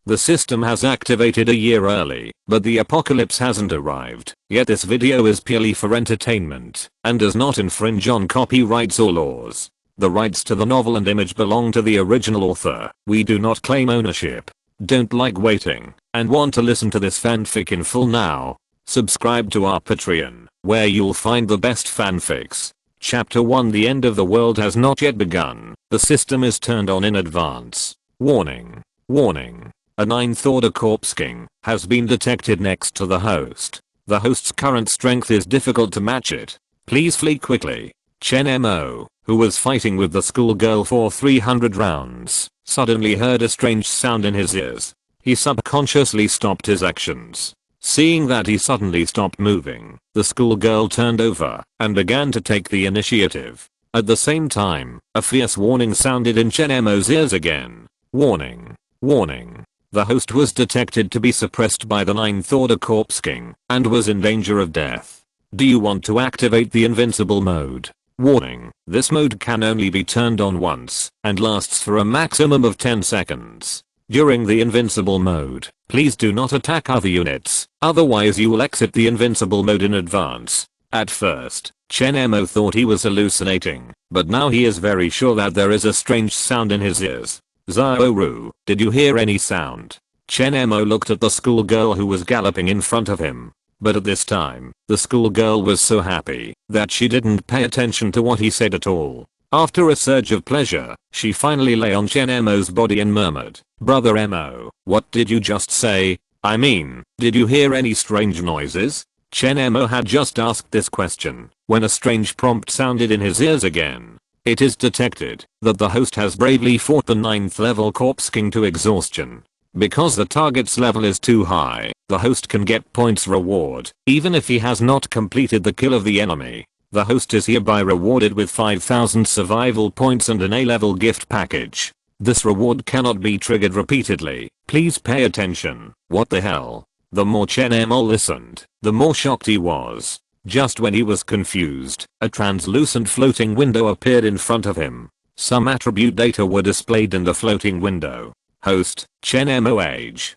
The system has activated a year early, but the apocalypse hasn't arrived. Yet this video is purely for entertainment and does not infringe on copyrights or laws. The rights to the novel and image belong to the original author. We do not claim ownership. Don't like waiting and want to listen to this fanfic in full now? Subscribe to our Patreon, where you'll find the best fanfics. Chapter 1: The end of the world has not yet begun. The system is turned on in advance. Warning. Warning. A ninth order corpse king has been detected next to the host. The host's current strength is difficult to match it. Please flee quickly. Chen Mo, who was fighting with the schoolgirl for 300 rounds, suddenly heard a strange sound in his ears. He subconsciously stopped his actions. Seeing that he suddenly stopped moving, the schoolgirl turned over and began to take the initiative. At the same time, a fierce warning sounded in Chen Mo's ears again. Warning. Warning. The host was detected to be suppressed by the ninth order corpse king and was in danger of death. Do you want to activate the invincible mode? Warning. This mode can only be turned on once and lasts for a maximum of 10 seconds. During the invincible mode, please do not attack other units, otherwise you will exit the invincible mode in advance. At first, Chen Mo thought he was hallucinating, but now he is very sure that there is a strange sound in his ears. Zaoru, did you hear any sound? Chen Mo looked at the schoolgirl who was galloping in front of him. But at this time, the schoolgirl was so happy that she didn't pay attention to what he said at all. After a surge of pleasure, she finally lay on Chen Mo's body and murmured, "Brother Mo, what did you just say? I mean, did you hear any strange noises?" Chen Mo had just asked this question when a strange prompt sounded in his ears again. It is detected that the host has bravely fought the 9th level corpse king to exhaustion. Because the target's level is too high, the host can get points reward even if he has not completed the kill of the enemy. The host is hereby rewarded with 5,000 survival points and an A-level gift package. This reward cannot be triggered repeatedly. Please pay attention. What the hell? The more Chen Mo listened, the more shocked he was. Just when he was confused, a translucent floating window appeared in front of him. Some attribute data were displayed in the floating window. Host, Chen Mo, age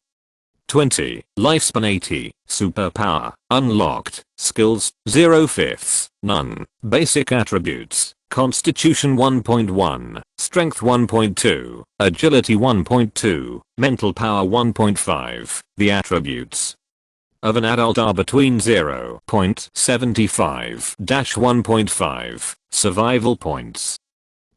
20, lifespan 80, superpower, unlocked, skills, 0/5, none, basic attributes, constitution 1.1, strength 1.2, agility 1.2, mental power 1.5, the attributes of an adult are between 0.75-1.5, survival points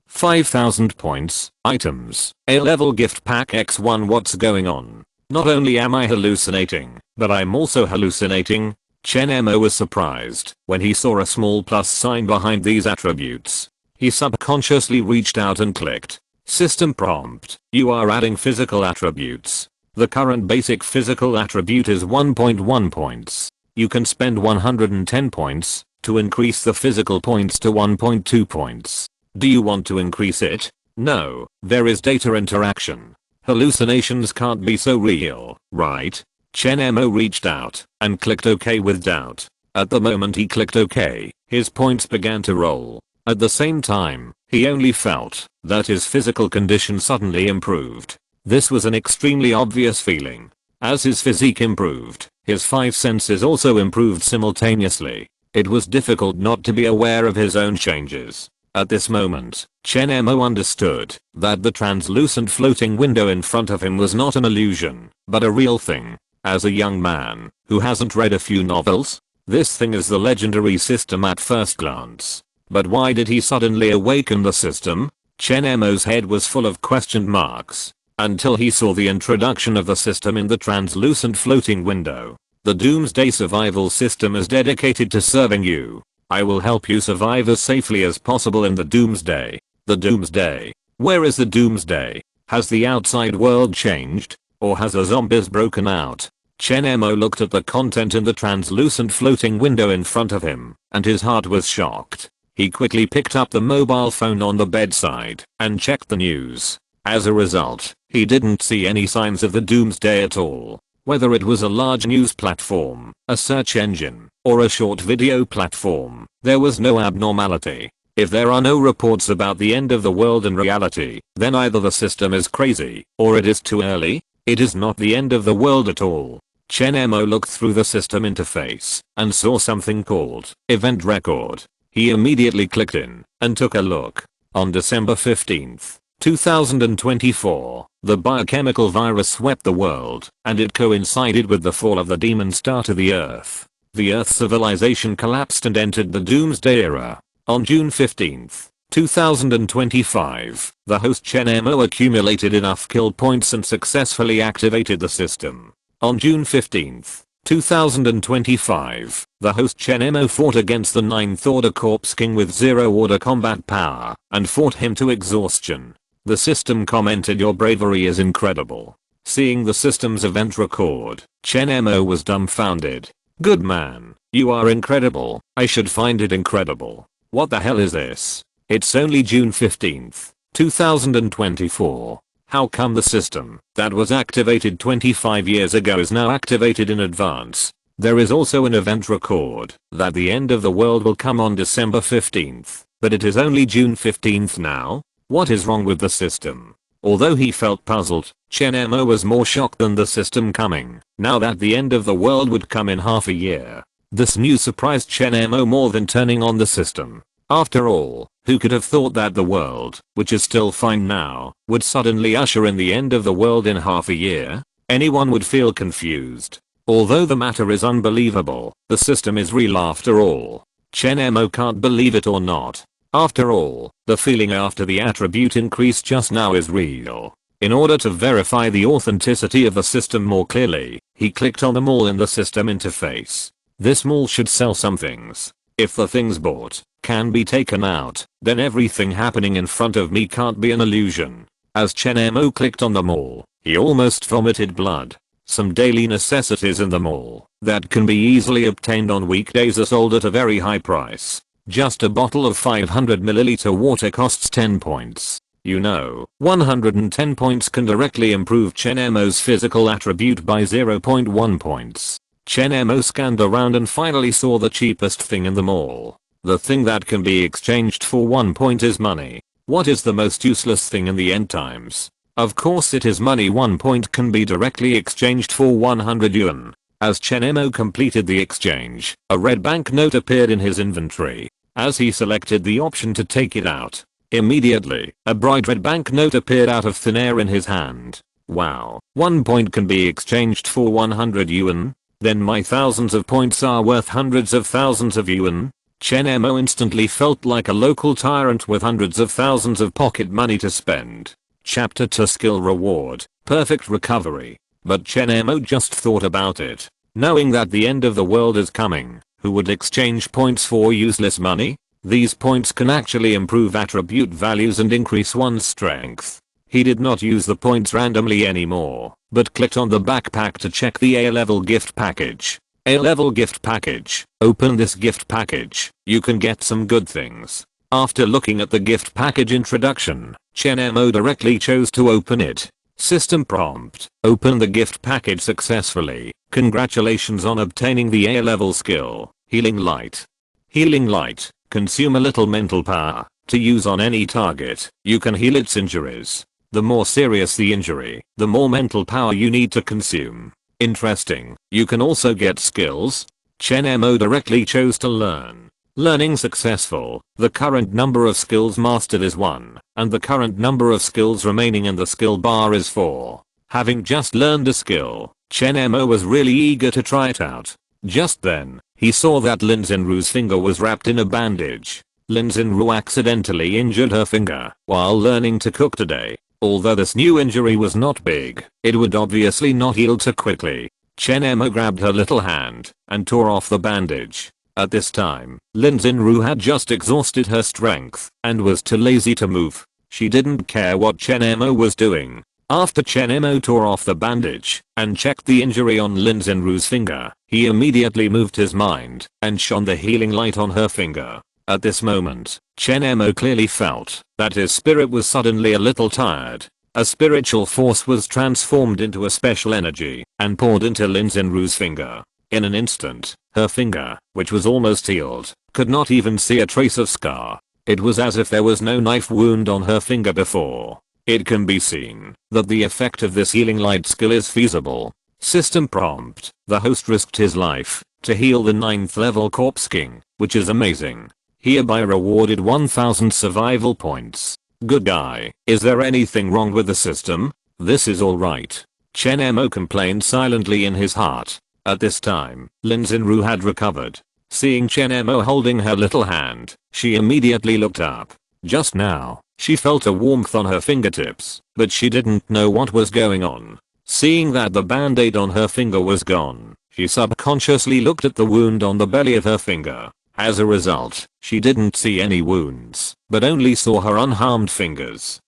5,000 points, items, A-level gift pack X1. What's going on? Not only am I hallucinating, but I'm also hallucinating. Chen Mo was surprised when he saw a small plus sign behind these attributes. He subconsciously reached out and clicked. System prompt. You are adding physical attributes. The current basic physical attribute is 1.1 points. You can spend 110 points to increase the physical points to 1.2 points. Do you want to increase it? No, there is data interaction. Hallucinations can't be so real, right? Chen Mo reached out and clicked OK with doubt. At the moment he clicked OK, his points began to roll. At the same time, he only felt that his physical condition suddenly improved. This was an extremely obvious feeling. As his physique improved, his 5 senses also improved simultaneously. It was difficult not to be aware of his own changes. At this moment, Chen Mo understood that the translucent floating window in front of him was not an illusion, but a real thing. As a young man who hasn't read a few novels, this thing is the legendary system at first glance. But why did he suddenly awaken the system? Chen Mo's head was full of question marks until he saw the introduction of the system in the translucent floating window. The Doomsday Survival System is dedicated to serving you. I will help you survive as safely as possible in the Doomsday. The Doomsday. Where is the Doomsday? Has the outside world changed? Or has the zombies broken out? Chen Mo looked at the content in the translucent floating window in front of him, and his heart was shocked. He quickly picked up the mobile phone on the bedside and checked the news. As a result, he didn't see any signs of the Doomsday at all. Whether it was a large news platform, a search engine, or a short video platform, there was no abnormality. If there are no reports about the end of the world in reality, then either the system is crazy, or it is too early. It is not the end of the world at all. Chen Mo looked through the system interface and saw something called Event Record. He immediately clicked in and took a look. On December 15th, 2024, the biochemical virus swept the world, and it coincided with the fall of the demon star to the Earth. The Earth's civilization collapsed and entered the Doomsday Era. On June 15th, 2025, the host Chen Mo accumulated enough kill points and successfully activated the system. On June 15th, 2025, the host Chen Mo fought against the 9th Order Corpse King with zero order combat power and fought him to exhaustion. The system commented, "Your bravery is incredible." Seeing the system's event record, Chen Mo was dumbfounded. "Good man, you are incredible. I should find it incredible. What the hell is this? It's only June 15th, 2024. How come the system that was activated 25 years ago is now activated in advance? There is also an event record that the end of the world will come on December 15th, but it is only June 15th now? What is wrong with the system?" Although he felt puzzled, Chen Mo was more shocked than the system coming, now that the end of the world would come in half a year. This news surprised Chen Mo more than turning on the system. After all, who could have thought that the world, which is still fine now, would suddenly usher in the end of the world in half a year? Anyone would feel confused. Although the matter is unbelievable, the system is real after all. Chen Mo can't believe it or not. After all, the feeling after the attribute increase just now is real. In order to verify the authenticity of the system more clearly, he clicked on the mall in the system interface. This mall should sell some things. If the things bought can be taken out, then everything happening in front of me can't be an illusion. As Chen Mo clicked on the mall, he almost vomited blood. Some daily necessities in the mall that can be easily obtained on weekdays are sold at a very high price. Just a bottle of 500ml water costs 10 points. 110 points can directly improve Chen Mo's physical attribute by 0.1 points. Chen Mo scanned around and finally saw the cheapest thing in the mall. The thing that can be exchanged for 1 point is money. What is the most useless thing in the end times? Of course it is money. 1 point can be directly exchanged for 100 yuan. As Chen Mo completed the exchange, a red banknote appeared in his inventory. As he selected the option to take it out, immediately, a bright red banknote appeared out of thin air in his hand. Wow, 1 point can be exchanged for 100 yuan? Then my thousands of points are worth hundreds of thousands of yuan? Chen Mo instantly felt like a local tyrant with hundreds of thousands of pocket money to spend. Chapter 2 Skill Reward, Perfect Recovery. But Chen Mo just thought about it. Knowing that the end of the world is coming, who would exchange points for useless money? These points can actually improve attribute values and increase one's strength. He did not use the points randomly anymore, but clicked on the backpack to check the A-level gift package. A-level gift package. Open this gift package. You can get some good things. After looking at the gift package introduction, Chen Mo directly chose to open it. System prompt. Open the gift package successfully. Congratulations on obtaining the A-level skill, Healing Light. Healing Light. Consume a little mental power to use on any target. You can heal its injuries. The more serious the injury, the more mental power you need to consume. Interesting. You can also get skills. Chen Mo directly chose to learn. Learning successful. The current number of skills mastered is 1, and the current number of skills remaining in the skill bar is 4. Having just learned a skill, Chen Mo was really eager to try it out. Just then, he saw that Lin Xinru's finger was wrapped in a bandage. Lin Xinru accidentally injured her finger while learning to cook today. Although this new injury was not big, it would obviously not heal too quickly. Chen Mo grabbed her little hand and tore off the bandage. At this time, Lin Xinru had just exhausted her strength and was too lazy to move. She didn't care what Chen Mo was doing. After Chen Mo tore off the bandage and checked the injury on Lin Xinru's finger, he immediately moved his mind and shone the healing light on her finger. At this moment, Chen Mo clearly felt that his spirit was suddenly a little tired. A spiritual force was transformed into a special energy and poured into Lin Xinru's finger. In an instant, her finger, which was almost healed, could not even see a trace of scar. It was as if there was no knife wound on her finger before. It can be seen that the effect of this healing light skill is feasible. System prompt. The host risked his life to heal the 9th level corpse king, which is amazing. Hereby rewarded 1000 survival points. Good guy. Is there anything wrong with the system? This is alright. Chen Mo complained silently in his heart. At this time, Lin Xinru had recovered. Seeing Chen Mo holding her little hand, she immediately looked up. Just now, she felt a warmth on her fingertips, but she didn't know what was going on. Seeing that the band-aid on her finger was gone, she subconsciously looked at the wound on the belly of her finger. As a result, she didn't see any wounds, but only saw her unharmed fingers.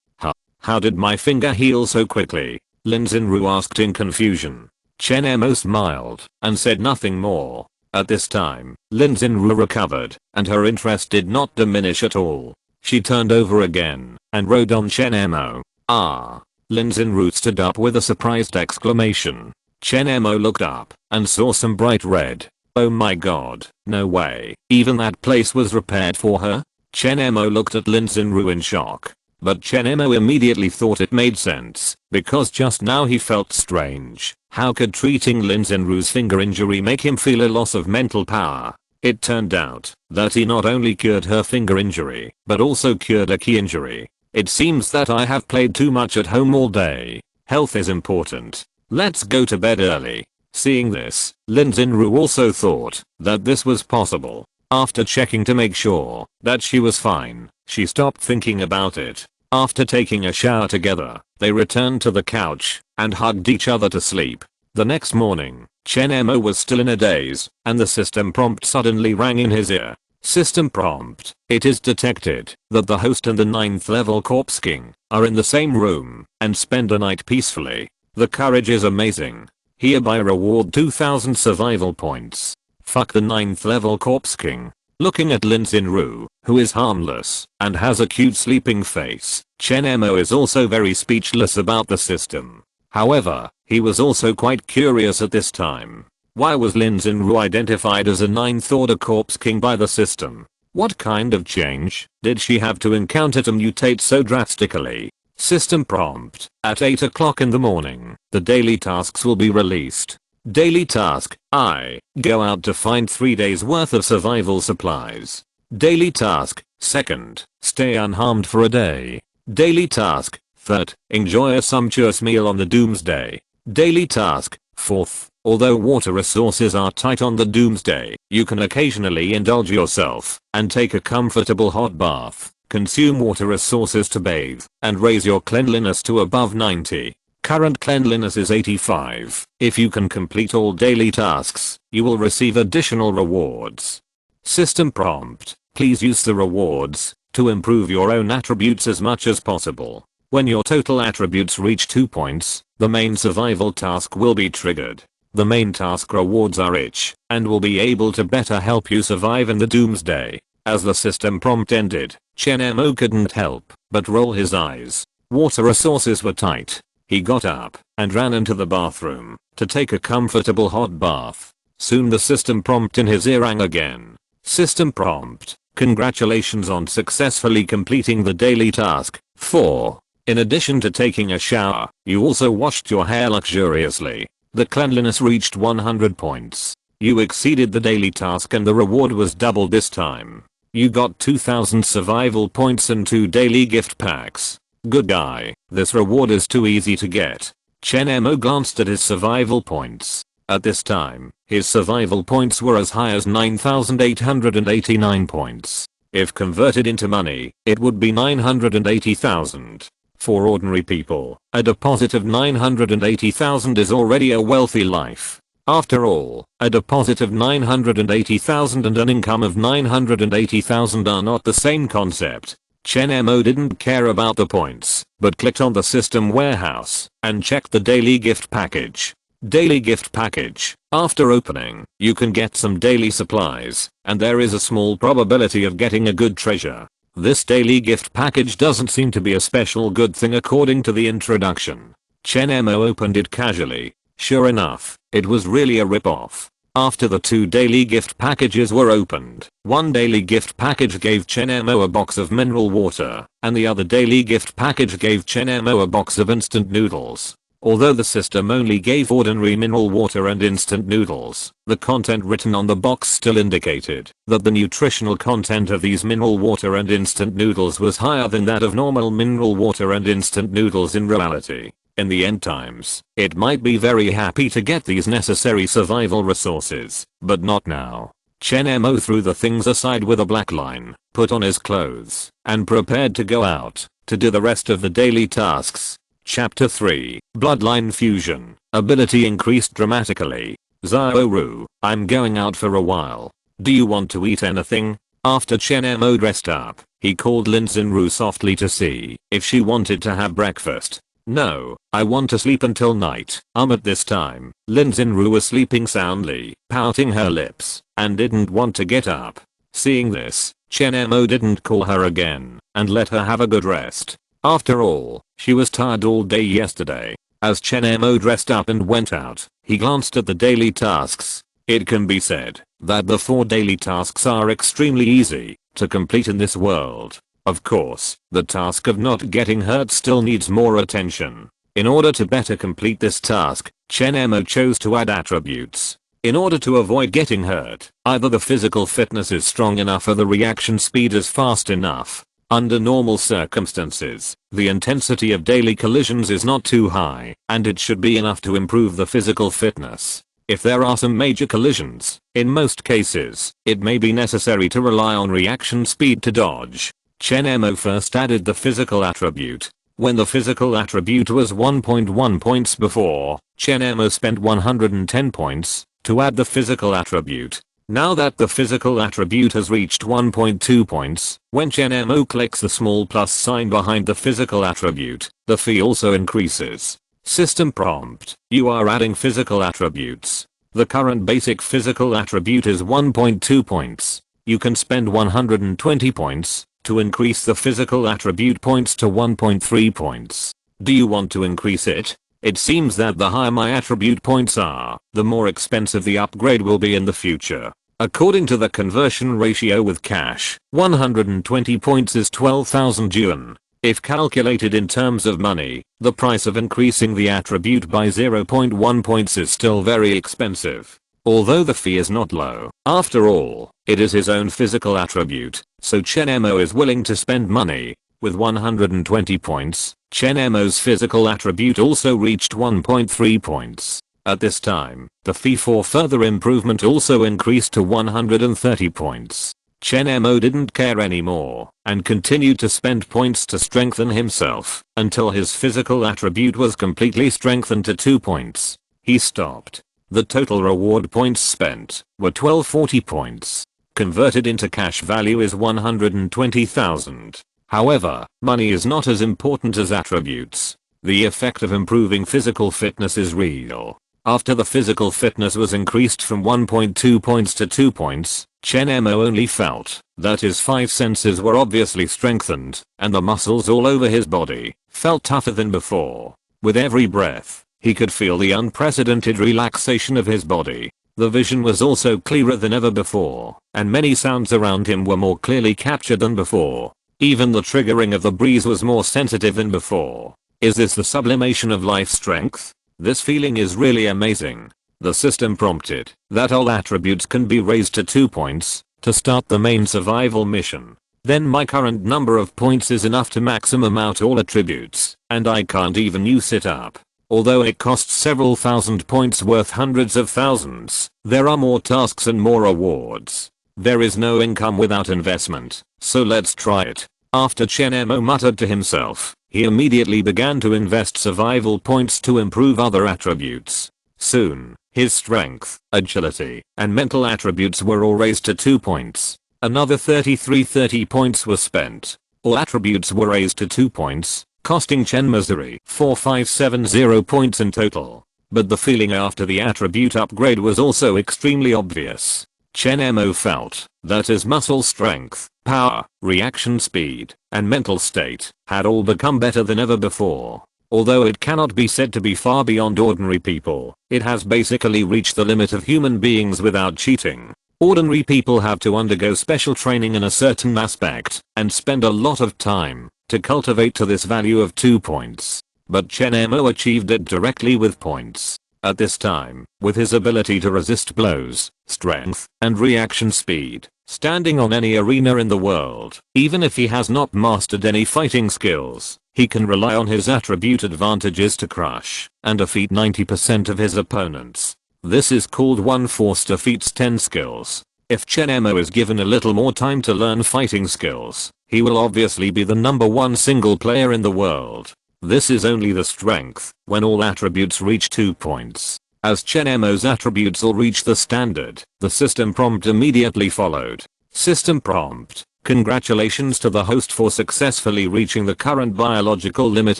How did my finger heal so quickly? Lin Xinru asked in confusion. Chen Mo smiled and said nothing more. At this time, Lin Xinru recovered, and her interest did not diminish at all. She turned over again and rode on Chen Mo. Ah! Lin Xinru stood up with a surprised exclamation. Chen Mo looked up and saw some bright red. Oh my god, no way, even that place was repaired for her? Chen Mo looked at Lin Xinru in shock. But Chen Mo immediately thought it made sense, because just now he felt strange. How could treating Lin Xinru's finger injury make him feel a loss of mental power? It turned out that he not only cured her finger injury, but also cured a key injury. It seems that I have played too much at home all day. Health is important. Let's go to bed early. Seeing this, Lin Xinru also thought that this was possible. After checking to make sure that she was fine, she stopped thinking about it. After taking a shower together, they returned to the couch and hugged each other to sleep. The next morning, Chen Mo was still in a daze, and the system prompt suddenly rang in his ear. System prompt. It is detected that the host and the 9th level corpse king are in the same room and spend a night peacefully. The courage is amazing. Hereby reward 2000 survival points. Fuck the 9th level corpse king. Looking at Lin Xinru, who is harmless and has a cute sleeping face, Chen Mo is also very speechless about the system. However, he was also quite curious at this time. Why was Lin Xinru identified as a 9th order corpse king by the system? What kind of change did she have to encounter to mutate so drastically? System prompt. At 8 o'clock in the morning, the daily tasks will be released. Daily task. I go out to find 3 days worth of survival supplies. Daily task. Second, stay unharmed for a day. Daily task. Third, enjoy a sumptuous meal on the doomsday. Daily task. Fourth, although water resources are tight on the doomsday, you can occasionally indulge yourself and take a comfortable hot bath. Consume water resources to bathe and raise your cleanliness to above 90. Current cleanliness is 85. If you can complete all daily tasks, you will receive additional rewards. System prompt. Please use the rewards to improve your own attributes as much as possible. When your total attributes reach 2 points, the main survival task will be triggered. The main task rewards are rich and will be able to better help you survive in the doomsday. As the system prompt ended, Chen Mo couldn't help but roll his eyes. Water resources were tight. He got up and ran into the bathroom to take a comfortable hot bath. Soon the system prompt in his ear rang again. System prompt. Congratulations on successfully completing the daily task. 4. In addition to taking a shower, you also washed your hair luxuriously. The cleanliness reached 100 points. You exceeded the daily task and the reward was doubled this time. You got 2000 survival points and 2 daily gift packs. Good guy, this reward is too easy to get. Chen Mo glanced at his survival points. At this time, his survival points were as high as 9,889 points. If converted into money, it would be 980,000. For ordinary people, a deposit of 980,000 is already a wealthy life. After all, a deposit of 980,000 and an income of 980,000 are not the same concept. Chen Mo didn't care about the points, but clicked on the system warehouse and checked the daily gift package. Daily gift package. After opening, you can get some daily supplies, and there is a small probability of getting a good treasure. This daily gift package doesn't seem to be a special good thing according to the introduction. Chen Mo opened it casually. Sure enough, it was really a rip-off. After the 2 daily gift packages were opened, one daily gift package gave Chen Mo a box of mineral water, and the other daily gift package gave Chen Mo a box of instant noodles. Although the system only gave ordinary mineral water and instant noodles, the content written on the box still indicated that the nutritional content of these mineral water and instant noodles was higher than that of normal mineral water and instant noodles in reality. In the end times, it might be very happy to get these necessary survival resources, but not now. Chen Mo threw the things aside with a black line, put on his clothes, and prepared to go out to do the rest of the daily tasks. Chapter 3, Bloodline Fusion. Ability increased dramatically. Xiaoru, I'm going out for a while. Do you want to eat anything? After Chen Mo dressed up, he called Lin Xinru softly to see if she wanted to have breakfast. No, I want to sleep until night. At this time, Lin Xinru was sleeping soundly, pouting her lips, and didn't want to get up. Seeing this, Chen Mo didn't call her again, and let her have a good rest. After all, she was tired all day yesterday. As Chen Mo dressed up and went out, he glanced at the daily tasks. It can be said that the 4 daily tasks are extremely easy to complete in this world. Of course, the task of not getting hurt still needs more attention. In order to better complete this task, Chen Mo chose to add attributes. In order to avoid getting hurt, either the physical fitness is strong enough or the reaction speed is fast enough. Under normal circumstances, the intensity of daily collisions is not too high, and it should be enough to improve the physical fitness. If there are some major collisions, in most cases, it may be necessary to rely on reaction speed to dodge. Chen Mo first added the physical attribute. When the physical attribute was 1.1 points before, Chen Mo spent 110 points to add the physical attribute. Now that the physical attribute has reached 1.2 points, when Chen Mo clicks the small plus sign behind the physical attribute, the fee also increases. System prompt: you are adding physical attributes. The current basic physical attribute is 1.2 points. You can spend 120 points to increase the physical attribute points to 1.3 points. Do you want to increase it? It seems that the higher my attribute points are, the more expensive the upgrade will be in the future. According to the conversion ratio with cash, 120 points is 12,000 yuan. If calculated in terms of money, the price of increasing the attribute by 0.1 points is still very expensive. Although the fee is not low, after all, it is his own physical attribute, so Chen Mo is willing to spend money. With 120 points, Chen Mo's physical attribute also reached 1.3 points. At this time, the fee for further improvement also increased to 130 points. Chen Mo didn't care anymore, and continued to spend points to strengthen himself, until his physical attribute was completely strengthened to 2 points. He stopped. The total reward points spent were 1240 points. Converted into cash value is 120,000. However, money is not as important as attributes. The effect of improving physical fitness is real. After the physical fitness was increased from 1.2 points to 2 points, Chen Mo only felt that his 5 senses were obviously strengthened, and the muscles all over his body felt tougher than before. With every breath, he could feel the unprecedented relaxation of his body. The vision was also clearer than ever before, and many sounds around him were more clearly captured than before. Even the triggering of the breeze was more sensitive than before. Is this the sublimation of life strength? This feeling is really amazing. The system prompted that all attributes can be raised to 2 points to start the main survival mission. Then my current number of points is enough to maximum out all attributes, and I can't even use it up. Although it costs several thousand points worth hundreds of thousands, there are more tasks and more rewards. There is no income without investment, so let's try it. After Chen Mo muttered to himself, he immediately began to invest survival points to improve other attributes. Soon, his strength, agility, and mental attributes were all raised to 2 points. Another 30 points were spent. All attributes were raised to 2 points, costing Chen Mo 4570 points in total. But the feeling after the attribute upgrade was also extremely obvious. Chen Mo felt that his muscle strength, power, reaction speed, and mental state had all become better than ever before. Although it cannot be said to be far beyond ordinary people, it has basically reached the limit of human beings without cheating. Ordinary people have to undergo special training in a certain aspect and spend a lot of time to cultivate to this value of 2 points. But Chen Mo achieved it directly with points. At this time, with his ability to resist blows, strength, and reaction speed, standing on any arena in the world, even if he has not mastered any fighting skills, he can rely on his attribute advantages to crush and defeat 90% of his opponents. This is called 1 force defeats 10 skills. If Chen Mo is given a little more time to learn fighting skills, he will obviously be the #1 single player in the world. This is only the strength, when all attributes reach 2 points. As Chen Mo's attributes all reach the standard, the system prompt immediately followed. System prompt: congratulations to the host for successfully reaching the current biological limit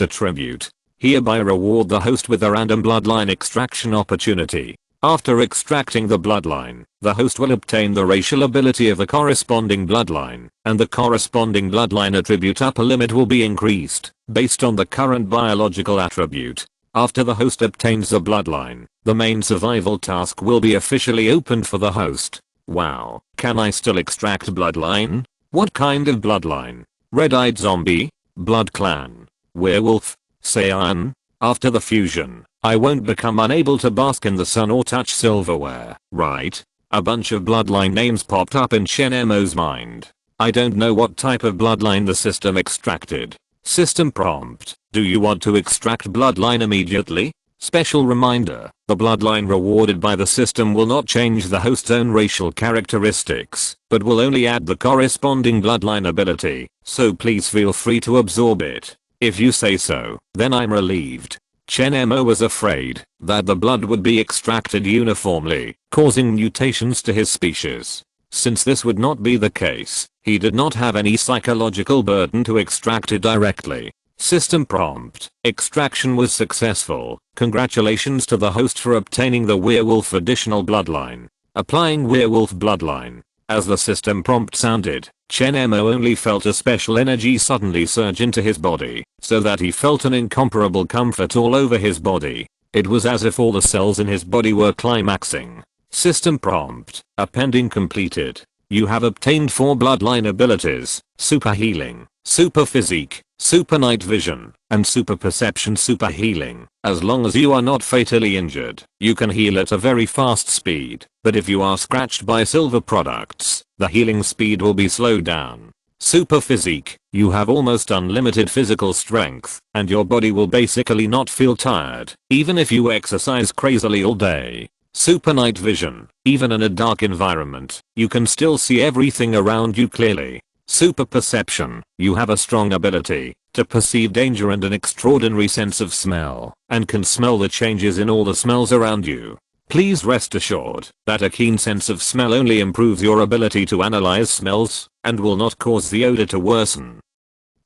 attribute. Hereby reward the host with a random bloodline extraction opportunity. After extracting the bloodline, the host will obtain the racial ability of the corresponding bloodline, and the corresponding bloodline attribute upper limit will be increased, based on the current biological attribute. After the host obtains the bloodline, the main survival task will be officially opened for the host. Wow, can I still extract bloodline? What kind of bloodline? Red-eyed zombie? Blood clan? Werewolf? Saiyan? After the fusion, I won't become unable to bask in the sun or touch silverware, right? A bunch of bloodline names popped up in Chen Mo's mind. I don't know what type of bloodline the system extracted. System prompt: do you want to extract bloodline immediately? Special reminder, the bloodline rewarded by the system will not change the host's own racial characteristics, but will only add the corresponding bloodline ability, so please feel free to absorb it. If you say so, then I'm relieved. Chen Mo was afraid that the blood would be extracted uniformly, causing mutations to his species. Since this would not be the case, he did not have any psychological burden to extract it directly. System prompt: extraction was successful. Congratulations to the host for obtaining the werewolf additional bloodline. Applying werewolf bloodline. As the system prompt sounded, Chen Mo only felt a special energy suddenly surge into his body, so that he felt an incomparable comfort all over his body. It was as if all the cells in his body were climaxing. System prompt: appending completed. You have obtained 4 bloodline abilities: super healing, super physique, super night vision, and super perception. Super healing: as long as you are not fatally injured, you can heal at a very fast speed, but if you are scratched by silver products, the healing speed will be slowed down. Super physique: you have almost unlimited physical strength, and your body will basically not feel tired, even if you exercise crazily all day. Super night vision: even in a dark environment, you can still see everything around you clearly. Super perception: you have a strong ability to perceive danger and an extraordinary sense of smell, and can smell the changes in all the smells around you. Please rest assured that a keen sense of smell only improves your ability to analyze smells, and will not cause the odor to worsen.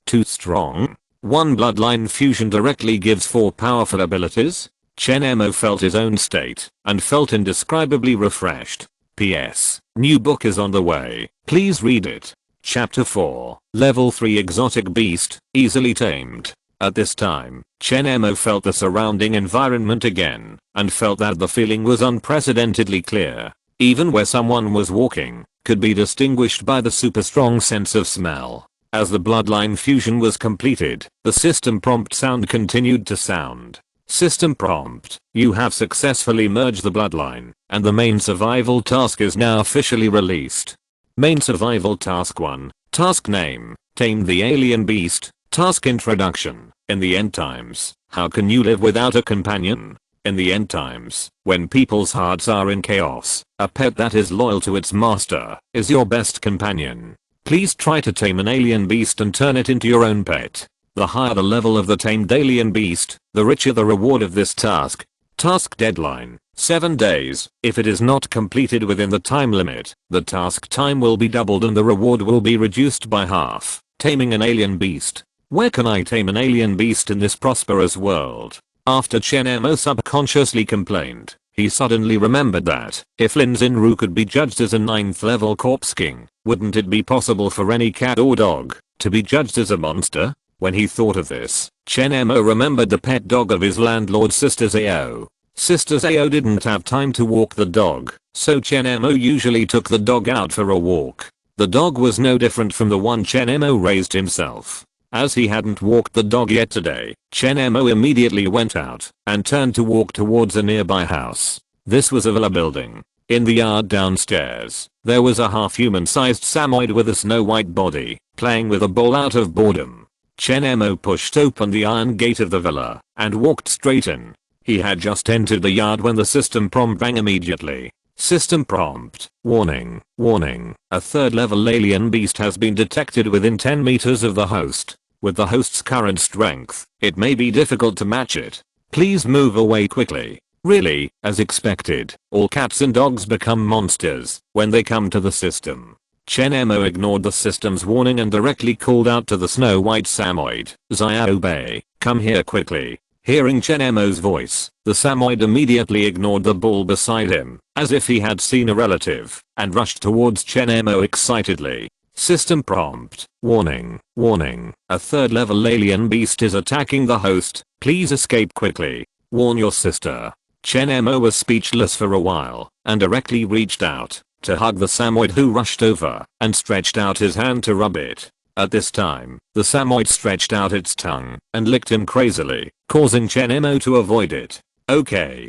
Too strong? 1 bloodline fusion directly gives 4 powerful abilities. Chen Mo felt his own state, and felt indescribably refreshed. PS. New book is on the way, please read it. Chapter 4, Level 3 Exotic Beast, Easily Tamed. At this time, Chen Mo felt the surrounding environment again, and felt that the feeling was unprecedentedly clear. Even where someone was walking, could be distinguished by the super strong sense of smell. As the bloodline fusion was completed, the system prompt sound continued to sound. System prompt: you have successfully merged the bloodline, and the main survival task is now officially released. Main survival task 1, task name, tame the alien beast, task introduction. In the end times, how can you live without a companion? In the end times, when people's hearts are in chaos, a pet that is loyal to its master is your best companion. Please try to tame an alien beast and turn it into your own pet. The higher the level of the tamed alien beast, the richer the reward of this task. Task deadline: 7 days. If it is not completed within the time limit, the task time will be doubled and the reward will be reduced by half. Taming an alien beast. Where can I tame an alien beast in this prosperous world? After Chen Mo subconsciously complained, he suddenly remembered that, if Lin Xinru could be judged as a 9th level corpse king, wouldn't it be possible for any cat or dog to be judged as a monster? When he thought of this, Chen Mo remembered the pet dog of his landlord's Sister Zhao. Sister Zhao didn't have time to walk the dog, so Chen Mo usually took the dog out for a walk. The dog was no different from the one Chen Mo raised himself. As he hadn't walked the dog yet today, Chen Mo immediately went out and turned to walk towards a nearby house. This was a villa building. In the yard downstairs, there was a half-human-sized Samoyed with a snow-white body, playing with a ball out of boredom. Chen Mo pushed open the iron gate of the villa and walked straight in. He had just entered the yard when the system prompt rang immediately. System prompt: warning, warning, a third-level alien beast has been detected within 10 meters of the host. With the host's current strength, it may be difficult to match it. Please move away quickly. Really, as expected, all cats and dogs become monsters when they come to the system. Chen Mo ignored the system's warning and directly called out to the snow-white Samoyed, "Xiao Bei, come here quickly." Hearing Chen Mo's voice, the Samoyed immediately ignored the ball beside him, as if he had seen a relative, and rushed towards Chen Mo excitedly. System prompt: warning, warning, a third-level alien beast is attacking the host, please escape quickly. Warn your sister. Chen Mo was speechless for a while, and directly reached out to hug the Samoyed, who rushed over and stretched out his hand to rub it. At this time, the Samoyed stretched out its tongue and licked him crazily, causing Chen Mo to avoid it. Okay,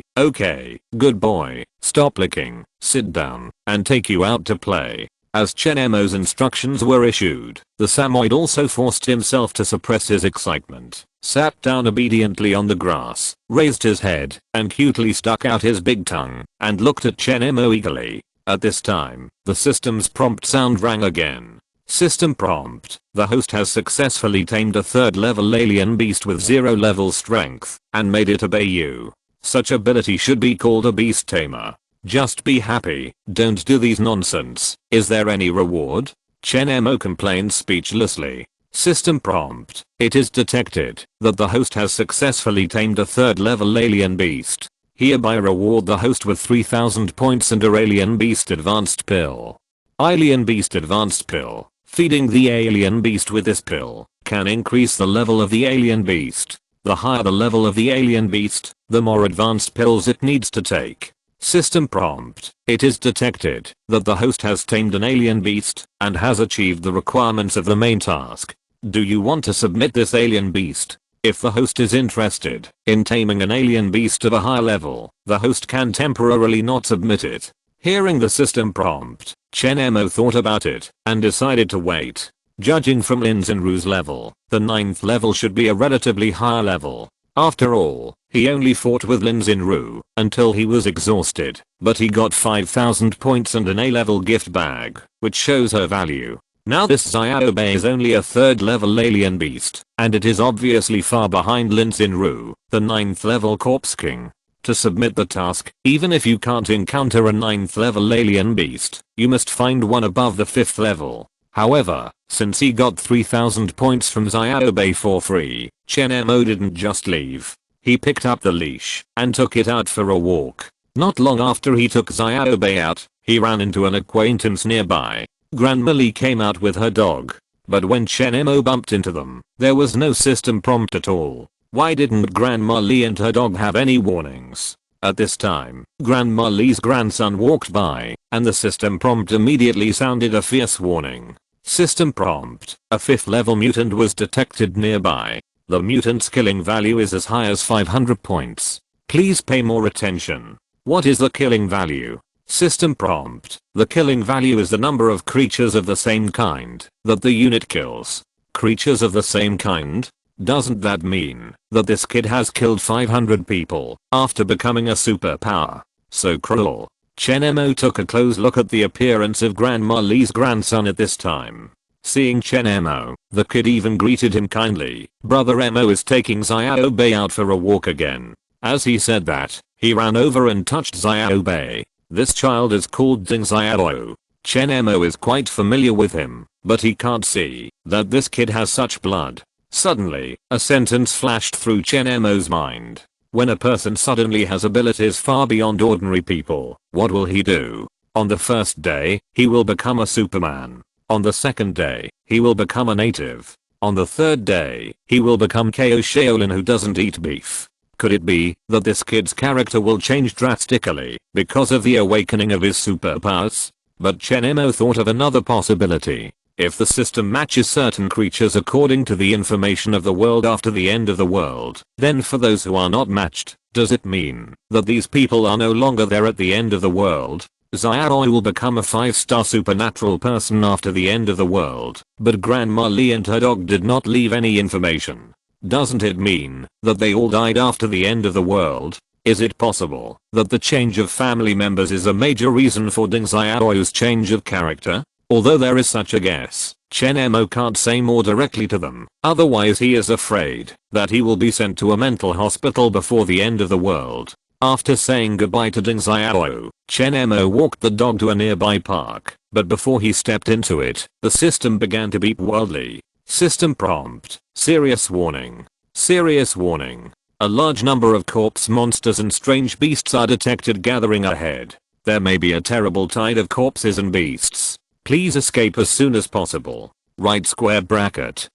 good boy, stop licking, sit down, and take you out to play. As Chen Mo's instructions were issued, the Samoyed also forced himself to suppress his excitement, sat down obediently on the grass, raised his head, and cutely stuck out his big tongue, and looked at Chen Mo eagerly. At this time, the system's prompt sound rang again. System prompt: the host has successfully tamed a third-level alien beast with 0-level strength and made it obey you. Such ability should be called a beast tamer. Just be happy, don't do these nonsense. Is there any reward? Chen Mo complained speechlessly. System prompt: it is detected that the host has successfully tamed a third-level alien beast. Hereby reward the host with 3000 points and a alien beast advanced pill. Alien beast advanced pill. Feeding the alien beast with this pill can increase the level of the alien beast. The higher the level of the alien beast, the more advanced pills it needs to take. System prompt: it is detected that the host has tamed an alien beast and has achieved the requirements of the main task. Do you want to submit this alien beast? If the host is interested in taming an alien beast of a higher level, the host can temporarily not submit it. Hearing the system prompt, Chen Mo thought about it and decided to wait. Judging from Lin Xinru's level, the 9th level should be a relatively higher level. After all, he only fought with Lin Xinru until he was exhausted, but he got 5000 points and an A-level gift bag, which shows her value. Now this Xiao Bei is only a 3rd level alien beast, and it is obviously far behind Lin Xinru, the 9th level corpse king. To submit the task, even if you can't encounter a 9th level alien beast, you must find one above the 5th level. However, since he got 3000 points from Xiao Bei for free, Chen Mo didn't just leave. He picked up the leash and took it out for a walk. Not long after he took Xiao Bei out, he ran into an acquaintance nearby. Grandma Li came out with her dog. But when Chen Mo bumped into them, there was no system prompt at all. Why didn't Grandma Li and her dog have any warnings? At this time, Grandma Li's grandson walked by, and the system prompt immediately sounded a fierce warning. System prompt: a 5th level mutant was detected nearby. The mutant's killing value is as high as 500 points. Please pay more attention. What is the killing value? System prompt: the killing value is the number of creatures of the same kind that the unit kills. Creatures of the same kind? Doesn't that mean that this kid has killed 500 people after becoming a superpower? So cruel. Chen Mo took a close look at the appearance of Grandma Li's grandson at this time. Seeing Chen Mo, the kid even greeted him kindly. Brother Mo is taking Xiao Bei out for a walk again. As he said that, he ran over and touched Xiao Bei. This child is called Ding Xiao. Chen Mo is quite familiar with him, but he can't see that this kid has such blood. Suddenly, a sentence flashed through Chen Mo's mind. When a person suddenly has abilities far beyond ordinary people, what will he do? On the first day, he will become a superman. On the second day, he will become a native. On the third day, he will become Ko Shaolin who doesn't eat beef. Could it be that this kid's character will change drastically because of the awakening of his superpowers? But Chen Mo thought of another possibility. If the system matches certain creatures according to the information of the world after the end of the world, then for those who are not matched, does it mean that these people are no longer there at the end of the world? Xiaoi will become a 5-star supernatural person after the end of the world, but Grandma Li and her dog did not leave any information. Doesn't it mean that they all died after the end of the world? Is it possible that the change of family members is a major reason for Ding Xiao's change of character? Although there is such a guess, Chen Mo can't say more directly to them, otherwise he is afraid that he will be sent to a mental hospital before the end of the world. After saying goodbye to Ding Xiao, Chen Mo walked the dog to a nearby park, but before he stepped into it, the system began to beep wildly. System prompt: serious warning. Serious warning. A large number of corpse monsters and strange beasts are detected gathering ahead. There may be a terrible tide of corpses and beasts. Please escape as soon as possible. Right square bracket.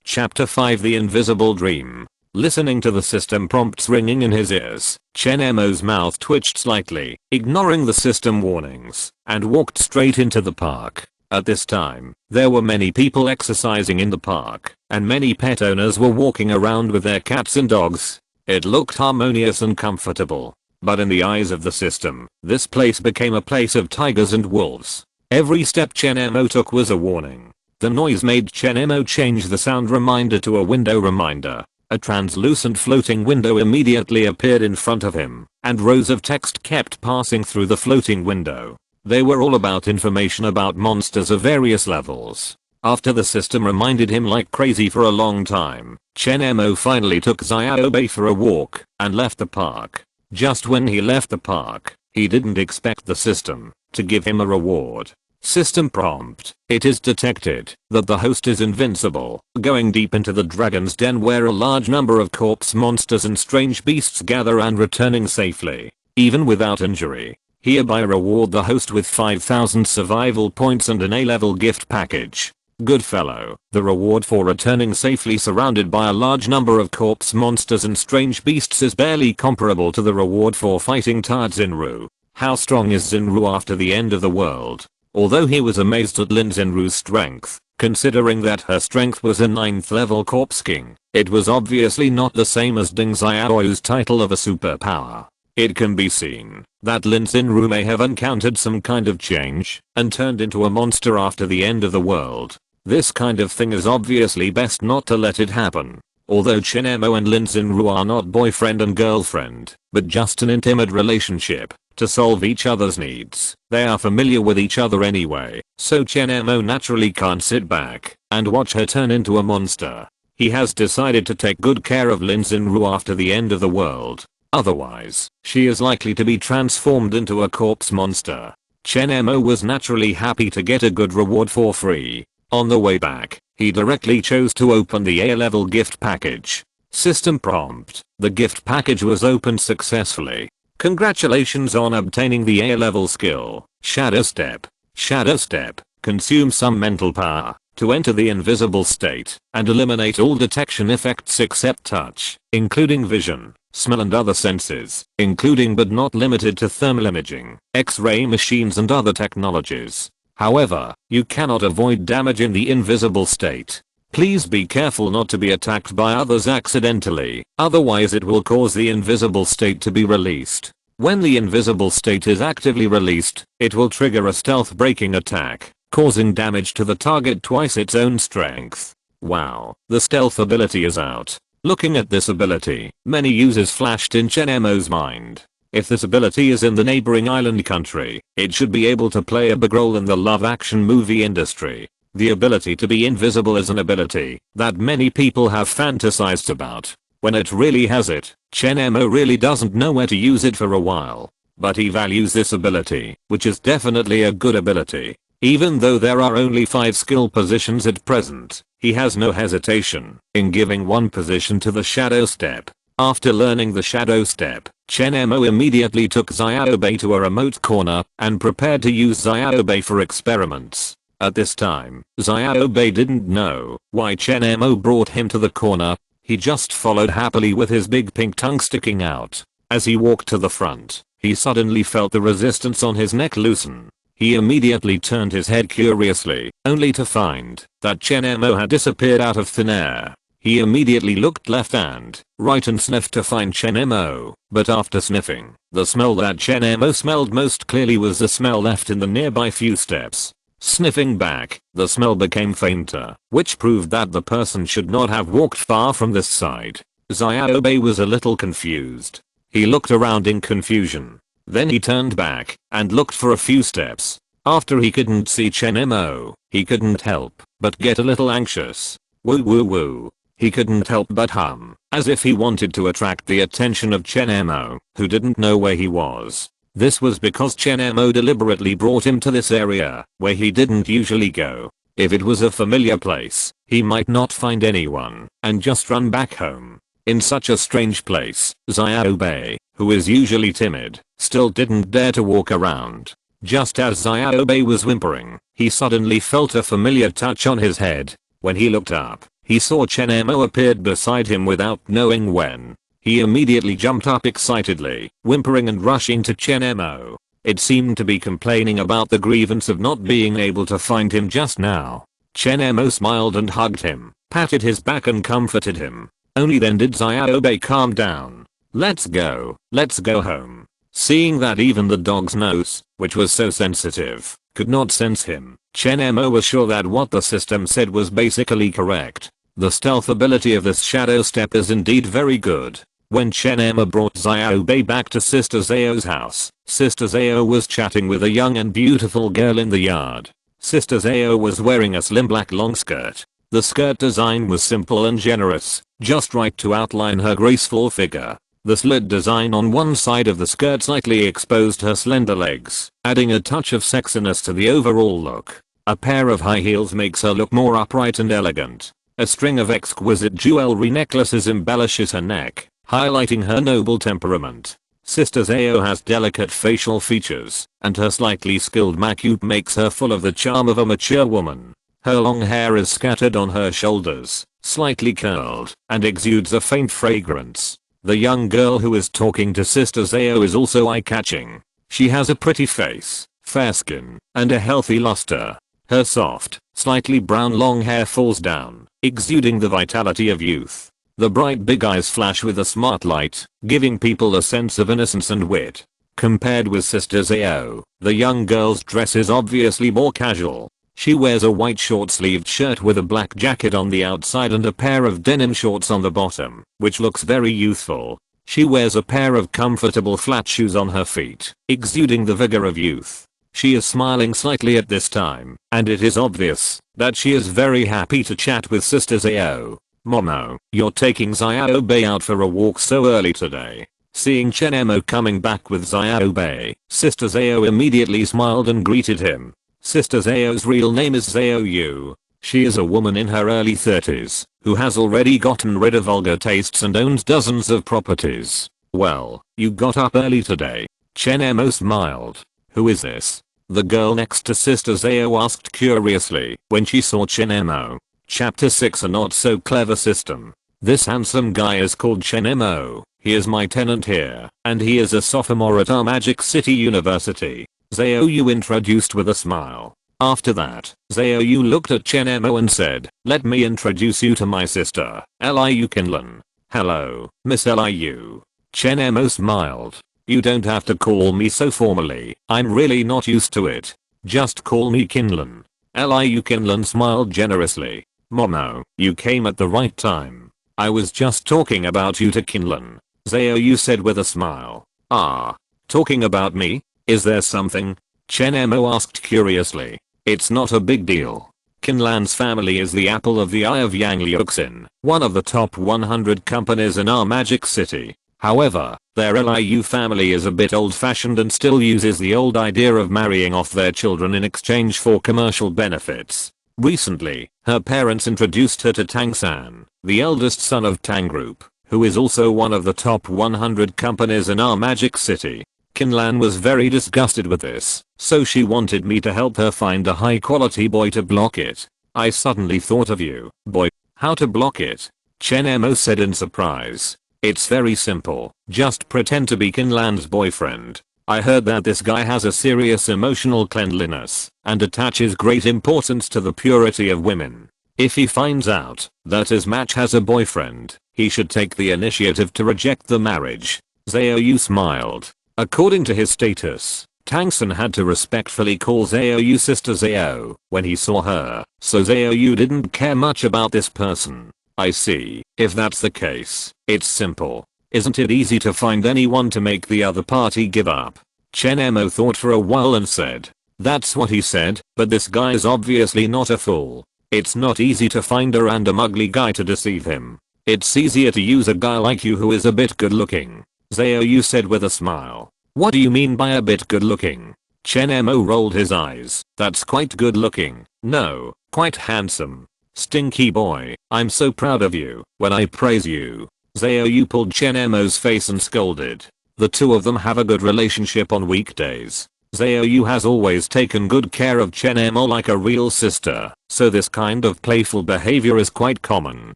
Chapter 5: The Invisible Dream. Listening to the system prompts ringing in his ears, Chen Mo's mouth twitched slightly, ignoring the system warnings, and walked straight into the park. At this time, there were many people exercising in the park, and many pet owners were walking around with their cats and dogs. It looked harmonious and comfortable. But in the eyes of the system, this place became a place of tigers and wolves. Every step Chen Mo took was a warning. The noise made Chen Mo change the sound reminder to a window reminder. A translucent floating window immediately appeared in front of him, and rows of text kept passing through the floating window. They were all about information about monsters of various levels. After the system reminded him like crazy for a long time, Chen Mo finally took Xiaobei for a walk and left the park. Just when he left the park, he didn't expect the system to give him a reward. System prompt: it is detected that the host is invincible, going deep into the dragon's den where a large number of corpse monsters and strange beasts gather and returning safely, even without injury. Hereby reward the host with 5,000 survival points and an A-level gift package. Good fellow, the reward for returning safely surrounded by a large number of corpse monsters and strange beasts is barely comparable to the reward for fighting tired Xinru. How strong is Xinru after the end of the world? Although he was amazed at Lin Xinru's strength, considering that her strength was a 9th level corpse king, it was obviously not the same as Ding Xiao's title of a superpower. It can be seen that Lin Xinru may have encountered some kind of change and turned into a monster after the end of the world. This kind of thing is obviously best not to let it happen. Although Chen Mo and Lin Xinru are not boyfriend and girlfriend, but just an intimate relationship to solve each other's needs, they are familiar with each other anyway, so Chen Mo naturally can't sit back and watch her turn into a monster. He has decided to take good care of Lin Xinru after the end of the world. Otherwise, she is likely to be transformed into a corpse monster. Chen Mo was naturally happy to get a good reward for free. On the way back, he directly chose to open the A-level gift package. System prompt: the gift package was opened successfully. Congratulations on obtaining the A-level skill, Shadow Step. Shadow Step: consume some mental power to enter the invisible state and eliminate all detection effects except touch, including vision, smell and other senses, including but not limited to thermal imaging, X-ray machines and other technologies. However, you cannot avoid damage in the invisible state. Please be careful not to be attacked by others accidentally, otherwise it will cause the invisible state to be released. When the invisible state is actively released, it will trigger a stealth breaking attack, causing damage to the target twice its own strength. Wow, the stealth ability is out. Looking at this ability, many uses flashed in Chen Mo's mind. If this ability is in the neighboring island country, it should be able to play a big role in the live action movie industry. The ability to be invisible is an ability that many people have fantasized about. When it really has it, Chen Mo really doesn't know where to use it for a while. But he values this ability, which is definitely a good ability. Even though there are only 5 skill positions at present, he has no hesitation in giving one position to the Shadow Step. After learning the Shadow Step, Chen Mo immediately took Xiaobei to a remote corner and prepared to use Xiaobei for experiments. At this time, Xiaobei didn't know why Chen Mo brought him to the corner. He just followed happily with his big pink tongue sticking out. As he walked to the front, he suddenly felt the resistance on his neck loosen. He immediately turned his head curiously, only to find that Chen Mo had disappeared out of thin air. He immediately looked left and right and sniffed to find Chen Mo, but after sniffing, the smell that Chen Mo smelled most clearly was the smell left in the nearby few steps. Sniffing back, the smell became fainter, which proved that the person should not have walked far from this side. Xiaobei was a little confused. He looked around in confusion. Then he turned back and looked for a few steps. After he couldn't see Chen Mo, he couldn't help but get a little anxious. Woo woo woo. He couldn't help but hum, as if he wanted to attract the attention of Chen Mo, who didn't know where he was. This was because Chen Mo deliberately brought him to this area, where he didn't usually go. If it was a familiar place, he might not find anyone, and just run back home. In such a strange place, Xiaobei, who is usually timid, still didn't dare to walk around. Just as Xiaobei was whimpering, he suddenly felt a familiar touch on his head. When he looked up, he saw Chen Mo appeared beside him without knowing when. He immediately jumped up excitedly, whimpering and rushing to Chen Mo. It seemed to be complaining about the grievance of not being able to find him just now. Chen Mo smiled and hugged him, patted his back and comforted him. Only then did Xiaobei calm down. Let's go home. Seeing that even the dog's nose, which was so sensitive, could not sense him, Chen Mo was sure that what the system said was basically correct. The stealth ability of this shadow step is indeed very good. When Chen Mo brought Xiaobei back to Sister Zhao's house, Sister Zhao was chatting with a young and beautiful girl in the yard. Sister Zhao was wearing a slim black long skirt. The skirt design was simple and generous, just right to outline her graceful figure. The slit design on one side of the skirt slightly exposed her slender legs, adding a touch of sexiness to the overall look. A pair of high heels makes her look more upright and elegant. A string of exquisite jewelry necklaces embellishes her neck, highlighting her noble temperament. Sister Zhao has delicate facial features, and her slightly skilled makeup makes her full of the charm of a mature woman. Her long hair is scattered on her shoulders, slightly curled, and exudes a faint fragrance. The young girl who is talking to Sister Zhao is also eye-catching. She has a pretty face, fair skin, and a healthy luster. Her soft, slightly brown long hair falls down, exuding the vitality of youth. The bright big eyes flash with a smart light, giving people a sense of innocence and wit. Compared with Sister Zhao, the young girl's dress is obviously more casual. She wears a white short-sleeved shirt with a black jacket on the outside and a pair of denim shorts on the bottom, which looks very youthful. She wears a pair of comfortable flat shoes on her feet, exuding the vigor of youth. She is smiling slightly at this time, and it is obvious that she is very happy to chat with Sister Zhao. Momo, you're taking Xiaobei out for a walk so early today. Seeing Chen Mo coming back with Xiaobei, Sister Zhao immediately smiled and greeted him. Sister Zhao's real name is Zhao Yu. She is a woman in her early 30s, who has already gotten rid of vulgar tastes and owns dozens of properties. Well, you got up early today. Chen Mo smiled. Who is this? The girl next to Sister Zhao asked curiously when she saw Chen Mo. Chapter 6 A Not So Clever System. This handsome guy is called Chen Mo. He is my tenant here, and he is a sophomore at our Magic City University. Zhao Yu introduced with a smile. After that, Zhao Yu looked at Chen Mo and said, "Let me introduce you to my sister, Liu Qinlan." "Hello, Miss Liu." Chen Mo smiled. "You don't have to call me so formally, I'm really not used to it. Just call me Qinlan." Liu Qinlan smiled generously. "Momo, you came at the right time. I was just talking about you to Qinlan," Zhao Yu said with a smile. "Ah, talking about me? Is there something?" Chen Mo asked curiously. "It's not a big deal. Qinlan's family is the apple of the eye of Yang Liuxin, one of the top 100 companies in our Magic City. However, their Liu family is a bit old-fashioned and still uses the old idea of marrying off their children in exchange for commercial benefits. Recently, her parents introduced her to Tang San, the eldest son of Tang Group, who is also one of the top 100 companies in our Magic City. Kinlan was very disgusted with this, so she wanted me to help her find a high quality boy to block it. I suddenly thought of you, boy. How to block it? Chen Mo said in surprise. It's very simple, just pretend to be Kinlan's boyfriend. I heard that this guy has a serious emotional cleanliness and attaches great importance to the purity of women. If he finds out that his match has a boyfriend, he should take the initiative to reject the marriage. Zhao Yu smiled. According to his status, Tangsun had to respectfully call Zhao Yu Sister Zhao when he saw her, so Zhao Yu didn't care much about this person. I see. If that's the case, it's simple. Isn't it easy to find anyone to make the other party give up? Chen Mo thought for a while and said. That's what he said, but this guy is obviously not a fool. It's not easy to find a random ugly guy to deceive him. It's easier to use a guy like you who is a bit good looking. Zhao Yu said with a smile. What do you mean by a bit good looking? Chen Mo rolled his eyes. That's quite good looking. No, quite handsome. Stinky boy, I'm so proud of you when I praise you. Zhao Yu pulled Chen Mo's face and scolded. The two of them have a good relationship on weekdays. Zhao Yu has always taken good care of Chen Mo like a real sister, so this kind of playful behavior is quite common.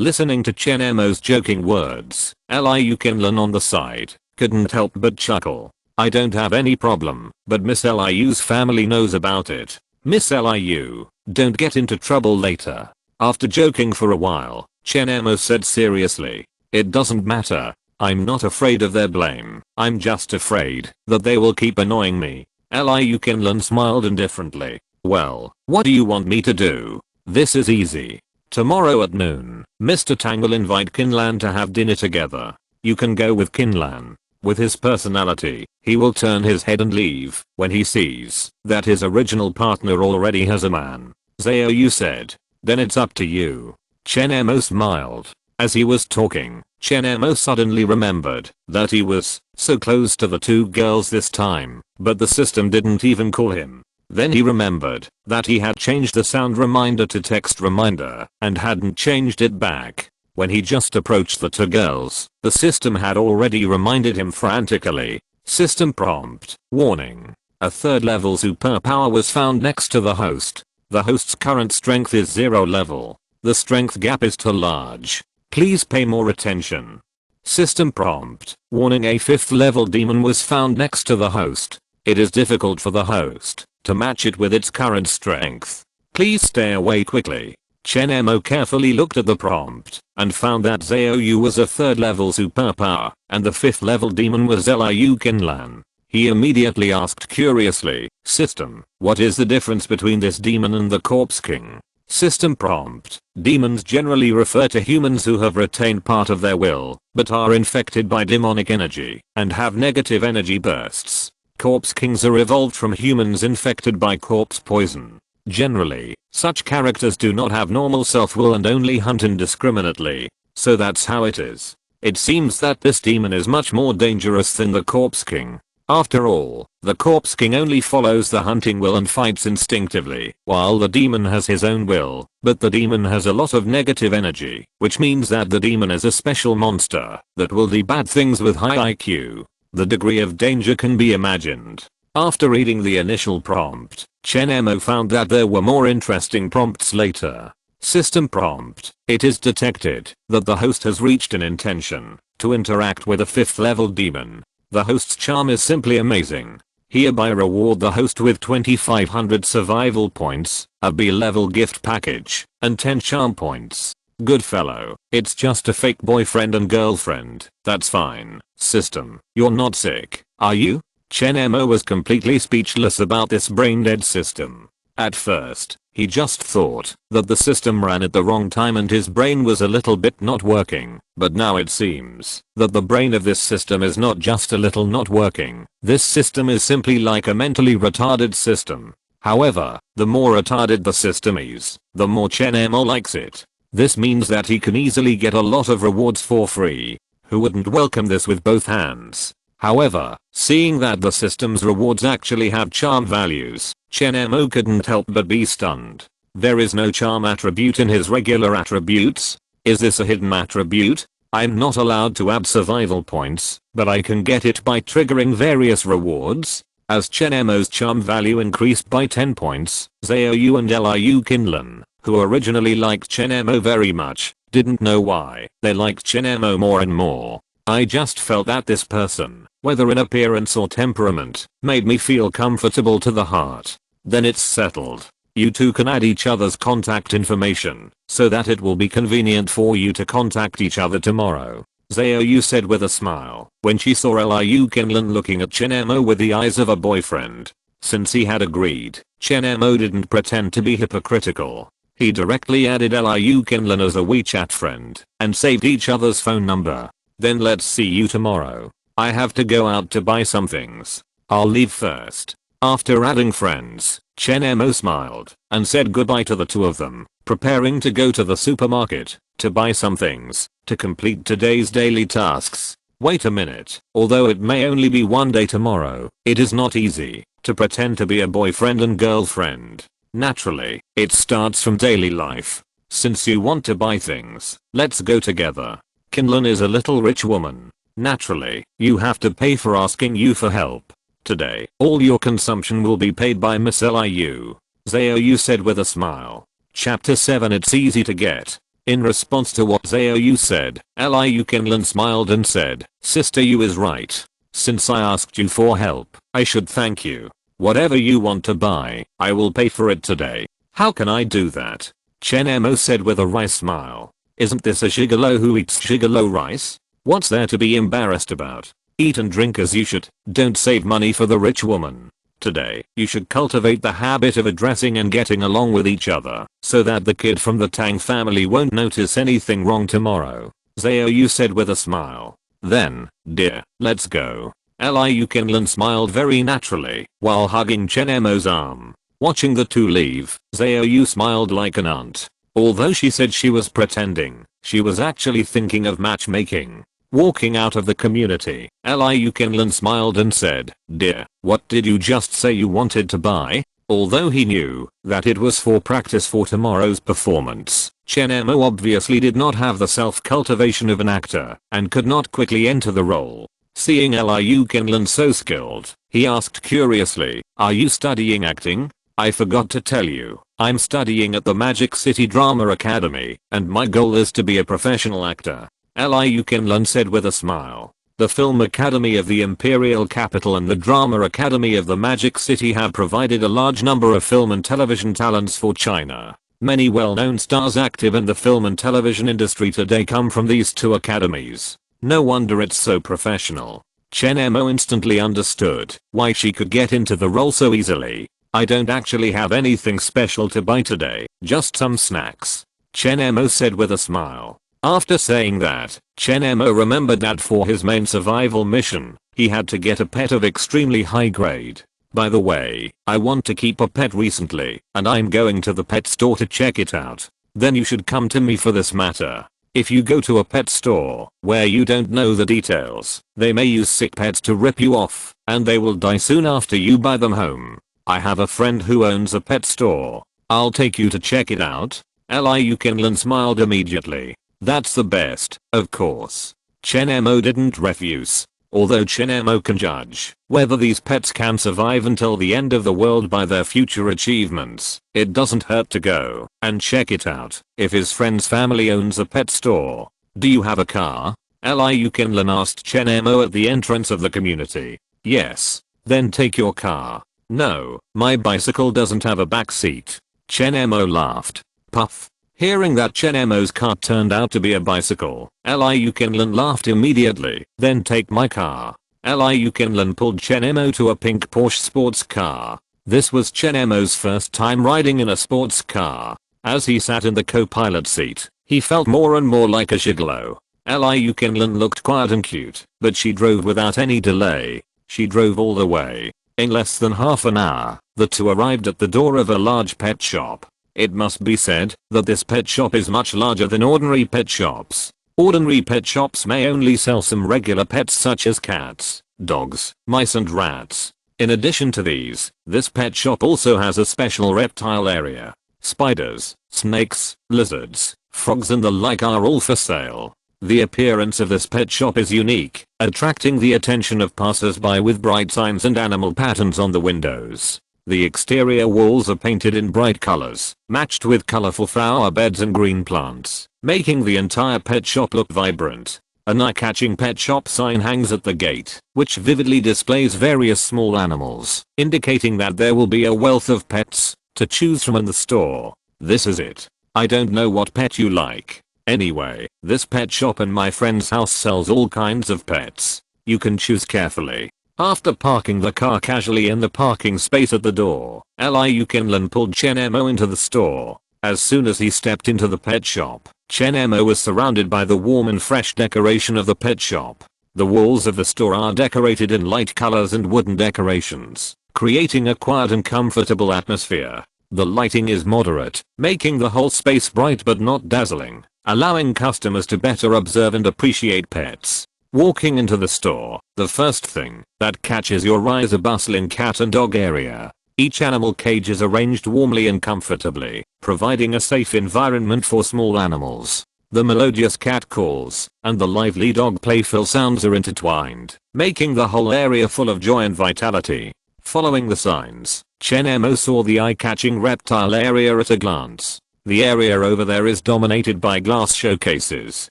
Listening to Chen Mo's joking words, Liu Kinlan on the side couldn't help but chuckle. I don't have any problem, but Miss Liu's family knows about it. Miss Liu, don't get into trouble later. After joking for a while, Chen Mo said seriously. It doesn't matter. I'm not afraid of their blame. I'm just afraid that they will keep annoying me. Liu Kinlan smiled indifferently. Well, what do you want me to do? This is easy. Tomorrow at noon, Mr. Tang will invite Kinlan to have dinner together. You can go with Kinlan. With his personality, he will turn his head and leave when he sees that his original partner already has a man. Zhao Yu said. Then it's up to you. Chen Mo smiled. As he was talking, Chen Mo suddenly remembered that he was so close to the two girls this time, but the system didn't even call him. Then he remembered that he had changed the sound reminder to text reminder and hadn't changed it back. When he just approached the two girls, the system had already reminded him frantically. System prompt. Warning. A third level superpower was found next to the host. The host's current strength is 0 level. The strength gap is too large. Please pay more attention. System prompt. Warning, a 5th level demon was found next to the host. It is difficult for the host to match it with its current strength. Please stay away quickly. Chen Mo carefully looked at the prompt and found that Zhao Yu was a 3rd level superpower and the 5th level demon was Liu Kinlan. He immediately asked curiously, System, what is the difference between this demon and the Corpse King? System prompt. Demons generally refer to humans who have retained part of their will, but are infected by demonic energy and have negative energy bursts. Corpse Kings are evolved from humans infected by corpse poison. Generally, such characters do not have normal self-will and only hunt indiscriminately, so that's how it is. It seems that this demon is much more dangerous than the Corpse King. After all, the Corpse King only follows the hunting will and fights instinctively, while the demon has his own will, but the demon has a lot of negative energy, which means that the demon is a special monster that will do bad things with high IQ. The degree of danger can be imagined. After reading the initial prompt, Chen Mo found that there were more interesting prompts later. System prompt. It is detected that the host has reached an intention to interact with a 5th level demon. The host's charm is simply amazing. Hereby reward the host with 2500 survival points, a B-level gift package, and 10 charm points. Good fellow, it's just a fake boyfriend and girlfriend. That's fine. System, you're not sick, are you? Chen Mo was completely speechless about this brain-dead system. At first, he just thought that the system ran at the wrong time and his brain was a little bit not working, but now it seems that the brain of this system is not just a little not working. This system is simply like a mentally retarded system. However, the more retarded the system is, the more Chen Mo likes it. This means that he can easily get a lot of rewards for free. Who wouldn't welcome this with both hands? However, seeing that the system's rewards actually have charm values, Chen Mo couldn't help but be stunned. There is no charm attribute in his regular attributes? Is this a hidden attribute? I'm not allowed to add survival points, but I can get it by triggering various rewards. As Chen Mo's charm value increased by 10 points, Xiaoyu and Liu Qinlan, who originally liked Chen Mo very much, didn't know why they liked Chen Mo more and more. I just felt that this person, whether in appearance or temperament, made me feel comfortable to the heart. Then it's settled. You two can add each other's contact information, so that it will be convenient for you to contact each other tomorrow, Xiaoyu said with a smile when she saw Liu Qinlan looking at Chen Mo with the eyes of a boyfriend. Since he had agreed, Chen Mo didn't pretend to be hypocritical. He directly added Liu Qinlan as a WeChat friend and saved each other's phone number. Then let's see you tomorrow. I have to go out to buy some things. I'll leave first. After adding friends, Chen Mo smiled and said goodbye to the two of them, preparing to go to the supermarket to buy some things to complete today's daily tasks. Wait a minute, although it may only be one day tomorrow, it is not easy to pretend to be a boyfriend and girlfriend. Naturally, it starts from daily life. Since you want to buy things, let's go together. Qinlan is a little rich woman. Naturally, you have to pay for asking you for help. Today, all your consumption will be paid by Miss Liu, Xiaoyu said with a smile. Chapter 7 It's easy to get. In response to what Xiaoyu said, Liu Qinlan smiled and said, Sister Yu is right. Since I asked you for help, I should thank you. Whatever you want to buy, I will pay for it today. How can I do that? Chen Mo said with a wry smile. Isn't this a gigolo who eats gigolo rice? What's there to be embarrassed about? Eat and drink as you should, don't save money for the rich woman. Today, you should cultivate the habit of addressing and getting along with each other, so that the kid from the Tang family won't notice anything wrong tomorrow, Xiaoyu said with a smile. Then, dear, let's go. Liu Qinlan smiled very naturally while hugging Chen Mo's arm. Watching the two leave, Xiaoyu smiled like an aunt. Although she said she was pretending, she was actually thinking of matchmaking. Walking out of the community, Liu Qinlan smiled and said, Dear, what did you just say you wanted to buy? Although he knew that it was for practice for tomorrow's performance, Chen Mo obviously did not have the self-cultivation of an actor and could not quickly enter the role. Seeing Liu Qinlan so skilled, he asked curiously, Are you studying acting? I forgot to tell you, I'm studying at the Magic City Drama Academy, and my goal is to be a professional actor, Liu Qinlan said with a smile. The Film Academy of the Imperial Capital and the Drama Academy of the Magic City have provided a large number of film and television talents for China. Many well-known stars active in the film and television industry today come from these two academies. No wonder it's so professional. Chen Mo instantly understood why she could get into the role so easily. I don't actually have anything special to buy today, just some snacks, Chen Mo said with a smile. After saying that, Chen Mo remembered that for his main survival mission, he had to get a pet of extremely high grade. By the way, I want to keep a pet recently, and I'm going to the pet store to check it out. Then you should come to me for this matter. If you go to a pet store where you don't know the details, they may use sick pets to rip you off, and they will die soon after you buy them home. I have a friend who owns a pet store. I'll take you to check it out. Liu Qinlan smiled immediately. That's the best, of course. Chen Mo didn't refuse. Although Chen Mo can judge whether these pets can survive until the end of the world by their future achievements, it doesn't hurt to go and check it out if his friend's family owns a pet store. Do you have a car? Liu Qinlan asked Chen Mo at the entrance of the community. Yes. Then take your car. No, my bicycle doesn't have a back seat. Chen Mo laughed. Puff. Hearing that Chen Mo's car turned out to be a bicycle, Liu Qinlan laughed immediately. Then take my car. Liu Qinlan pulled Chen Mo to a pink Porsche sports car. This was Chen Mo's first time riding in a sports car. As he sat in the co-pilot seat, he felt more and more like a gigolo. Liu Qinlan looked quiet and cute, but she drove without any delay. She drove all the way. In less than half an hour, the two arrived at the door of a large pet shop. It must be said that this pet shop is much larger than ordinary pet shops. Ordinary pet shops may only sell some regular pets such as cats, dogs, mice and rats. In addition to these, this pet shop also has a special reptile area. Spiders, snakes, lizards, frogs and the like are all for sale. The appearance of this pet shop is unique, attracting the attention of passers-by with bright signs and animal patterns on the windows. The exterior walls are painted in bright colors, matched with colorful flower beds and green plants, making the entire pet shop look vibrant. An eye-catching pet shop sign hangs at the gate, which vividly displays various small animals, indicating that there will be a wealth of pets to choose from in the store. This is it. I don't know what pet you like. Anyway, this pet shop in my friend's house sells all kinds of pets. You can choose carefully. After parking the car casually in the parking space at the door, Liu Kinlan pulled Chen Mo into the store. As soon as he stepped into the pet shop, Chen Mo was surrounded by the warm and fresh decoration of the pet shop. The walls of the store are decorated in light colors and wooden decorations, creating a quiet and comfortable atmosphere. The lighting is moderate, making the whole space bright but not dazzling, allowing customers to better observe and appreciate pets. Walking into the store, the first thing that catches your eye is a bustling cat and dog area. Each animal cage is arranged warmly and comfortably, providing a safe environment for small animals. The melodious cat calls and the lively dog playful sounds are intertwined, making the whole area full of joy and vitality. Following the signs, Chen Mo saw the eye-catching reptile area at a glance. The area over there is dominated by glass showcases,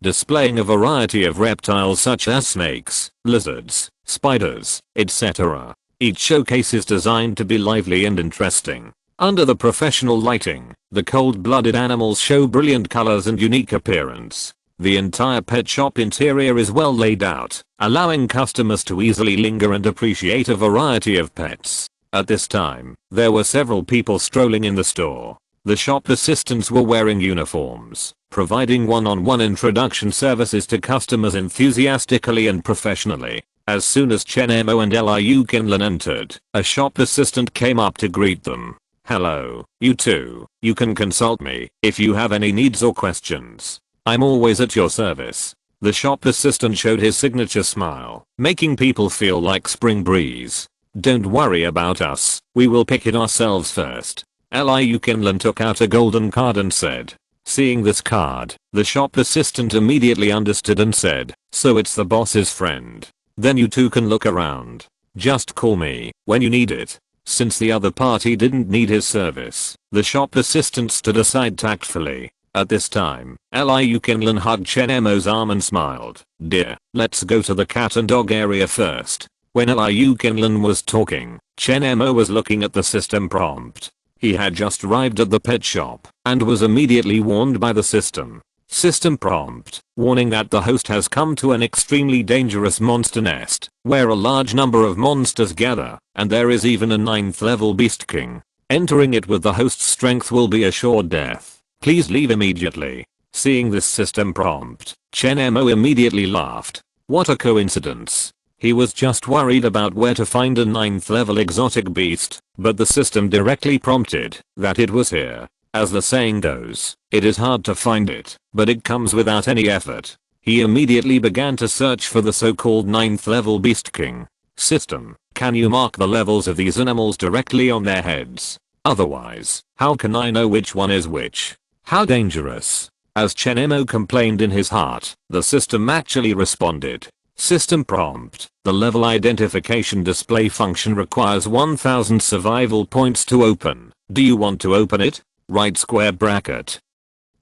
displaying a variety of reptiles such as snakes, lizards, spiders, etc. Each showcase is designed to be lively and interesting. Under the professional lighting, the cold-blooded animals show brilliant colors and unique appearance. The entire pet shop interior is well laid out, allowing customers to easily linger and appreciate a variety of pets. At this time, there were several people strolling in the store. The shop assistants were wearing uniforms, providing one-on-one introduction services to customers enthusiastically and professionally. As soon as Chen Mo and Liu Kinlan entered, a shop assistant came up to greet them. "Hello, you two. You can consult me if you have any needs or questions. I'm always at your service." The shop assistant showed his signature smile, making people feel like spring breeze. "Don't worry about us, we will pick it ourselves first." Liu Kinlan took out a golden card and said. Seeing this card, the shop assistant immediately understood and said, "So it's the boss's friend. Then you two can look around. Just call me when you need it." Since the other party didn't need his service, the shop assistant stood aside tactfully. At this time, Liu Kinlan hugged Chen Mo's arm and smiled. "Dear, let's go to the cat and dog area first." When Liu Kinlan was talking, Chen Mo was looking at the system prompt. He had just arrived at the pet shop and was immediately warned by the system. System prompt, warning that the host has come to an extremely dangerous monster nest, where a large number of monsters gather, and there is even a 9th level beast king. Entering it with the host's strength will be assured death. Please leave immediately. Seeing this system prompt, Chen Mo immediately laughed. What a coincidence. He was just worried about where to find a 9th level exotic beast, but the system directly prompted that it was here. As the saying goes, it is hard to find it, but it comes without any effort. He immediately began to search for the so-called 9th level beast king. System, can you mark the levels of these animals directly on their heads? Otherwise, how can I know which one is which? How dangerous. As Chen Mo complained in his heart, the system actually responded. System prompt, the level identification display function requires 1000 survival points to open. Do you want to open it? Right square bracket.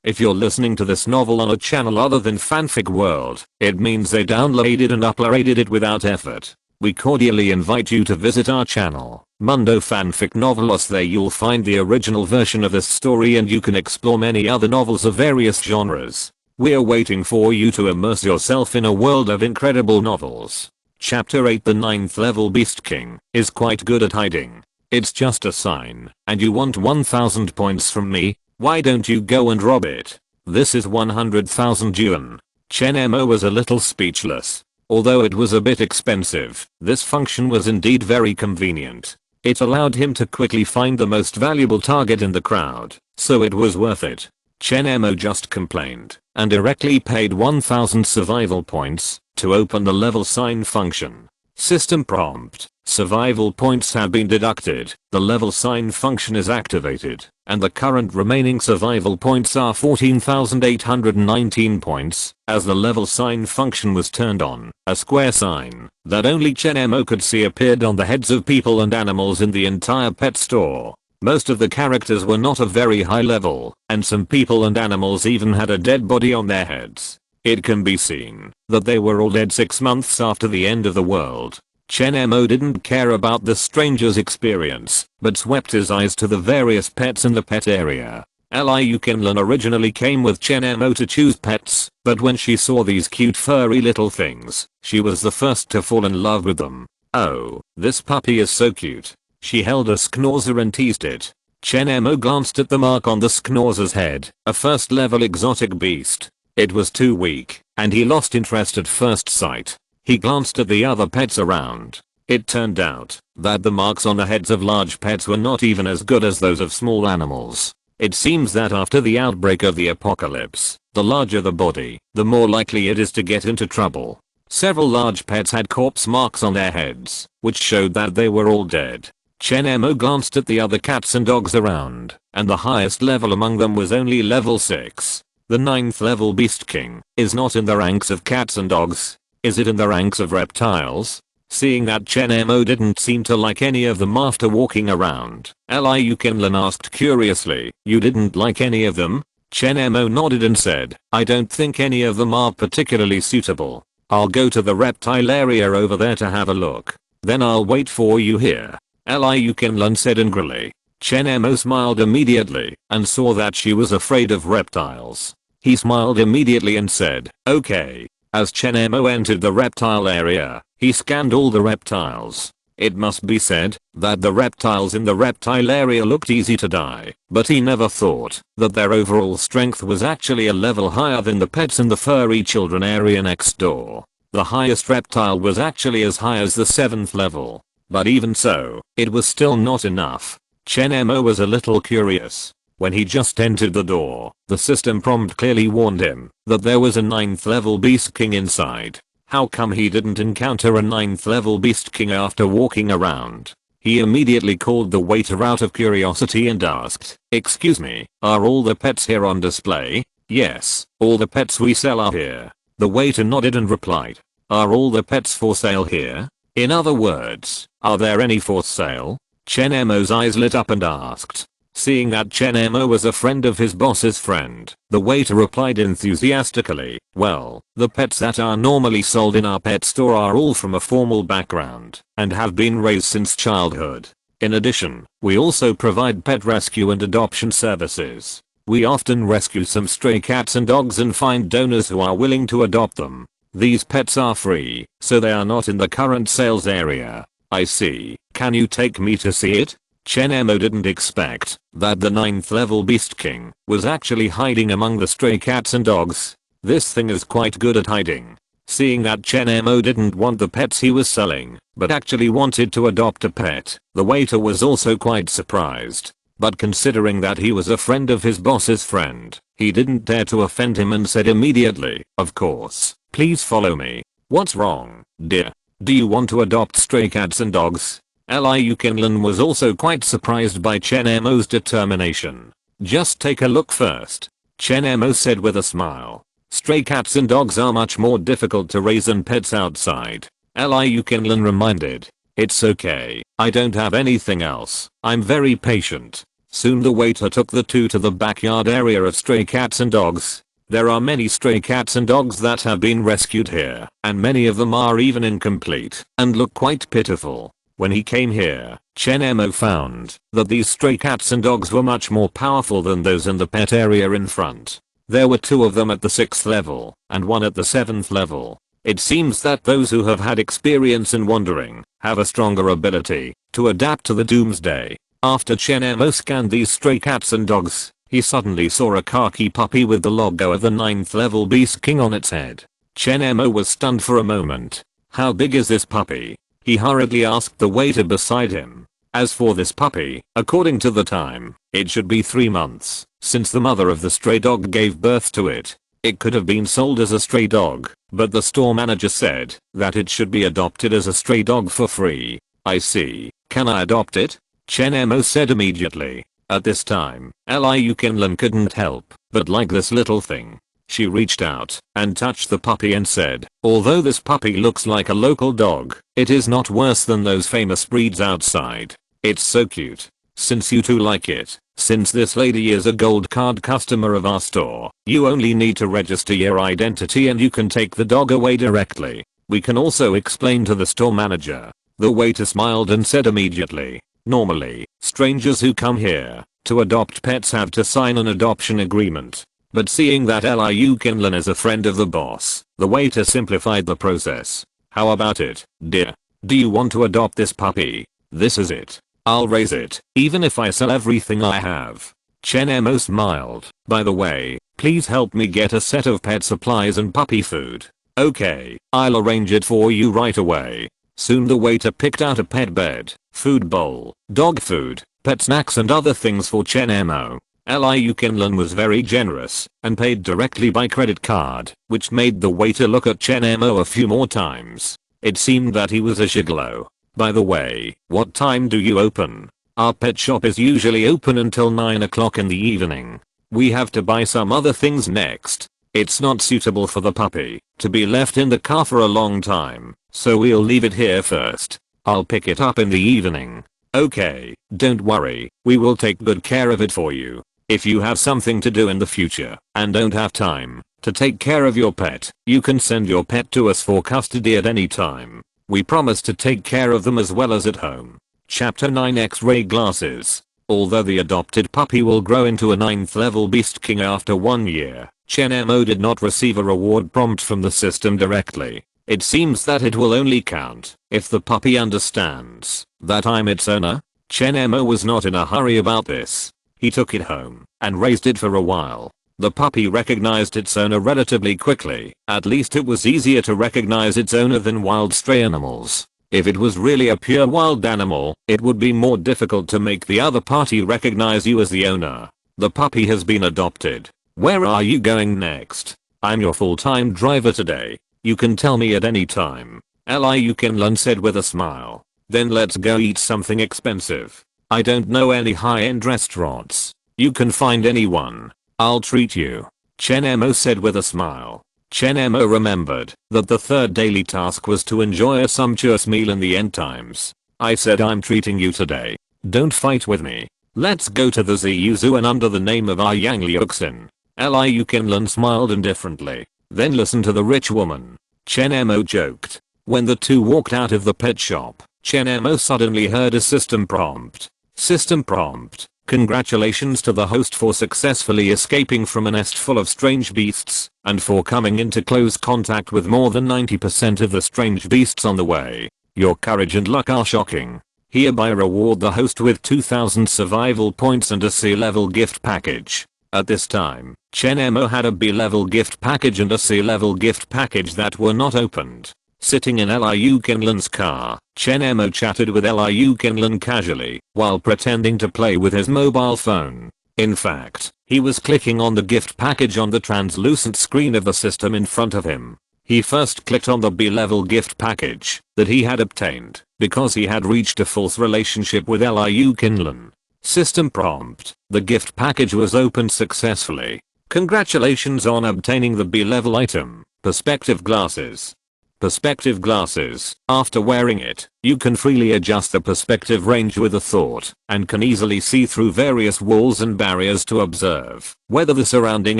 If you're listening to this novel on a channel other than Fanfic World, it means they downloaded and uploaded it without effort. We cordially invite you to visit our channel, Mundo Fanfic Novelos. There you'll find the original version of this story and you can explore many other novels of various genres. We're waiting for you to immerse yourself in a world of incredible novels. Chapter 8 The 9th level Beast King is quite good at hiding. It's just a sign, and you want 1000 points from me? Why don't you go and rob it? This is 100,000 yuan. Chen Mo was a little speechless. Although it was a bit expensive, this function was indeed very convenient. It allowed him to quickly find the most valuable target in the crowd, so it was worth it. Chen Mo just complained and directly paid 1000 survival points to open the level sign function. System prompt, survival points have been deducted. The level sign function is activated. and the current remaining survival points are 14,819 points, as the level sign function was turned on. A square sign that only Chen Mo could see appeared on the heads of people and animals in the entire pet store. Most of the characters were not of very high level, and some people and animals even had a dead body on their heads. It can be seen that they were all dead 6 months after the end of the world. Chen Mo didn't care about the stranger's experience, but swept his eyes to the various pets in the pet area. Liu Qinlan originally came with Chen Mo to choose pets, but when she saw these cute furry little things, she was the first to fall in love with them. Oh, this puppy is so cute. She held a schnauzer and teased it. Chen Mo glanced at the mark on the schnauzer's head, a first level exotic beast. It was too weak, and he lost interest at first sight. He glanced at the other pets around. It turned out that the marks on the heads of large pets were not even as good as those of small animals. It seems that after the outbreak of the apocalypse, the larger the body, the more likely it is to get into trouble. Several large pets had corpse marks on their heads, which showed that they were all dead. Chen Mo glanced at the other cats and dogs around, and the highest level among them was only level 6. The 9th level Beast King is not in the ranks of cats and dogs. Is it in the ranks of reptiles? Seeing that Chen Mo didn't seem to like any of them after walking around, Liu Qinlan asked curiously, "You didn't like any of them?" Chen Mo nodded and said, "I don't think any of them are particularly suitable. I'll go to the reptile area over there to have a look. Then I'll wait for you here," Liu Qinlan said angrily. Chen Mo smiled immediately and saw that she was afraid of reptiles. He smiled immediately and said, "Okay." As Chen Mo entered the reptile area, he scanned all the reptiles. It must be said that the reptiles in the reptile area looked easy to die, but he never thought that their overall strength was actually a level higher than the pets in the furry children area next door. The highest reptile was actually as high as the 7th level, but even so, it was still not enough. Chen Mo was a little curious. When he just entered the door, the system prompt clearly warned him that there was a 9th level Beast King inside. How come he didn't encounter a 9th level Beast King after walking around? He immediately called the waiter out of curiosity and asked, "Excuse me, are all the pets here on display?" "Yes, all the pets we sell are here." The waiter nodded and replied, "Are all the pets for sale here? In other words, are there any for sale?" Chen Mo's eyes lit up and asked. Seeing that Chen Mo was a friend of his boss's friend, the waiter replied enthusiastically, "Well, the pets that are normally sold in our pet store are all from a formal background and have been raised since childhood. In addition, we also provide pet rescue and adoption services. We often rescue some stray cats and dogs and find donors who are willing to adopt them. These pets are free, so they are not in the current sales area." "I see. Can you take me to see it?" Chen Mo didn't expect that the 9th level Beast King was actually hiding among the stray cats and dogs. This thing is quite good at hiding. Seeing that Chen Mo didn't want the pets he was selling, but actually wanted to adopt a pet, the waiter was also quite surprised. But considering that he was a friend of his boss's friend, he didn't dare to offend him and said immediately, "Of course, please follow me." "What's wrong, dear? Do you want to adopt stray cats and dogs?" Liu Qinlan was also quite surprised by Chen Mo's determination. "Just take a look first," Chen Mo said with a smile. "Stray cats and dogs are much more difficult to raise than pets outside," Liu Qinlan reminded. "It's okay, I don't have anything else, I'm very patient." Soon the waiter took the two to the backyard area of stray cats and dogs. There are many stray cats and dogs that have been rescued here, and many of them are even incomplete and look quite pitiful. When he came here, Chen Mo found that these stray cats and dogs were much more powerful than those in the pet area in front. There were 2 of them at the 6th level, and 1 at the 7th level. It seems that those who have had experience in wandering have a stronger ability to adapt to the doomsday. After Chen Mo scanned these stray cats and dogs, he suddenly saw a khaki puppy with the logo of the 9th level Beast King on its head. Chen Mo was stunned for a moment. "How big is this puppy?" He hurriedly asked the waiter beside him. As for this puppy, according to the time, it should be 3 months, since the mother of the stray dog gave birth to it. It could have been sold as a stray dog, but the store manager said that it should be adopted as a stray dog for free. "I see. Can I adopt it?" Chen Mo said immediately. At this time, Liu Kinlan couldn't help but like this little thing. She reached out and touched the puppy and said, although this puppy looks like a local dog, it is not worse than those famous breeds outside. It's so cute. Since you two like it, since this lady is a gold card customer of our store, you only need to register your identity and you can take the dog away directly. We can also explain to the store manager. The waiter smiled and said immediately, normally, strangers who come here to adopt pets have to sign an adoption agreement. But seeing that Liu Kinlan is a friend of the boss, the waiter simplified the process. How about it, dear? Do you want to adopt this puppy? This is it. I'll raise it, even if I sell everything I have. Chen Mo smiled. By the way, please help me get a set of pet supplies and puppy food. Okay, I'll arrange it for you right away. Soon the waiter picked out a pet bed, food bowl, dog food, pet snacks and other things for Chen Mo. Liu Kinlan was very generous and paid directly by credit card, which made the waiter look at Chen Mo a few more times. It seemed that he was a gigolo. By the way, what time do you open? Our pet shop is usually open until 9 o'clock in the evening. We have to buy some other things next. It's not suitable for the puppy to be left in the car for a long time, so we'll leave it here first. I'll pick it up in the evening. Okay, don't worry, we will take good care of it for you. If you have something to do in the future and don't have time to take care of your pet, you can send your pet to us for custody at any time. We promise to take care of them as well as at home. Chapter 9 X-ray glasses. Although the adopted puppy will grow into a 9th level beast king after 1 year, Chen Mo did not receive a reward prompt from the system directly. It seems that it will only count if the puppy understands that I'm its owner. Chen Mo was not in a hurry about this. He took it home and raised it for a while. The puppy recognized its owner relatively quickly. At least it was easier to recognize its owner than wild stray animals. If it was really a pure wild animal, it would be more difficult to make the other party recognize you as the owner. The puppy has been adopted. Where are you going next? I'm your full-time driver today. You can tell me at any time. Liu Kinlan said with a smile. Then let's go eat something expensive. I don't know any high-end restaurants. You can find anyone. I'll treat you. Chen Mo said with a smile. Chen Mo remembered that the third daily task was to enjoy a sumptuous meal in the end times. I said I'm treating you today. Don't fight with me. Let's go to the ZU Zoo and under the name of our Yang Liuxin. Liu Kinlan smiled indifferently. Then listen to the rich woman. Chen Mo joked. When the two walked out of the pet shop, Chen Mo suddenly heard a system prompt. System prompt. Congratulations to the host for successfully escaping from a nest full of strange beasts and for coming into close contact with more than 90% of the strange beasts on the way. Your courage and luck are shocking. Hereby reward the host with 2000 survival points and a C-level gift package. At this time, Chen Mo had a B-level gift package and a C-level gift package that were not opened. Sitting in Liu Kinlan's car, Chen Mo chatted with Liu Kinlan casually while pretending to play with his mobile phone. In fact, he was clicking on the gift package on the translucent screen of the system in front of him. He first clicked on the B-level gift package that he had obtained because he had reached a false relationship with Liu Kinlan. System prompt. The gift package was opened successfully. Congratulations on obtaining the B-level item, perspective glasses. Perspective glasses. After wearing it, you can freely adjust the perspective range with a thought and can easily see through various walls and barriers to observe whether the surrounding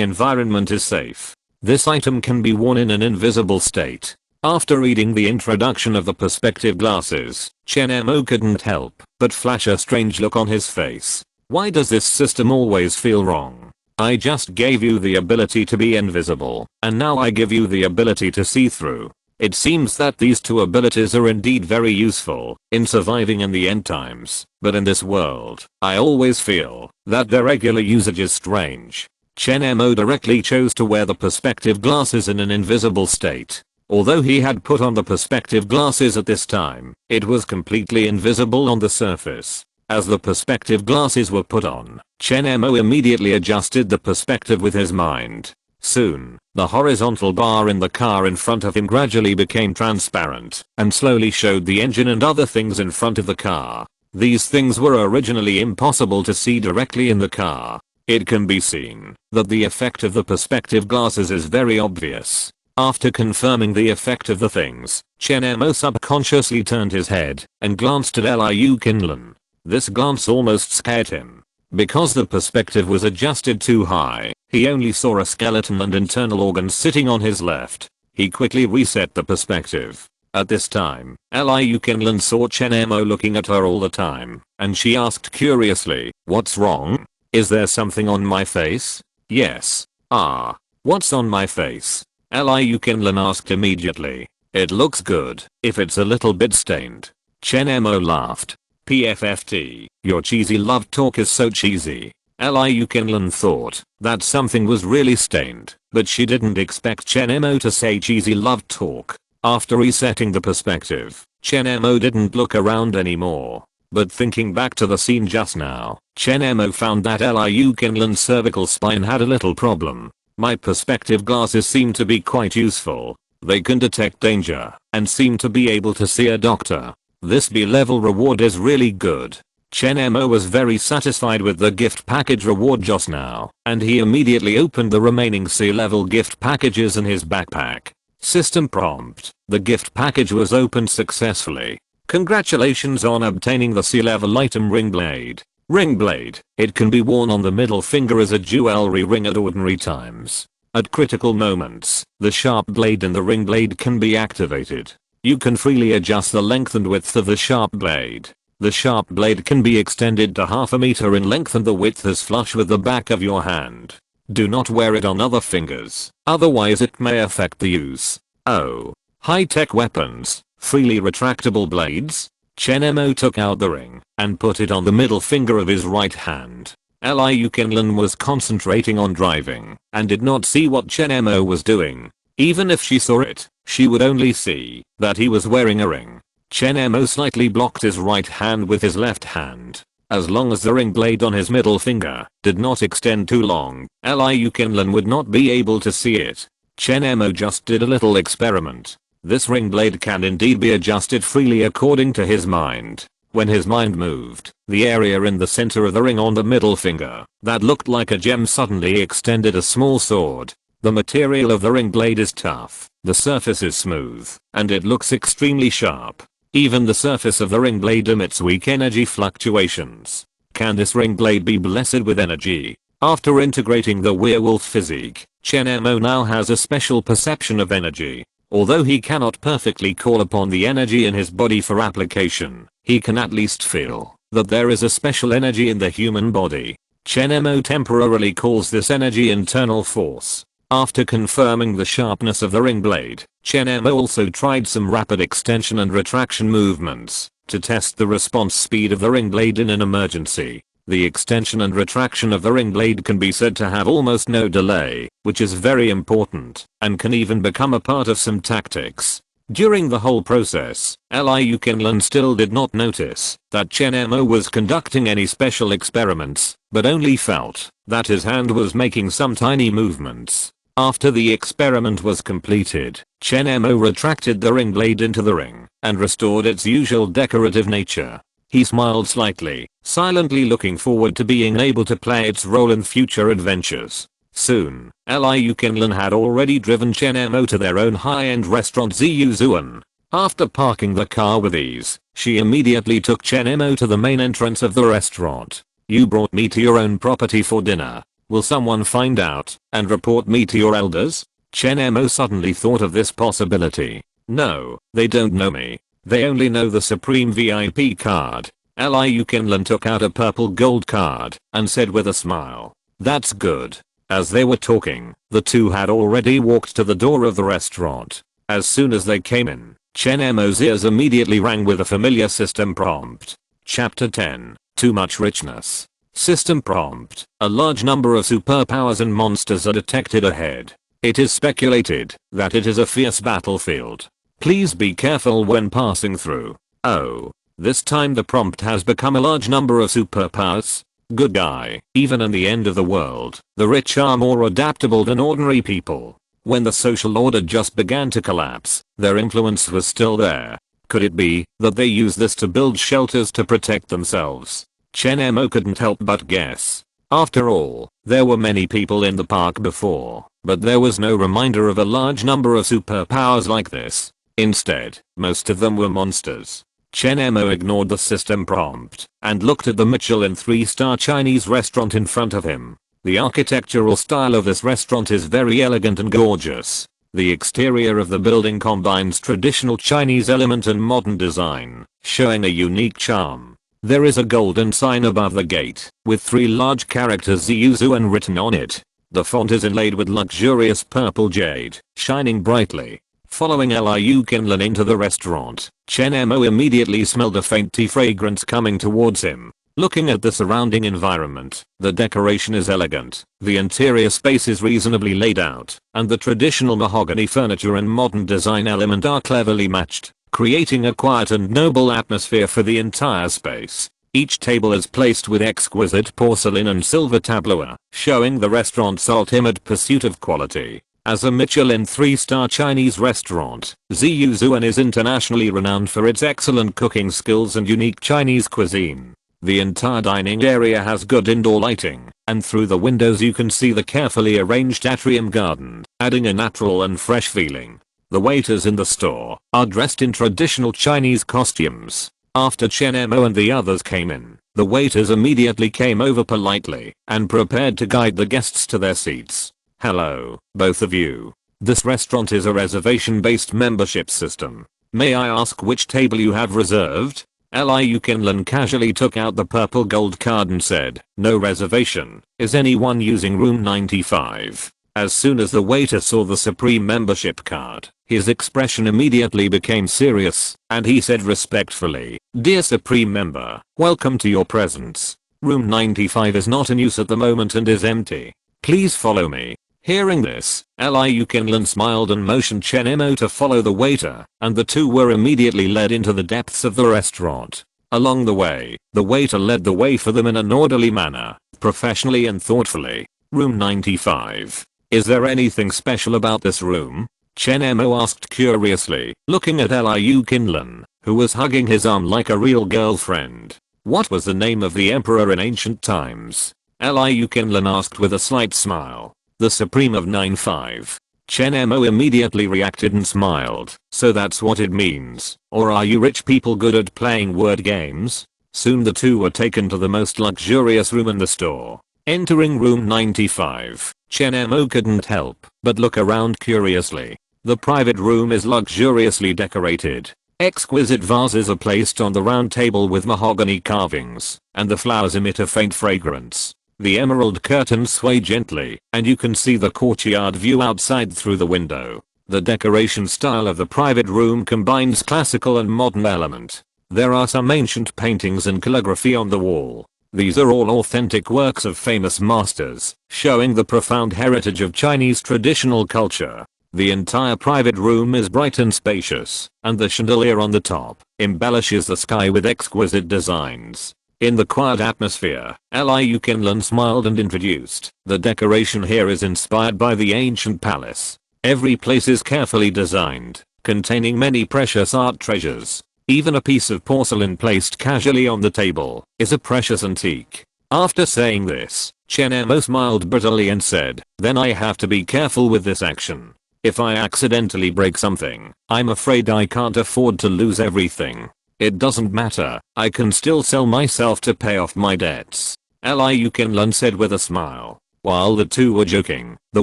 environment is safe. This item can be worn in an invisible state. After reading the introduction of the perspective glasses, Chen Mo couldn't help but flash a strange look on his face. Why does this system always feel wrong? I just gave you the ability to be invisible, and now I give you the ability to see through. It seems that these two abilities are indeed very useful in surviving in the end times, but in this world, I always feel that their regular usage is strange. Chen Mo directly chose to wear the perspective glasses in an invisible state. Although he had put on the perspective glasses at this time, it was completely invisible on the surface. As the perspective glasses were put on, Chen Mo immediately adjusted the perspective with his mind. Soon, the horizontal bar in the car in front of him gradually became transparent and slowly showed the engine and other things in front of the car. These things were originally impossible to see directly in the car. It can be seen that the effect of the perspective glasses is very obvious. After confirming the effect of the things, Chen Mo subconsciously turned his head and glanced at Liu Qinlan. This glance almost scared him. Because the perspective was adjusted too high, he only saw a skeleton and internal organs sitting on his left. He quickly reset the perspective. At this time, Liu Qinlan saw Chen Mo looking at her all the time, and she asked curiously, "What's wrong? Is there something on my face?" "Yes." "Ah. What's on my face?" Liu Qinlan asked immediately. "It looks good, if it's a little bit stained." Chen Mo laughed. "PFFT, your cheesy love talk is so cheesy." Liu Qinlan thought that something was really stained, but she didn't expect Chen Mo to say cheesy love talk. After resetting the perspective, Chen Mo didn't look around anymore. But thinking back to the scene just now, Chen Mo found that Liu Qinlan's cervical spine had a little problem. "My perspective glasses seem to be quite useful. They can detect danger and seem to be able to see a doctor. This B-level reward is really good." Chen Mo was very satisfied with the gift package reward just now, and he immediately opened the remaining C-level gift packages in his backpack. System prompt: the gift package was opened successfully. Congratulations on obtaining the C-level item ring blade. Ring blade. It can be worn on the middle finger as a jewelry ring at ordinary times. At critical moments, the sharp blade in the ring blade can be activated. You can freely adjust the length and width of the sharp blade. The sharp blade can be extended to half a meter in length and the width is flush with the back of your hand. Do not wear it on other fingers, otherwise it may affect the use. Oh. High-tech weapons. Freely retractable blades. Chen Mo took out the ring and put it on the middle finger of his right hand. Liu Qinlan was concentrating on driving and did not see what Chen Mo was doing. Even if she saw it, she would only see that he was wearing a ring. Chen Mo slightly blocked his right hand with his left hand. As long as the ring blade on his middle finger did not extend too long, Liu Qinlan would not be able to see it. Chen Mo just did a little experiment. This ring blade can indeed be adjusted freely according to his mind. When his mind moved, the area in the center of the ring on the middle finger that looked like a gem suddenly extended a small sword. The material of the ring blade is tough, the surface is smooth, and it looks extremely sharp. Even the surface of the ring blade emits weak energy fluctuations. Can this ring blade be blessed with energy? After integrating the werewolf physique, Chen Mo now has a special perception of energy. Although he cannot perfectly call upon the energy in his body for application, he can at least feel that there is a special energy in the human body. Chen Mo temporarily calls this energy internal force. After confirming the sharpness of the ring blade, Chen Mo also tried some rapid extension and retraction movements to test the response speed of the ring blade in an emergency. The extension and retraction of the ring blade can be said to have almost no delay, which is very important, and can even become a part of some tactics. During the whole process, Liu Qinlan still did not notice that Chen Mo was conducting any special experiments, but only felt that his hand was making some tiny movements. After the experiment was completed, Chen Mo retracted the ring blade into the ring and restored its usual decorative nature. He smiled slightly, silently looking forward to being able to play its role in future adventures. Soon, Liu Qinlan had already driven Chen Mo to their own high-end restaurant Ziyu Zuan. After parking the car with ease, she immediately took Chen Mo to the main entrance of the restaurant. "You brought me to your own property for dinner. Will someone find out and report me to your elders?" Chen Mo suddenly thought of this possibility. "No, they don't know me. They only know the Supreme VIP card." Liu Qinlan took out a purple gold card and said with a smile, "That's good." As they were talking, the two had already walked to the door of the restaurant. As soon as they came in, Chen Mo's ears immediately rang with a familiar system prompt. Chapter 10. Too much richness. System prompt. A large number of superpowers and monsters are detected ahead. It is speculated that it is a fierce battlefield. Please be careful when passing through. Oh. This time the prompt has become a large number of superpowers. Good guy. Even in the end of the world, the rich are more adaptable than ordinary people. When the social order just began to collapse, their influence was still there. Could it be that they use this to build shelters to protect themselves? Chen Mo couldn't help but guess. After all, there were many people in the park before, but there was no reminder of a large number of superpowers like this. Instead, most of them were monsters. Chen Mo ignored the system prompt and looked at the Michelin 3-star Chinese restaurant in front of him. The architectural style of this restaurant is very elegant and gorgeous. The exterior of the building combines traditional Chinese element and modern design, showing a unique charm. There is a golden sign above the gate, with 3 large characters Ziyuzuan written on it. The font is inlaid with luxurious purple jade, shining brightly. Following Liu Qinlan into the restaurant, Chen Mo immediately smelled a faint tea fragrance coming towards him. Looking at the surrounding environment, the decoration is elegant, the interior space is reasonably laid out, and the traditional mahogany furniture and modern design element are cleverly matched, creating a quiet and noble atmosphere for the entire space. Each table is placed with exquisite porcelain and silver tableau, showing the restaurant's ultimate pursuit of quality. As a Michelin 3-star Chinese restaurant, Ziyuzuan is internationally renowned for its excellent cooking skills and unique Chinese cuisine. The entire dining area has good indoor lighting, and through the windows you can see the carefully arranged atrium garden, adding a natural and fresh feeling. The waiters in the store are dressed in traditional Chinese costumes. After Chen Mo and the others came in, the waiters immediately came over politely and prepared to guide the guests to their seats. Hello, both of you. This restaurant is a reservation-based membership system. May I ask which table you have reserved? Liu Qinlan casually took out the purple gold card and said, no reservation. Is anyone using room 95? As soon as the waiter saw the Supreme membership card, his expression immediately became serious, and he said respectfully, Dear Supreme member, welcome to your presence. Room 95 is not in use at the moment and is empty. Please follow me. Hearing this, Liu Qinlan smiled and motioned Chen Mo to follow the waiter, and the two were immediately led into the depths of the restaurant. Along the way, the waiter led the way for them in an orderly manner, professionally and thoughtfully. Room 95. Is there anything special about this room? Chen Mo asked curiously, looking at Liu Qinlan, who was hugging his arm like a real girlfriend. What was the name of the emperor in ancient times? Liu Qinlan asked with a slight smile. The Supreme of 95. Chen Mo immediately reacted and smiled. So that's what it means. Or are you rich people good at playing word games? Soon the two were taken to the most luxurious room in the store. Entering room 95, Chen Mo couldn't help but look around curiously. The private room is luxuriously decorated. Exquisite vases are placed on the round table with mahogany carvings, and the flowers emit a faint fragrance. The emerald curtains sway gently, and you can see the courtyard view outside through the window. The decoration style of the private room combines classical and modern element. There are some ancient paintings and calligraphy on the wall. These are all authentic works of famous masters, showing the profound heritage of Chinese traditional culture. The entire private room is bright and spacious, and the chandelier on the top embellishes the sky with exquisite designs. In the quiet atmosphere, Liu Qinlan smiled and introduced, the decoration here is inspired by the ancient palace. Every place is carefully designed, containing many precious art treasures. Even a piece of porcelain placed casually on the table is a precious antique. After saying this, Chen Mo smiled bitterly and said, then I have to be careful with this action. If I accidentally break something, I'm afraid I can't afford to lose everything. It doesn't matter, I can still sell myself to pay off my debts. Liu Qinlan said with a smile. While the two were joking, the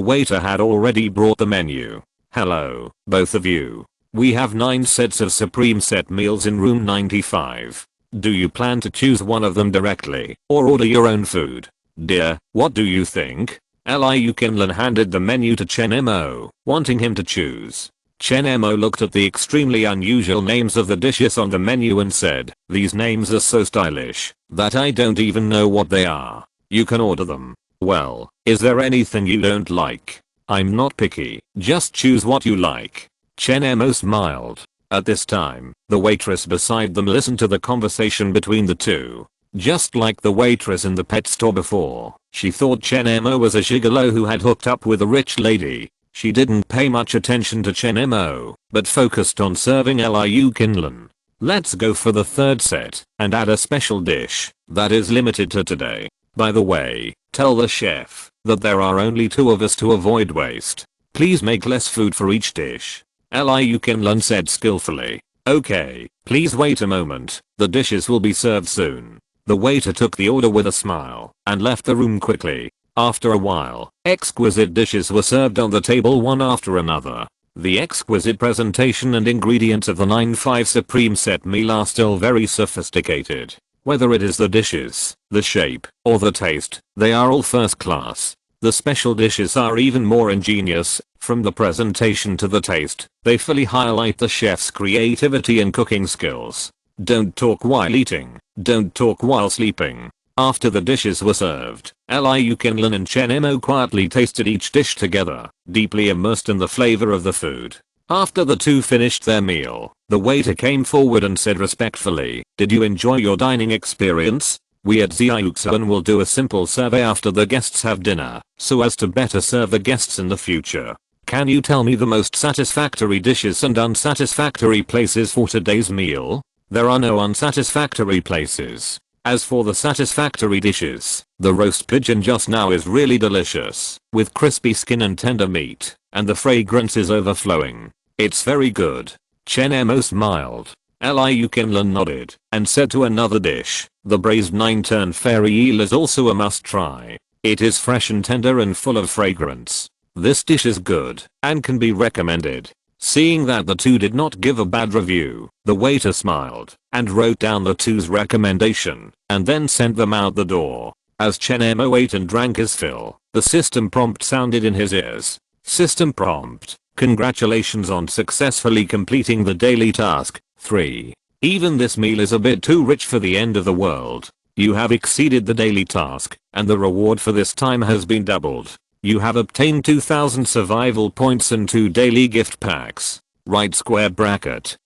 waiter had already brought the menu. Hello, both of you. We have 9 sets of Supreme set meals in room 95. Do you plan to choose one of them directly, or order your own food? Dear, what do you think? Liu Qinlan handed the menu to Chen Mo, wanting him to choose. Chen Mo looked at the extremely unusual names of the dishes on the menu and said, these names are so stylish, that I don't even know what they are. You can order them. Well, is there anything you don't like? I'm not picky, just choose what you like. Chen Mo smiled. At this time, the waitress beside them listened to the conversation between the two. Just like the waitress in the pet store before, she thought Chen Mo was a gigolo who had hooked up with a rich lady. She didn't pay much attention to Chen Mo, but focused on serving Liu Qinlan. Let's go for the third set and add a special dish that is limited to today. By the way, tell the chef that there are only 2 of us to avoid waste. Please make less food for each dish. Liu Kinlan said skillfully. Okay, please wait a moment. The dishes will be served soon. The waiter took the order with a smile and left the room quickly. After a while, exquisite dishes were served on the table one after another. The exquisite presentation and ingredients of the 9-5 Supreme Set meal are still very sophisticated. Whether it is the dishes, the shape, or the taste, they are all first class. The special dishes are even more ingenious. From the presentation to the taste, they fully highlight the chef's creativity and cooking skills. Don't talk while eating. Don't talk while sleeping. After the dishes were served, Liu Kinlan and Chen Mo quietly tasted each dish together, deeply immersed in the flavor of the food. After the two finished their meal, the waiter came forward and said respectfully, "Did you enjoy your dining experience? We at SYNOPSIS will do a simple survey after the guests have dinner, so as to better serve the guests in the future. Can you tell me the most satisfactory dishes and unsatisfactory places for today's meal?" There are no unsatisfactory places. As for the satisfactory dishes, the roast pigeon just now is really delicious, with crispy skin and tender meat, and the fragrance is overflowing. It's very good. Chen Mo smiled. Liu Kinlan nodded and said to another dish, the braised 9-turn fairy eel is also a must try. It is fresh and tender and full of fragrance. This dish is good and can be recommended. Seeing that the two did not give a bad review, the waiter smiled and wrote down the two's recommendation and then sent them out the door. As Chen Mo ate and drank his fill, the system prompt sounded in his ears. System prompt: congratulations on successfully completing the daily task 3. Even this meal is a bit too rich for the end of the world. You have exceeded the daily task, and the reward for this time has been doubled. You have obtained 2000 survival points and 2 daily gift packs. Right square bracket.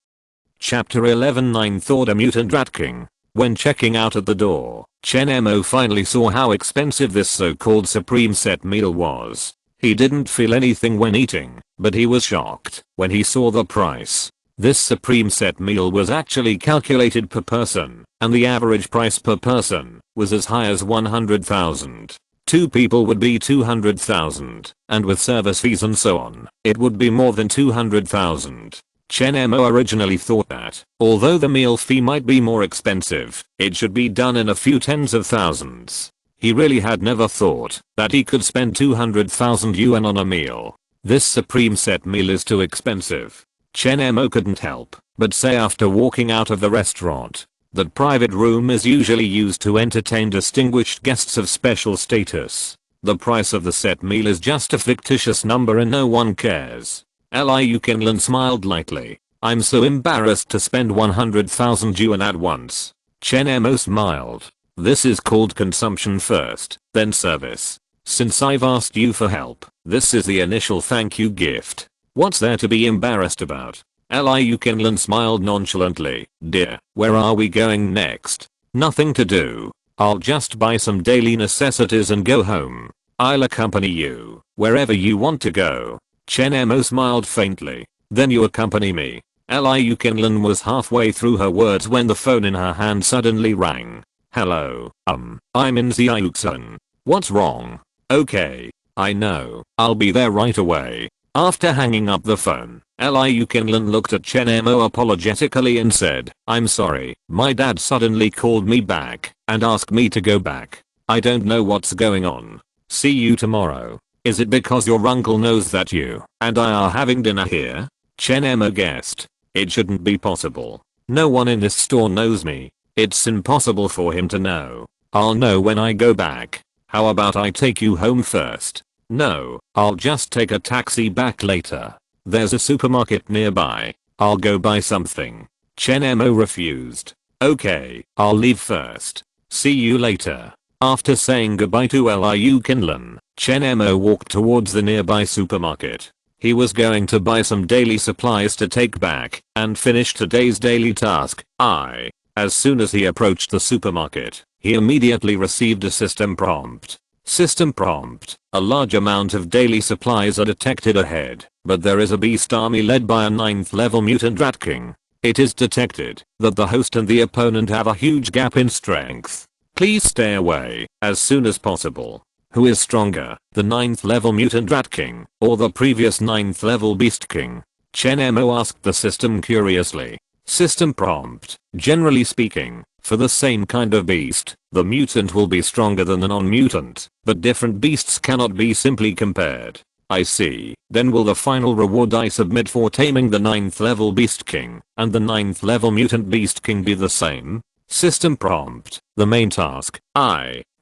Chapter 11 Ninth Order Mutant Rat King. When checking out at the door, Chen Mo finally saw how expensive this so-called Supreme Set meal was. He didn't feel anything when eating, but he was shocked when he saw the price. This Supreme Set meal was actually calculated per person, and the average price per person was as high as 100,000. 2 people would be 200,000, and with service fees and so on, it would be more than 200,000. Chen Mo originally thought that, although the meal fee might be more expensive, it should be done in a few tens of thousands. He really had never thought that he could spend 200,000 yuan on a meal. This Supreme Set meal is too expensive. Chen Mo couldn't help but say after walking out of the restaurant that private room is usually used to entertain distinguished guests of special status. The price of the set meal is just a fictitious number and no one cares. Liu Kinlan smiled lightly. I'm so embarrassed to spend 100,000 yuan at once. Chen Mo smiled. This is called consumption first, then service. Since I've asked you for help, this is the initial thank you gift. What's there to be embarrassed about? Liu Kinlan smiled nonchalantly. Dear, where are we going next? Nothing to do. I'll just buy some daily necessities and go home. I'll accompany you wherever you want to go. Chen Mo smiled faintly. Then you accompany me. Liu Kinlan was halfway through her words when the phone in her hand suddenly rang. Hello, I'm in SYNOPSIS. What's wrong? Okay, I know. I'll be there right away. After hanging up the phone, Liu Kinlan looked at Chen Mo apologetically and said, I'm sorry, my dad suddenly called me back and asked me to go back. I don't know what's going on. See you tomorrow. Is it because your uncle knows that you and I are having dinner here? Chen Mo guessed. It shouldn't be possible. No one in this store knows me. It's impossible for him to know. I'll know when I go back. How about I take you home first? No, I'll just take a taxi back later. There's a supermarket nearby. I'll go buy something. Chen Mo refused. Okay, I'll leave first. See you later. After saying goodbye to Liu Kinlan, Chen Mo walked towards the nearby supermarket. He was going to buy some daily supplies to take back and finish today's daily task. As soon as he approached the supermarket, he immediately received a system prompt. System prompt: a large amount of daily supplies are detected ahead, but there is a beast army led by a 9th level mutant rat king. it is detected that the host and the opponent have a huge gap in strength. Please stay away as soon as possible. Who is stronger, the 9th level mutant rat king or the previous 9th level beast king? Chen Mo asked the system curiously. System prompt: generally speaking, for the same kind of beast, the mutant will be stronger than the non-mutant, but different beasts cannot be simply compared. I see. Then will the final reward I submit for taming the 9th level beast king and the 9th level mutant beast king be the same? System prompt: the main task,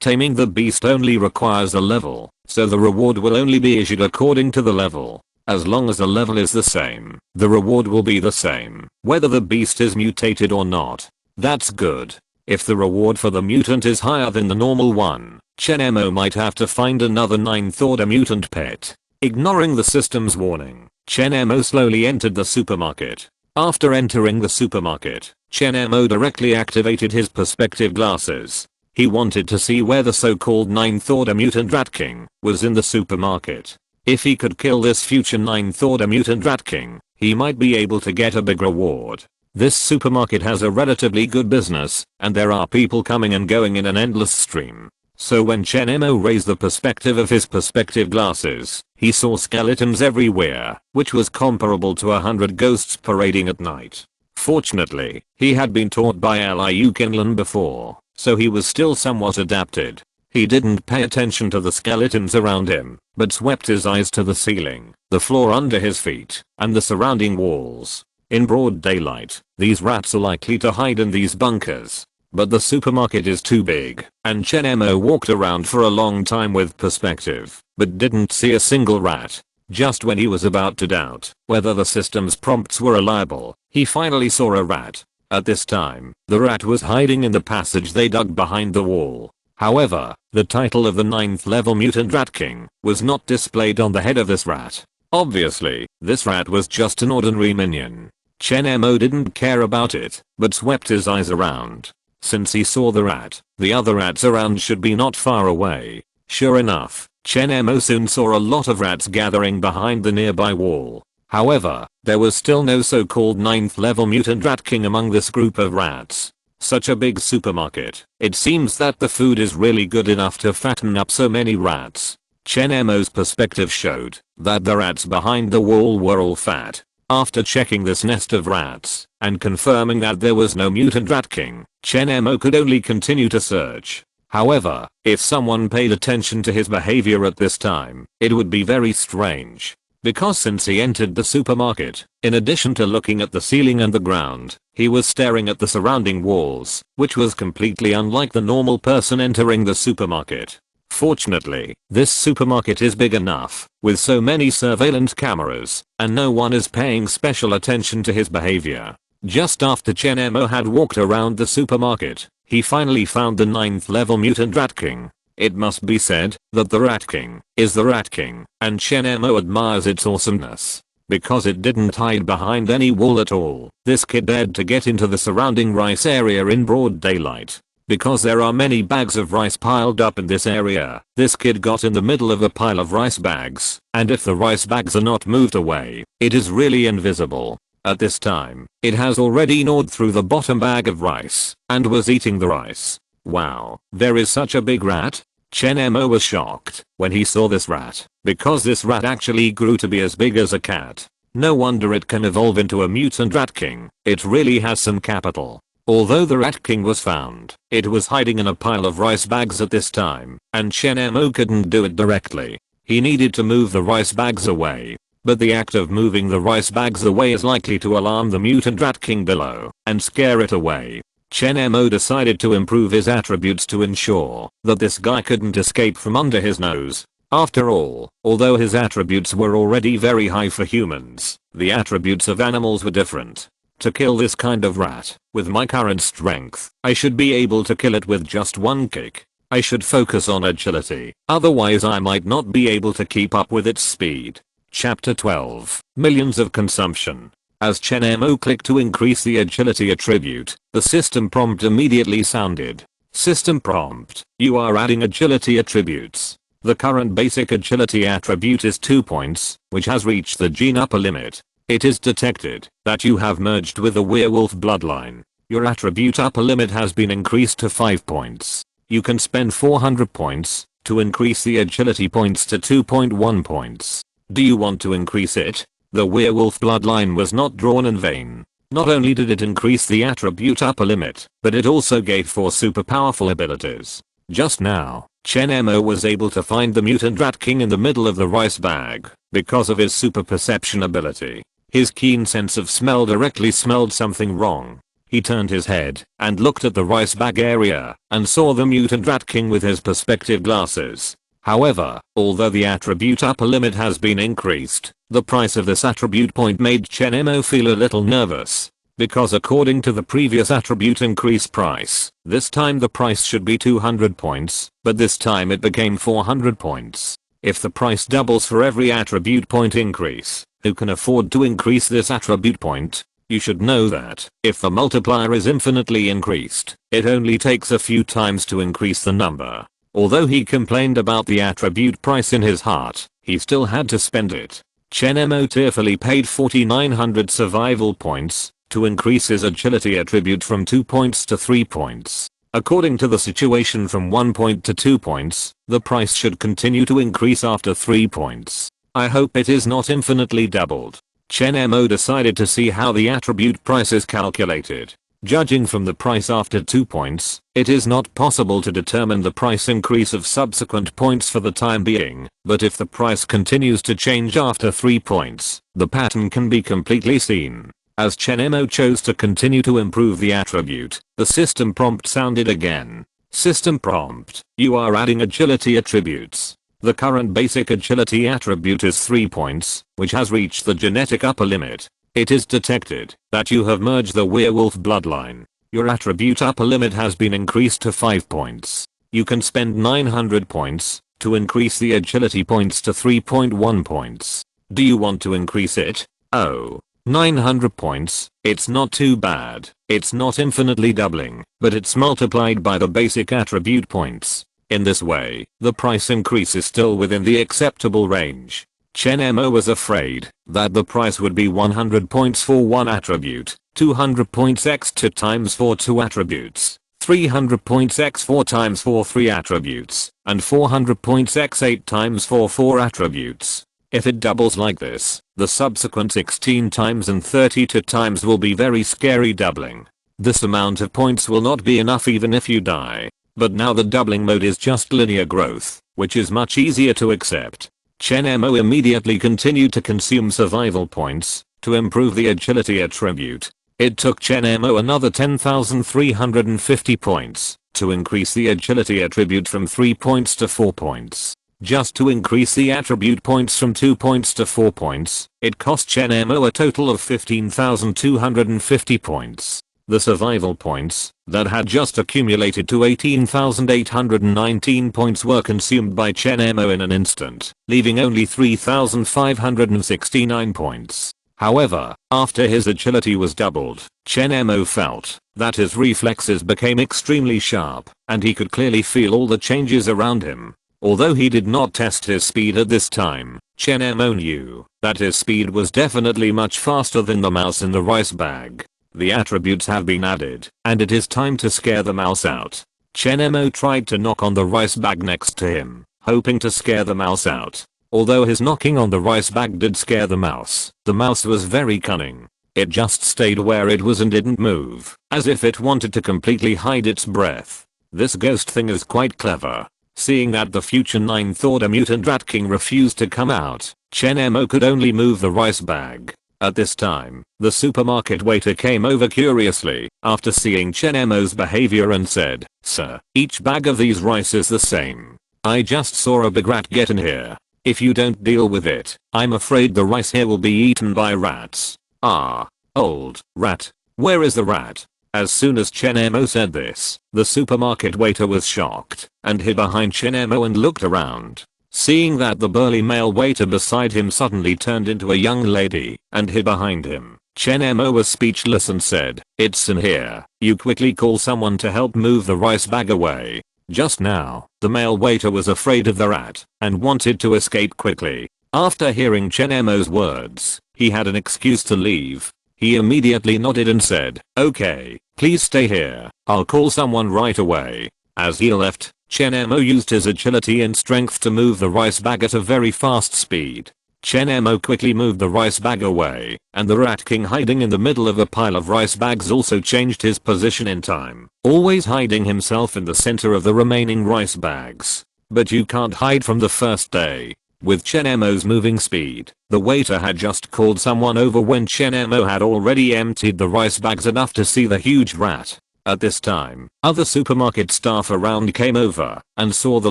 taming the beast, only requires a level, so the reward will only be issued according to the level. As long as the level is the same, the reward will be the same, whether the beast is mutated or not. That's good. If the reward for the mutant is higher than the normal one, Chen Mo might have to find another 9th order mutant pet. Ignoring the system's warning, Chen Mo slowly entered the supermarket. After entering the supermarket, Chen Mo directly activated his perspective glasses. He wanted to see where the so-called 9th order mutant rat king was in the supermarket. If he could kill this future 9th order mutant rat king, he might be able to get a big reward. This supermarket has a relatively good business, and there are people coming and going in an endless stream. So when Chen Mo raised the perspective of his perspective glasses, he saw skeletons everywhere, which was comparable to 100 ghosts parading at night. Fortunately, he had been taught by Liu Qinlan before, so he was still somewhat adapted. He didn't pay attention to the skeletons around him, but swept his eyes to the ceiling, the floor under his feet, and the surrounding walls. In broad daylight, these rats are likely to hide in these bunkers. But the supermarket is too big, and Chen Mo walked around for a long time with perspective, but didn't see a single rat. Just when he was about to doubt whether the system's prompts were reliable, he finally saw a rat. At this time, the rat was hiding in the passage they dug behind the wall. However, the title of the 9th level mutant rat king was not displayed on the head of this rat. Obviously, this rat was just an ordinary minion. Chen Mo didn't care about it, but swept his eyes around. Since he saw the rat, the other rats around should be not far away. Sure enough, Chen Mo soon saw a lot of rats gathering behind the nearby wall. However, there was still no so-called 9th level mutant rat king among this group of rats. Such a big supermarket, it seems that the food is really good enough to fatten up so many rats. Chen Mo's perspective showed that the rats behind the wall were all fat. After checking this nest of rats and confirming that there was no mutant rat king, Chen Mo could only continue to search. However, if someone paid attention to his behavior at this time, it would be very strange. Because since he entered the supermarket, in addition to looking at the ceiling and the ground, he was staring at the surrounding walls, which was completely unlike the normal person entering the supermarket. Fortunately, this supermarket is big enough, with so many surveillance cameras, and no one is paying special attention to his behavior. Just after Chen Mo had walked around the supermarket, he finally found the 9th level mutant rat king. It must be said that the rat king is the rat king, and Chen Mo admires its awesomeness. Because it didn't hide behind any wall at all, this kid dared to get into the surrounding rice area in broad daylight. Because there are many bags of rice piled up in this area, this kid got in the middle of a pile of rice bags, and if the rice bags are not moved away, it is really invisible. At this time, it has already gnawed through the bottom bag of rice, and was eating the rice. Wow, there is such a big rat? Chen Mo was shocked when he saw this rat, because this rat actually grew to be as big as a cat. No wonder it can evolve into a mutant rat king, it really has some capital. Although the rat king was found, it was hiding in a pile of rice bags at this time, and Chen Mo couldn't do it directly. He needed to move the rice bags away. But the act of moving the rice bags away is likely to alarm the mutant rat king below and scare it away. Chen Mo decided to improve his attributes to ensure that this guy couldn't escape from under his nose. After all, although his attributes were already very high for humans, the attributes of animals were different. To kill this kind of rat, with my current strength, I should be able to kill it with just one kick. I should focus on agility, otherwise I might not be able to keep up with its speed. Chapter 12, Millions of Consumption. As Chen Mo clicked to increase the agility attribute, the system prompt immediately sounded. System prompt, you are adding agility attributes. The current basic agility attribute is 2 points, which has reached the gene upper limit. It is detected that you have merged with the werewolf bloodline. Your attribute upper limit has been increased to 5 points. You can spend 400 points to increase the agility points to 2.1 points. Do you want to increase it? The werewolf bloodline was not drawn in vain. Not only did it increase the attribute upper limit, but it also gave 4 super powerful abilities. Just now, Chen Mo was able to find the mutant rat king in the middle of the rice bag because of his super perception ability. His keen sense of smell directly smelled something wrong. He turned his head and looked at the rice bag area and saw the mutant rat king with his perspective glasses. However, although the attribute upper limit has been increased, the price of this attribute point made Chen Mo feel a little nervous. Because according to the previous attribute increase price, this time the price should be 200 points, but this time it became 400 points. If the price doubles for every attribute point increase, who can afford to increase this attribute point? You should know that if the multiplier is infinitely increased, it only takes a few times to increase the number. Although he complained about the attribute price in his heart, he still had to spend it. Chen Mo tearfully paid 4900 survival points to increase his agility attribute from 2 points to 3 points. According to the situation from 1 point to 2 points, the price should continue to increase after 3 points. I hope it is not infinitely doubled. Chen Mo decided to see how the attribute price is calculated. Judging from the price after 2 points, it is not possible to determine the price increase of subsequent points for the time being, but if the price continues to change after 3 points, the pattern can be completely seen. As Chen Mo chose to continue to improve the attribute, the system prompt sounded again. System prompt, you are adding agility attributes. The current basic agility attribute is 3 points, which has reached the genetic upper limit. It is detected that you have merged the werewolf bloodline. Your attribute upper limit has been increased to 5 points. You can spend 900 points to increase the agility points to 3.1 points. Do you want to increase it? Oh. 900 points, it's not too bad. It's not infinitely doubling, but it's multiplied by the basic attribute points. In this way, the price increase is still within the acceptable range. Chen Mo was afraid that the price would be 100 points for 1 attribute, 200 points x 2 times for 2 attributes, 300 points x 4 times for 3 attributes, and 400 points x 8 times for 4 attributes. If it doubles like this, the subsequent 16 times and 32 times will be very scary doubling. This amount of points will not be enough even if you die. But now the doubling mode is just linear growth, which is much easier to accept. Chen Mo immediately continued to consume survival points to improve the agility attribute. It took Chen Mo another 10,350 points to increase the agility attribute from 3 points to 4 points. Just to increase the attribute points from 2 points to 4 points, it cost Chen Mo a total of 15,250 points. The survival points that had just accumulated to 18,819 points were consumed by Chen Mo in an instant, leaving only 3,569 points. However, after his agility was doubled, Chen Mo felt that his reflexes became extremely sharp, and he could clearly feel all the changes around him. Although he did not test his speed at this time, Chen Mo knew that his speed was definitely much faster than the mouse in the rice bag. The attributes have been added, and it is time to scare the mouse out. Chen Mo tried to knock on the rice bag next to him, hoping to scare the mouse out. Although his knocking on the rice bag did scare the mouse was very cunning. It just stayed where it was and didn't move, as if it wanted to completely hide its breath. This ghost thing is quite clever. Seeing that the future 9th Order mutant rat king refused to come out, Chen Mo could only move the rice bag. At this time, the supermarket waiter came over curiously after seeing Chen Mo's behavior and said, "Sir, each bag of these rice is the same. I just saw a big rat get in here. If you don't deal with it, I'm afraid the rice here will be eaten by rats." "Ah, old rat. Where is the rat?" As soon as Chen Mo said this, the supermarket waiter was shocked and hid behind Chen Mo and looked around. Seeing that the burly male waiter beside him suddenly turned into a young lady and hid behind him, Chen Mo was speechless and said, "It's in here. You quickly call someone to help move the rice bag away." Just now, the male waiter was afraid of the rat and wanted to escape quickly. After hearing Chen Mo's words, He had an excuse to leave. He immediately nodded and said, "Okay, please stay here. I'll call someone right away." As he left, Chen Mo used his agility and strength to move the rice bag at a very fast speed. Chen Mo quickly moved the rice bag away, and the Rat King hiding in the middle of a pile of rice bags also changed his position in time, always hiding himself in the center of the remaining rice bags. But you can't hide from the first day. With Chen Mo's moving speed, the waiter had just called someone over when Chen Mo had already emptied the rice bags enough to see the huge rat. At this time, other supermarket staff around came over and saw the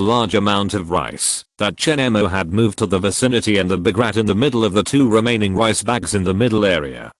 large amount of rice that Chen Mo had moved to the vicinity and the big rat in the middle of the 2 remaining rice bags in the middle area.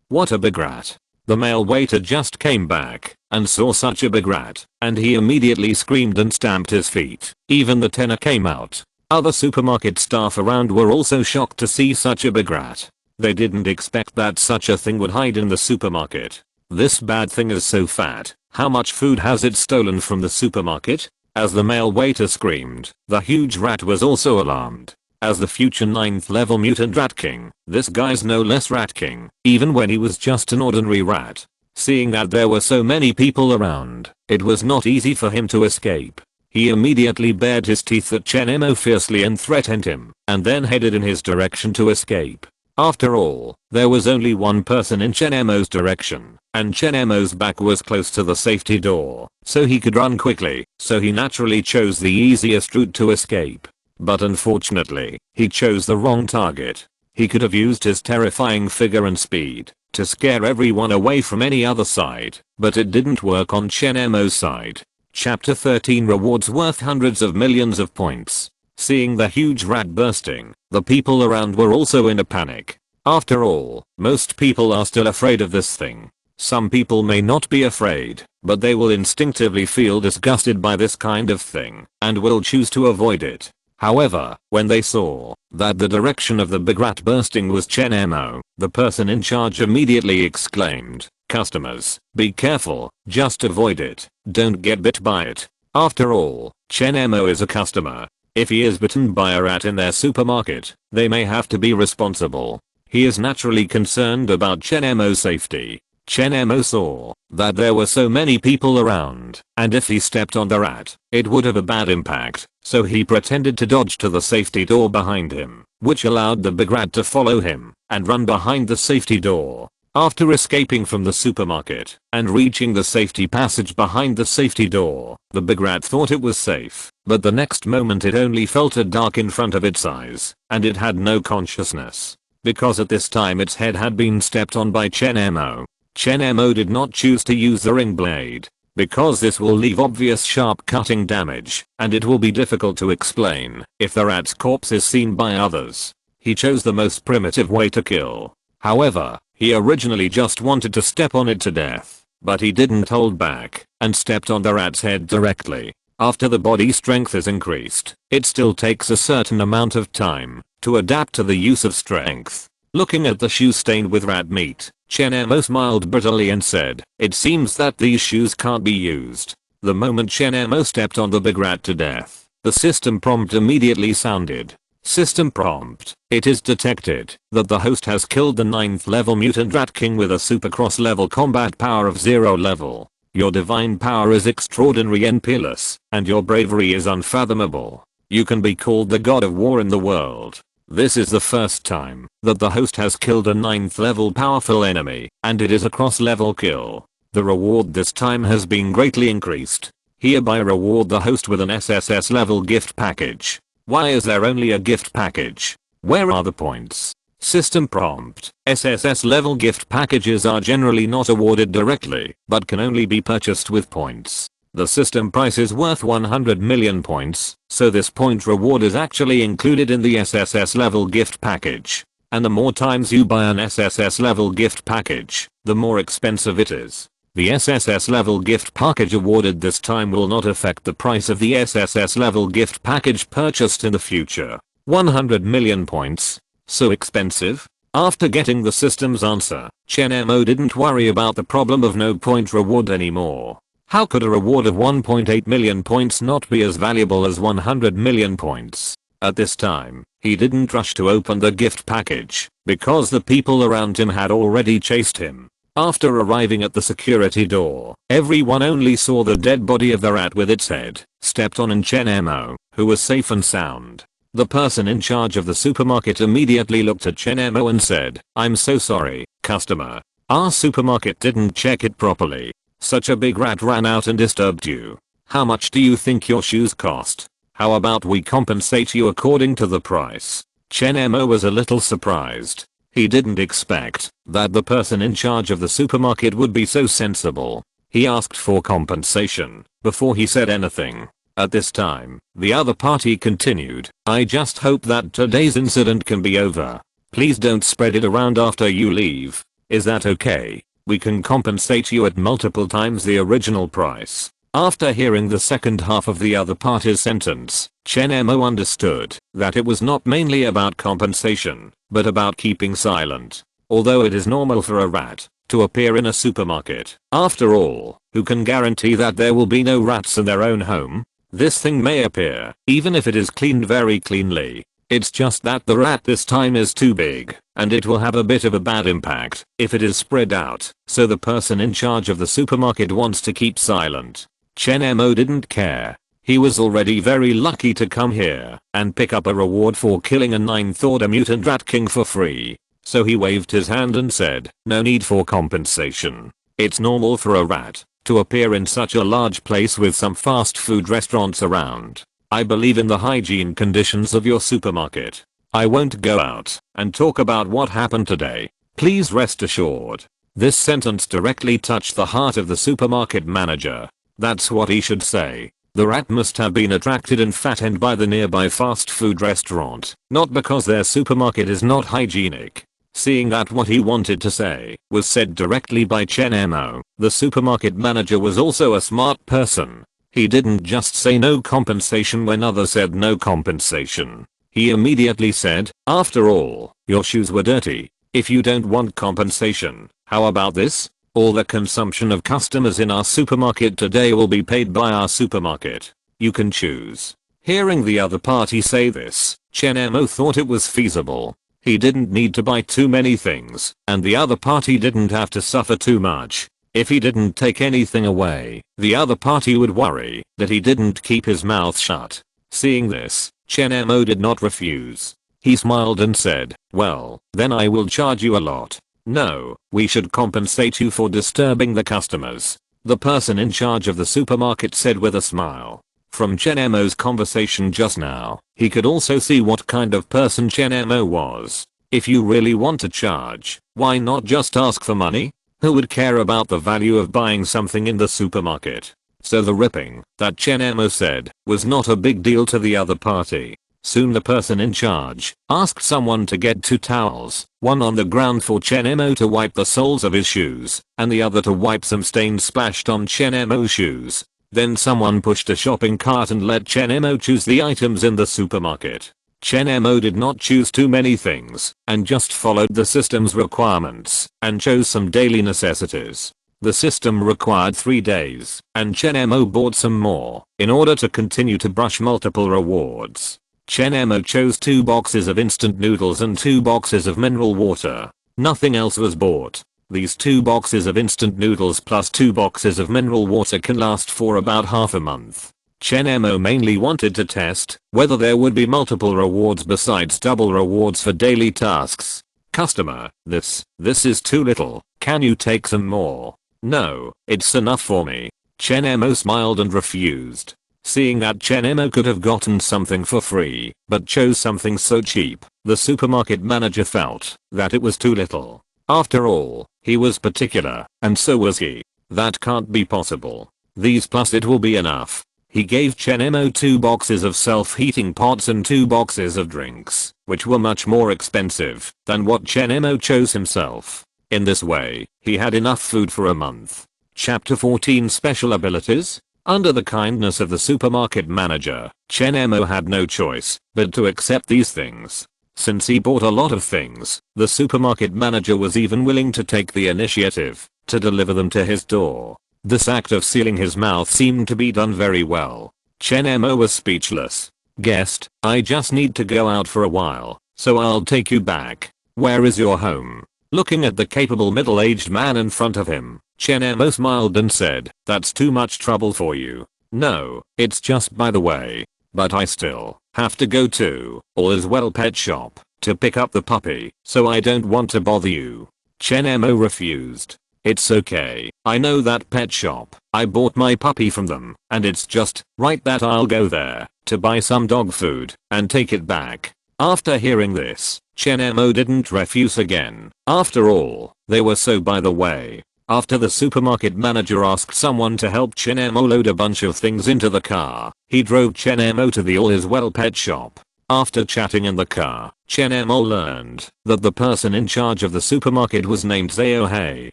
What a big rat. The male waiter just came back and saw such a big rat, and he immediately screamed and stamped his feet. Even the tenor came out. Other supermarket staff around were also shocked to see such a big rat. They didn't expect that such a thing would hide in the supermarket. This bad thing is so fat. How much food has it stolen from the supermarket? As the male waiter screamed, the huge rat was also alarmed. As the future 9th level mutant rat king, this guy's no less rat king, even when he was just an ordinary rat. Seeing that there were so many people around, it was not easy for him to escape. He immediately bared his teeth at Chen Mo fiercely and threatened him, and then headed in his direction to escape. After all, there was only one person in Chen Mo's direction, and Chen Mo's back was close to the safety door, so he could run quickly, so he naturally chose the easiest route to escape. But unfortunately, he chose the wrong target. He could have used his terrifying figure and speed to scare everyone away from any other side, but it didn't work on Chen Mo's side. Chapter 13 Rewards worth hundreds of millions of points. Seeing the huge rat bursting, the people around were also in a panic. After all, most people are still afraid of this thing. Some people may not be afraid, but they will instinctively feel disgusted by this kind of thing, and will choose to avoid it. However, when they saw that the direction of the big rat bursting was Chen Mo, the person in charge immediately exclaimed, "Customers, be careful, just avoid it, don't get bit by it." After all, Chen Mo is a customer. If he is bitten by a rat in their supermarket, they may have to be responsible. He is naturally concerned about Chen Mo's safety. Chen Mo saw that there were so many people around, and if he stepped on the rat, it would have a bad impact, so he pretended to dodge to the safety door behind him, which allowed the big rat to follow him and run behind the safety door. After escaping from the supermarket and reaching the safety passage behind the safety door, the big rat thought it was safe, but the next moment it only felt a dark in front of its eyes, and it had no consciousness. Because at this time its head had been stepped on by Chen Mo. Chen Mo did not choose to use the ring blade, because this will leave obvious sharp cutting damage, and it will be difficult to explain if the rat's corpse is seen by others. He chose the most primitive way to kill. However, he originally just wanted to step on it to death, but he didn't hold back and stepped on the rat's head directly. After the body strength is increased, it still takes a certain amount of time to adapt to the use of strength. Looking at the shoes stained with rat meat, Chen Mo smiled bitterly and said, "It seems that these shoes can't be used." The moment Chen Mo stepped on the big rat to death, the system prompt immediately sounded. System prompt. It is detected that the host has killed the 9th level mutant rat king with a super cross level combat power of 0 level. Your divine power is extraordinary and peerless, and your bravery is unfathomable. You can be called the god of war in the world. This is the first time that the host has killed a 9th level powerful enemy, and it is a cross level kill. The reward this time has been greatly increased. Hereby reward the host with an SSS level gift package. Why is there only a gift package? Where are the points? System prompt. SSS level gift packages are generally not awarded directly, but can only be purchased with points. The system price is worth 100 million points, so this point reward is actually included in the SSS level gift package. And the more times you buy an SSS level gift package, the more expensive it is. The SSS level gift package awarded this time will not affect the price of the SSS level gift package purchased in the future. 100 million points? So expensive? After getting the system's answer, Chen Mo didn't worry about the problem of no point reward anymore. How could a reward of 1.8 million points not be as valuable as 100 million points? At this time, he didn't rush to open the gift package because the people around him had already chased him. After arriving at the security door, everyone only saw the dead body of the rat with its head stepped on and Chen Mo, who was safe and sound. The person in charge of the supermarket immediately looked at Chen Mo and said, "I'm so sorry, customer. Our supermarket didn't check it properly. Such a big rat ran out and disturbed you. How much do you think your shoes cost? How about we compensate you according to the price?" Chen Mo was a little surprised. He didn't expect that the person in charge of the supermarket would be so sensible. He asked for compensation before he said anything. At this time, the other party continued, "I just hope that today's incident can be over. Please don't spread it around after you leave. Is that okay? We can compensate you at multiple times the original price." After hearing the second half of the other party's sentence, Chen Mo understood that it was not mainly about compensation, but about keeping silent. Although it is normal for a rat to appear in a supermarket, after all, who can guarantee that there will be no rats in their own home? This thing may appear, even if it is cleaned very cleanly. It's just that the rat this time is too big, and it will have a bit of a bad impact if it is spread out, so the person in charge of the supermarket wants to keep silent. Chen Mo didn't care. He was already very lucky to come here and pick up a reward for killing a 9th order mutant rat king for free. So he waved his hand and said, "No need for compensation. It's normal for a rat to appear in such a large place with some fast food restaurants around. I believe in the hygiene conditions of your supermarket. I won't go out and talk about what happened today. Please rest assured." This sentence directly touched the heart of the supermarket manager. That's what he should say. The rat must have been attracted and fattened by the nearby fast food restaurant, not because their supermarket is not hygienic. Seeing that what he wanted to say was said directly by Chen Mo, the supermarket manager was also a smart person. He didn't just say no compensation when others said no compensation. He immediately said, "After all, your shoes were dirty. If you don't want compensation, how about this? All the consumption of customers in our supermarket today will be paid by our supermarket. You can choose." Hearing the other party say this, Chen Mo thought it was feasible. He didn't need to buy too many things, and the other party didn't have to suffer too much. If he didn't take anything away, the other party would worry that he didn't keep his mouth shut. Seeing this, Chen Mo did not refuse. He smiled and said, "Well, then I will charge you a lot. No, we should compensate you for disturbing the customers," the person in charge of the supermarket said with a smile. From Chen Mo's conversation just now, he could also see what kind of person Chen Mo was. If you really want to charge, why not just ask for money? Who would care about the value of buying something in the supermarket? So the ripping that Chen Mo said was not a big deal to the other party. Soon the person in charge asked someone to get 2 towels, one on the ground for Chen Mo to wipe the soles of his shoes, and the other to wipe some stains splashed on Chen Mo's shoes. Then someone pushed a shopping cart and let Chen Mo choose the items in the supermarket. Chen Mo did not choose too many things, and just followed the system's requirements, and chose some daily necessities. The system required 3 days, and Chen Mo bought some more, in order to continue to brush multiple rewards. Chen Mo chose 2 boxes of instant noodles and 2 boxes of mineral water. Nothing else was bought. These 2 boxes of instant noodles plus 2 boxes of mineral water can last for about half a month. Chen Mo mainly wanted to test whether there would be multiple rewards besides double rewards for daily tasks. "Customer, this is too little. Can you take some more?" "No, it's enough for me." Chen Mo smiled and refused. Seeing that Chen Mo could have gotten something for free, but chose something so cheap, the supermarket manager felt that it was too little. After all, he was particular, and so was he. That can't be possible. These plus it will be enough. He gave Chen Mo 2 boxes of self-heating pots and 2 boxes of drinks, which were much more expensive than what Chen Mo chose himself. In this way, he had enough food for a month. Chapter 14 Special Abilities. Under the kindness of the supermarket manager, Chen Mo had no choice but to accept these things. Since he bought a lot of things, the supermarket manager was even willing to take the initiative to deliver them to his door. This act of sealing his mouth seemed to be done very well. Chen Mo was speechless. Guest, I just need to go out for a while, so I'll take you back. Where is your home? Looking at the capable middle-aged man in front of him, Chen Mo smiled and said, that's too much trouble for you. No, it's just by the way. But I still have to go to All Is Well Pet Shop to pick up the puppy, so I don't want to bother you. Chen Mo refused. It's okay, I know that pet shop. I bought my puppy from them, and it's just right that I'll go there to buy some dog food and take it back. After hearing this, Chen Mo didn't refuse again. After all, they were so by the way. After the supermarket manager asked someone to help Chen Mo load a bunch of things into the car, he drove Chen Mo to the All Is Well Pet Shop. After chatting in the car, Chen Mo learned that the person in charge of the supermarket was named Zhao Hei,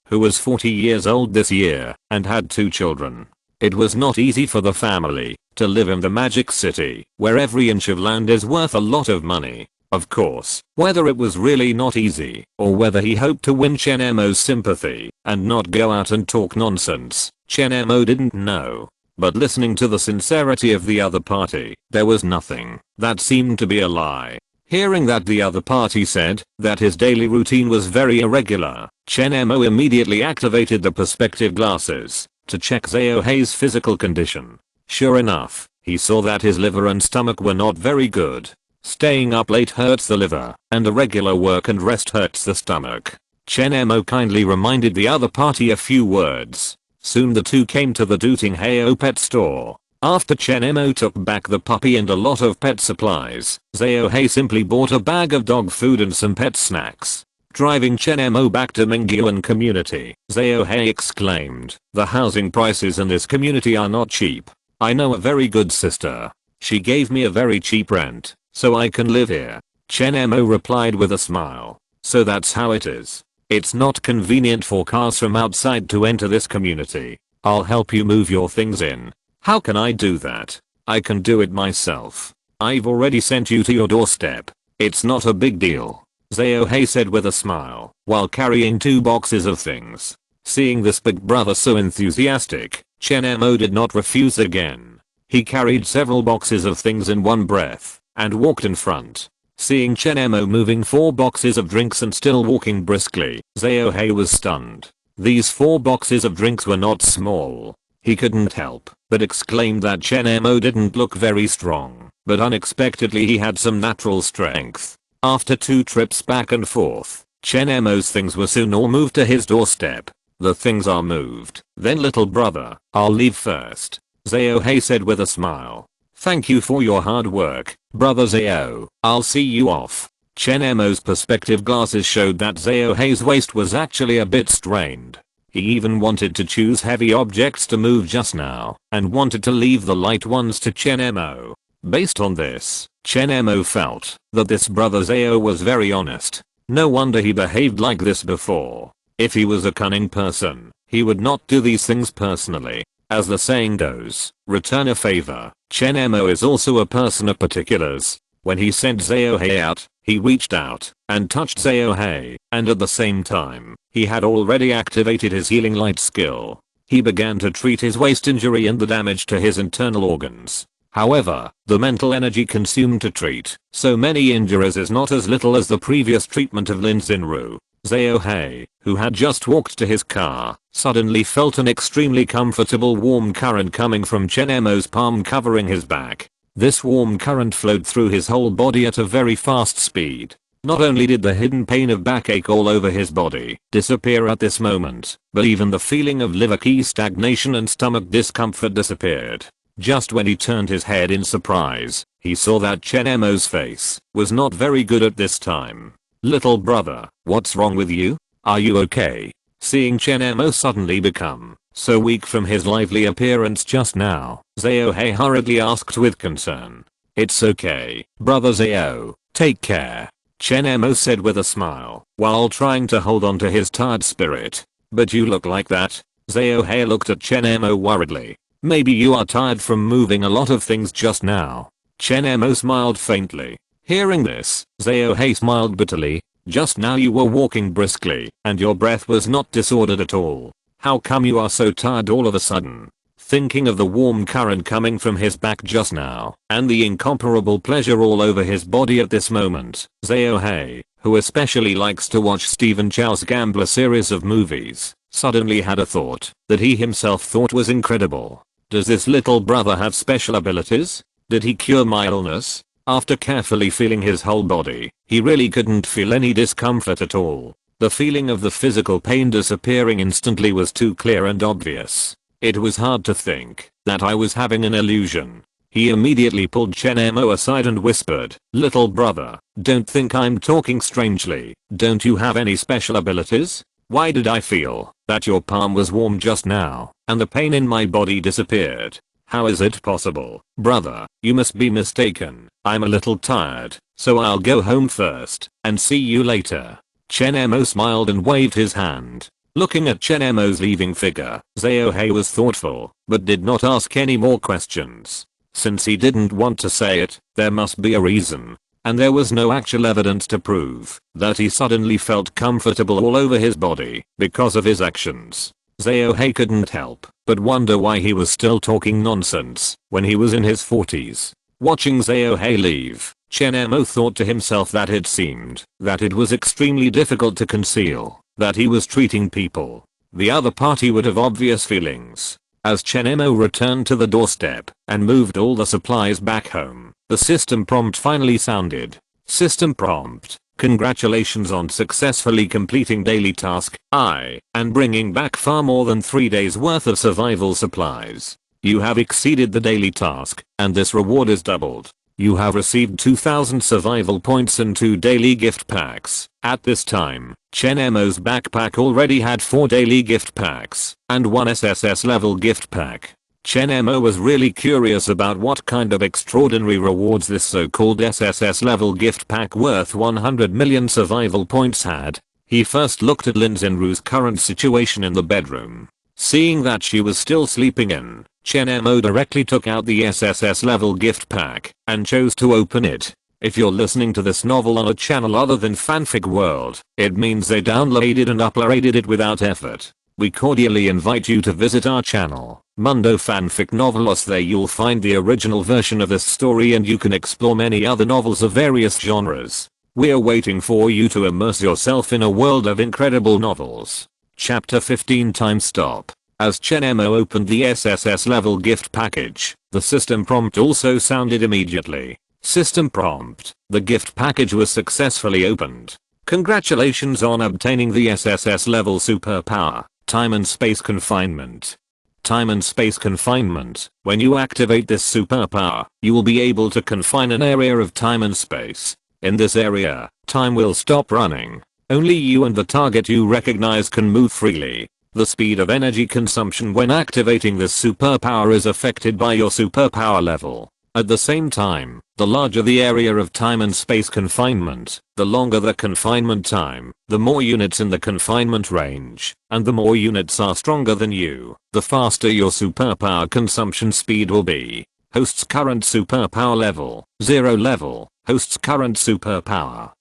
who was 40 years old this year and had 2 children. It was not easy for the family to live in the magic city, where every inch of land is worth a lot of money. Of course, whether it was really not easy, or whether he hoped to win Chen Mo's sympathy and not go out and talk nonsense, Chen Mo didn't know. But listening to the sincerity of the other party, there was nothing that seemed to be a lie. Hearing that the other party said that his daily routine was very irregular, Chen Mo immediately activated the perspective glasses to check Zhao Hei's physical condition. Sure enough, he saw that his liver and stomach were not very good. Staying up late hurts the liver, and irregular work and rest hurts the stomach. Chen Mo kindly reminded the other party a few words. Soon the two came to the Dooting Heo pet store. After Chen Mo took back the puppy and a lot of pet supplies, Zhao Hei simply bought a bag of dog food and some pet snacks. Driving Chen Mo back to Mingyuan community, Zhao Hei exclaimed, the housing prices in this community are not cheap. I know a very good sister. She gave me a very cheap rent, so I can live here. Chen Mo replied with a smile. So that's how it is. It's not convenient for cars from outside to enter this community. I'll help you move your things in. How can I do that? I can do it myself. I've already sent you to your doorstep. It's not a big deal. Zhao Hei said with a smile, while carrying 2 boxes of things. Seeing this big brother so enthusiastic, Chen Mo did not refuse again. He carried several boxes of things in one breath, and walked in front. Seeing Chen Mo moving 4 boxes of drinks and still walking briskly, Zhao Hei was stunned. These 4 boxes of drinks were not small. He couldn't help but exclaim that Chen Mo didn't look very strong, but unexpectedly he had some natural strength. After 2 trips back and forth, Chen Mo's things were soon all moved to his doorstep. The things are moved. Then little brother, I'll leave first. Zhao Hei said with a smile. Thank you for your hard work, brother Zhao. I'll see you off. Chen Mo's perspective glasses showed that Zhao Hei's waist was actually a bit strained. He even wanted to choose heavy objects to move just now, and wanted to leave the light ones to Chen Mo. Based on this, Chen Mo felt that this brother Zhao was very honest. No wonder he behaved like this before. If he was a cunning person, he would not do these things personally. As the saying goes, return a favor. Chen Mo is also a person of particulars. When he sent Zhao Hei out, he reached out and touched Zhao Hei, and at the same time, he had already activated his healing light skill. He began to treat his waist injury and the damage to his internal organs. However, the mental energy consumed to treat so many injuries is not as little as the previous treatment of Lin Xinru. Zhao Hei, who had just walked to his car, suddenly felt an extremely comfortable warm current coming from Chen Mo's palm covering his back. This warm current flowed through his whole body at a very fast speed. Not only did the hidden pain of backache all over his body disappear at this moment, but even the feeling of liver key stagnation and stomach discomfort disappeared. Just when he turned his head in surprise, he saw that Chen Mo's face was not very good at this time. Little brother, what's wrong with you? Are you okay? Seeing Chen Mo suddenly become so weak from his lively appearance just now, Zhao Hei hurriedly asked with concern. It's okay, brother Zhao, take care. Chen Mo said with a smile, while trying to hold on to his tired spirit. But you look like that. Zhao Hei looked at Chen Mo worriedly. Maybe you are tired from moving a lot of things just now. Chen Mo smiled faintly. Hearing this, Zhao Hei smiled bitterly. Just now you were walking briskly, and your breath was not disordered at all. How come you are so tired all of a sudden? thinking of the warm current coming from his back just now, and the incomparable pleasure all over his body at this moment. Zhao, who especially likes to watch Stephen Chow's Gambler series of movies, suddenly had a thought that he himself thought was incredible. Does this little brother have special abilities? Did he cure my illness? After carefully feeling his whole body, he really couldn't feel any discomfort at all. The feeling of the physical pain disappearing instantly was too clear and obvious. It was hard to think that I was having an illusion. He immediately pulled Chen Mo aside and whispered, "Little brother, don't think I'm talking strangely. Don't you have any special abilities? Why did I feel that your palm was warm just now, and the pain in my body disappeared? How is it possible? Brother, you must be mistaken. I'm a little tired, so I'll go home first, and see you later." Chen Mo smiled and waved his hand. Looking at Chen Mo's leaving figure, Zhao was thoughtful, but did not ask any more questions. Since he didn't want to say it, there must be a reason. And there was no actual evidence to prove that he suddenly felt comfortable all over his body because of his actions. Zhao couldn't help but wonder why he was still talking nonsense when he was in his 40s. Watching Zhao leave, Chen Mo thought to himself that it seemed that it was extremely difficult to conceal that he was treating people. The other party would have obvious feelings. As Chen Mo returned to the doorstep and moved all the supplies back home, the system prompt finally sounded. System prompt: "Congratulations on successfully completing daily task I and bringing back far more than 3 days worth of survival supplies. You have exceeded the daily task, and this reward is doubled. You have received 2000 survival points and 2 daily gift packs." At this time, Chen Mo's backpack already had 4 daily gift packs and 1 SSS level gift pack. Chen Mo was really curious about what kind of extraordinary rewards this so-called SSS level gift pack worth 100 million survival points had. He first looked at Lin Xinru's current situation in the bedroom. Seeing that she was still sleeping in, Chen Mo directly took out the SSS level gift pack and chose to open it. If you're listening to this novel on a channel other than Fanfic World, it means they downloaded and uploaded it without effort. We cordially invite you to visit our channel, Mundo Fanfic Novelos. There you'll find the original version of this story and you can explore many other novels of various genres. We're waiting for you to immerse yourself in a world of incredible novels. Chapter 15 Time Stop. As Chen Mo opened the SSS level gift package, the system prompt also sounded immediately. System prompt: "The gift package was successfully opened. Congratulations on obtaining the SSS level superpower, time and space confinement." Time and space confinement. When you activate this superpower, you will be able to confine an area of time and space. In this area, time will stop running. Only you and the target you recognize can move freely. The speed of energy consumption when activating this superpower is affected by your superpower level. At the same time, the larger the area of time and space confinement, the longer the confinement time, the more units in the confinement range, and the more units are stronger than you, the faster your superpower consumption speed will be. Host's current superpower level, 0 level, host's current superpower.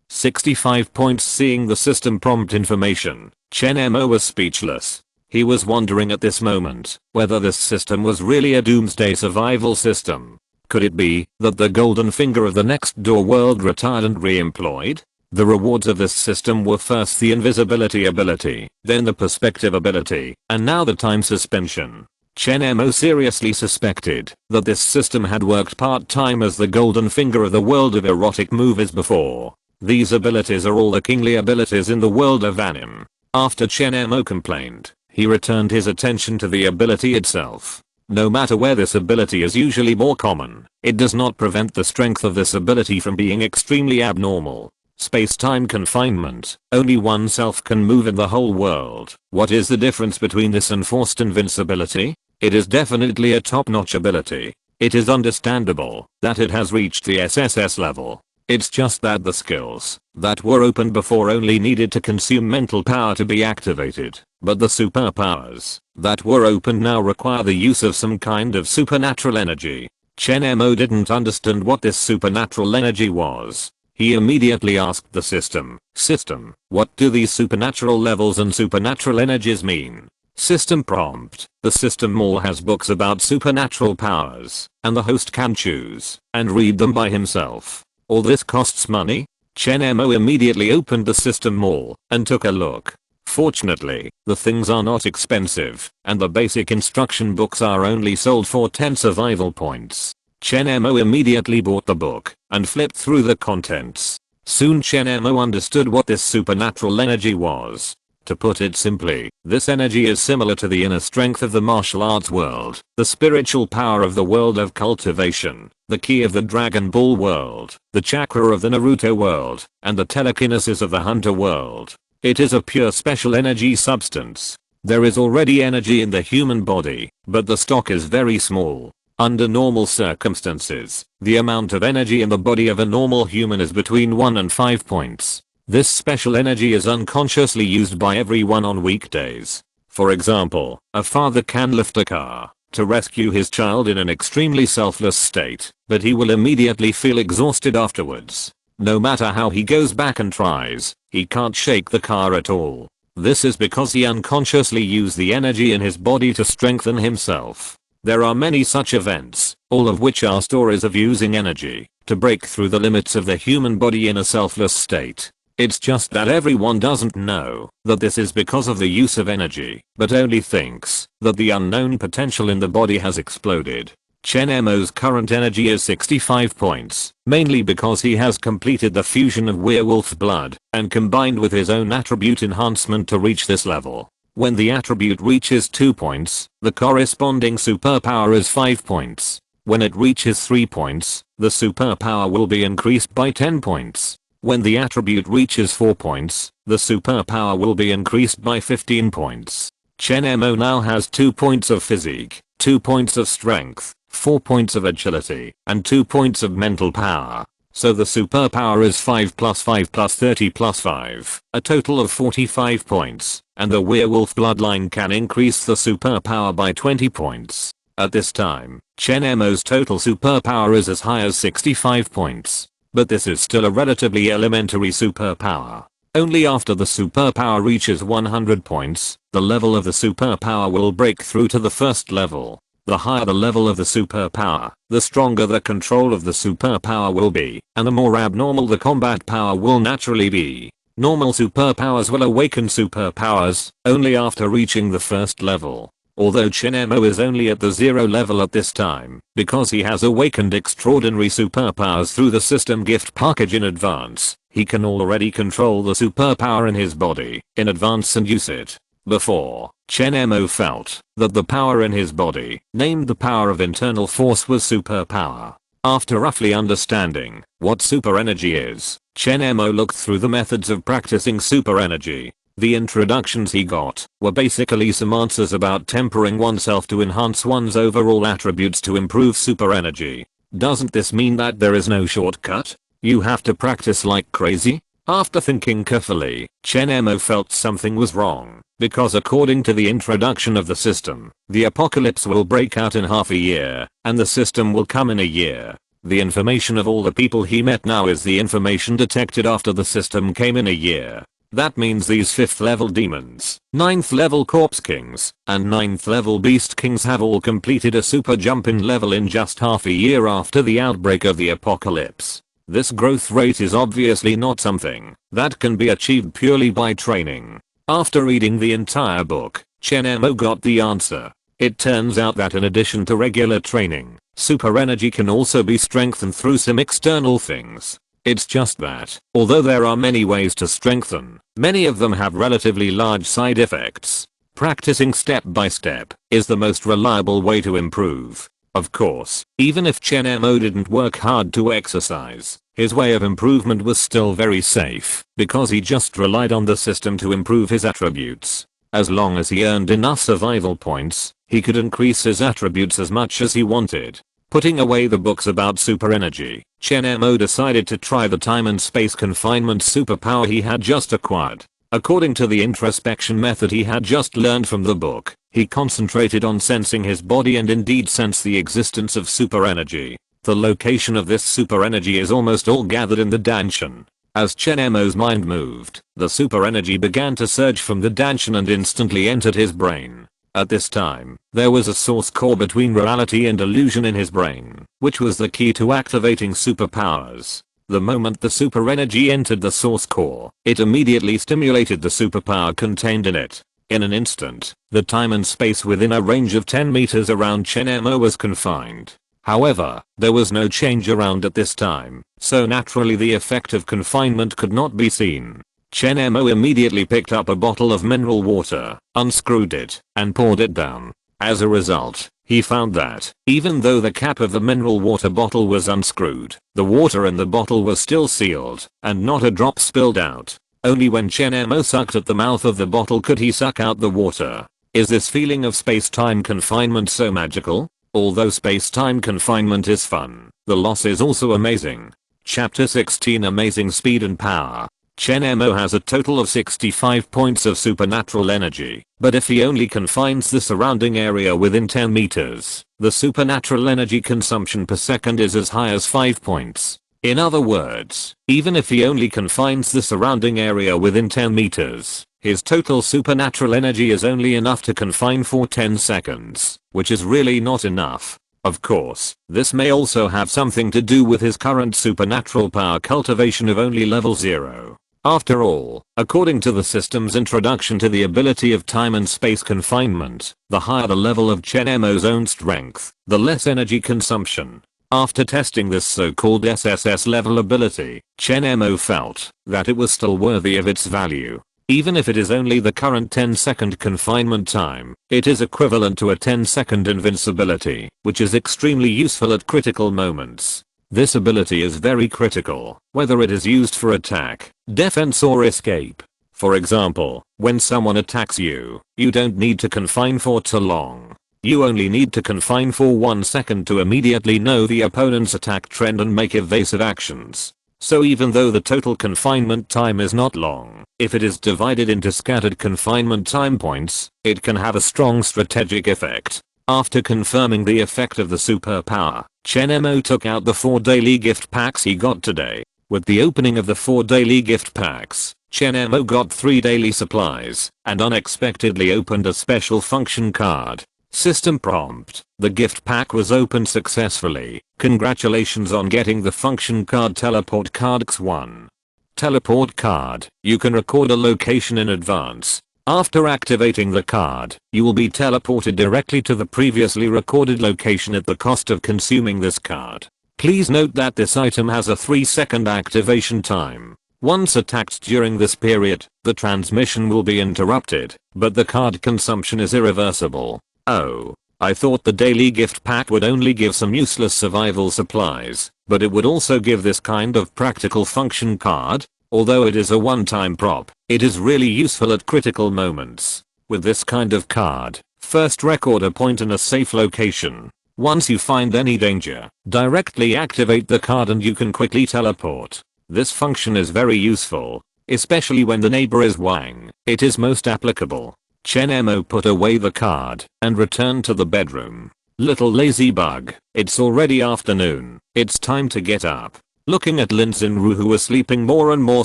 65 points. Seeing the system prompt information, Chen Mo was speechless. He was wondering at this moment whether this system was really a doomsday survival system. Could it be that the golden finger of the next door world retired and re-employed? The rewards of this system were first the invisibility ability, then the perspective ability, and now the time suspension. Chen Mo seriously suspected that this system had worked part-time as the golden finger of the world of erotic movies before. These abilities are all the kingly abilities in the world of anime. After Chen Mo complained, he returned his attention to the ability itself. No matter where this ability is usually more common, it does not prevent the strength of this ability from being extremely abnormal. Space-time confinement. Only oneself can move in the whole world. What is the difference between this and forced invincibility? It is definitely a top-notch ability. It is understandable that it has reached the SSS level. It's just that the skills that were opened before only needed to consume mental power to be activated, but the superpowers that were opened now require the use of some kind of supernatural energy. Chen Mo didn't understand what this supernatural energy was. He immediately asked the system, what do these supernatural levels and supernatural energies mean? System prompt. The system mall has books about supernatural powers, and the host can choose and read them by himself. All this costs money? Chen Mo immediately opened the system mall and took a look. Fortunately, the things are not expensive, and the basic instruction books are only sold for 10 survival points. Chen Mo immediately bought the book and flipped through the contents. Soon Chen Mo understood what this supernatural energy was. To put it simply, this energy is similar to the inner strength of the martial arts world, the spiritual power of the world of cultivation, the ki of the Dragon Ball world, the chakra of the Naruto world, and the telekinesis of the Hunter world. It is a pure special energy substance. There is already energy in the human body, but the stock is very small. Under normal circumstances, the amount of energy in the body of a normal human is between 1 and 5 points. This special energy is unconsciously used by everyone on weekdays. For example, a father can lift a car to rescue his child in an extremely selfless state, but he will immediately feel exhausted afterwards. No matter how he goes back and tries, he can't shake the car at all. This is because he unconsciously used the energy in his body to strengthen himself. There are many such events, all of which are stories of using energy to break through the limits of the human body in a selfless state. It's just that everyone doesn't know that this is because of the use of energy, but only thinks that the unknown potential in the body has exploded. Chen Mo's current energy is 65 points, mainly because he has completed the fusion of werewolf blood and combined with his own attribute enhancement to reach this level. When the attribute reaches 2 points, the corresponding superpower is 5 points. When it reaches 3 points, the superpower will be increased by 10 points. When the attribute reaches 4 points, the superpower will be increased by 15 points. Chen Mo now has 2 points of physique, 2 points of strength, 4 points of agility, and 2 points of mental power. So the superpower is 5 plus 5 plus 30 plus 5, a total of 45 points, and the werewolf bloodline can increase the superpower by 20 points. At this time, Chen Mo's total superpower is as high as 65 points. But this is still a relatively elementary superpower. Only after the superpower reaches 100 points, the level of the superpower will break through to the first level. The higher the level of the superpower, the stronger the control of the superpower will be, and the more abnormal the combat power will naturally be. Normal superpowers will awaken superpowers only after reaching the first level. Although Chen Mo is only at the 0 level at this time, because he has awakened extraordinary superpowers through the system gift package in advance, he can already control the superpower in his body in advance and use it. Before, Chen Mo felt that the power in his body, named the power of internal force, was superpower. After roughly understanding what super energy is, Chen Mo looked through the methods of practicing super energy. The introductions he got were basically some answers about tempering oneself to enhance one's overall attributes to improve super energy. Doesn't this mean that there is no shortcut? You have to practice like crazy? After thinking carefully, Chen Mo felt something was wrong, because according to the introduction of the system, the apocalypse will break out in half a year, and the system will come in a year. The information of all the people he met now is the information detected after the system came in a year. That means these 5th level demons, 9th level corpse kings, and 9th level beast kings have all completed a super jump in level in just half a year after the outbreak of the apocalypse. This growth rate is obviously not something that can be achieved purely by training. After reading the entire book, Chen Mo got the answer. It turns out that in addition to regular training, super energy can also be strengthened through some external things. It's just that, although there are many ways to strengthen, many of them have relatively large side effects. Practicing step by step is the most reliable way to improve. Of course, even if Chen Mo didn't work hard to exercise, his way of improvement was still very safe, because he just relied on the system to improve his attributes. As long as he earned enough survival points, he could increase his attributes as much as he wanted. Putting away the books about super energy, Chen Mo decided to try the time and space confinement superpower he had just acquired. According to the introspection method he had just learned from the book, he concentrated on sensing his body and indeed sensed the existence of super energy. The location of this super energy is almost all gathered in the Danshan. As Chen Mo's mind moved, the super energy began to surge from the Danshan and instantly entered his brain. At this time, there was a source core between reality and illusion in his brain, which was the key to activating superpowers. The moment the super energy entered the source core, it immediately stimulated the superpower contained in it. In an instant, the time and space within a range of 10 meters around Chen Mo was confined. However, there was no change around at this time, so naturally the effect of confinement could not be seen. Chen Mo immediately picked up a bottle of mineral water, unscrewed it, and poured it down. As a result, he found that, even though the cap of the mineral water bottle was unscrewed, the water in the bottle was still sealed, and not a drop spilled out. Only when Chen Mo sucked at the mouth of the bottle could he suck out the water. Is this feeling of space-time confinement so magical? Although space-time confinement is fun, the loss is also amazing. Chapter 16 Amazing Speed and Power. Chen Mo has a total of 65 points of supernatural energy, but if he only confines the surrounding area within 10 meters, the supernatural energy consumption per second is as high as 5 points. In other words, even if he only confines the surrounding area within 10 meters, his total supernatural energy is only enough to confine for 10 seconds, which is really not enough. Of course, this may also have something to do with his current supernatural power cultivation of only level 0. After all, according to the system's introduction to the ability of time and space confinement, the higher the level of Chen Mo's own strength, the less energy consumption. After testing this so-called SSS level ability, Chen Mo felt that it was still worthy of its value. Even if it is only the current 10-second confinement time, it is equivalent to a 10-second invincibility, which is extremely useful at critical moments. This ability is very critical, whether it is used for attack, defense or escape. For example, when someone attacks you, you don't need to confine for too long. You only need to confine for 1 second to immediately know the opponent's attack trend and make evasive actions. So even though the total confinement time is not long, if it is divided into scattered confinement time points, it can have a strong strategic effect. After confirming the effect of the superpower, Chen Mo took out the 4 daily gift packs he got today. With the opening of the 4 daily gift packs, Chen Mo got 3 daily supplies, and unexpectedly opened a special function card. System prompt. The gift pack was opened successfully. Congratulations on getting the function card Teleport Card X1. Teleport card. You can record a location in advance. After activating the card, you will be teleported directly to the previously recorded location at the cost of consuming this card. Please note that this item has a 3-second activation time. Once attacked during this period, the transmission will be interrupted, but the card consumption is irreversible. Oh, I thought the daily gift pack would only give some useless survival supplies, but it would also give this kind of practical function card. Although it is a one-time prop, it is really useful at critical moments. With this kind of card, first record a point in a safe location. Once you find any danger, directly activate the card and you can quickly teleport. This function is very useful, especially when the neighbor is Wang. It is most applicable. Chen Mo put away the card and returned to the bedroom. Little lazy bug, it's already afternoon, it's time to get up. Looking at Lin Xinru who was sleeping more and more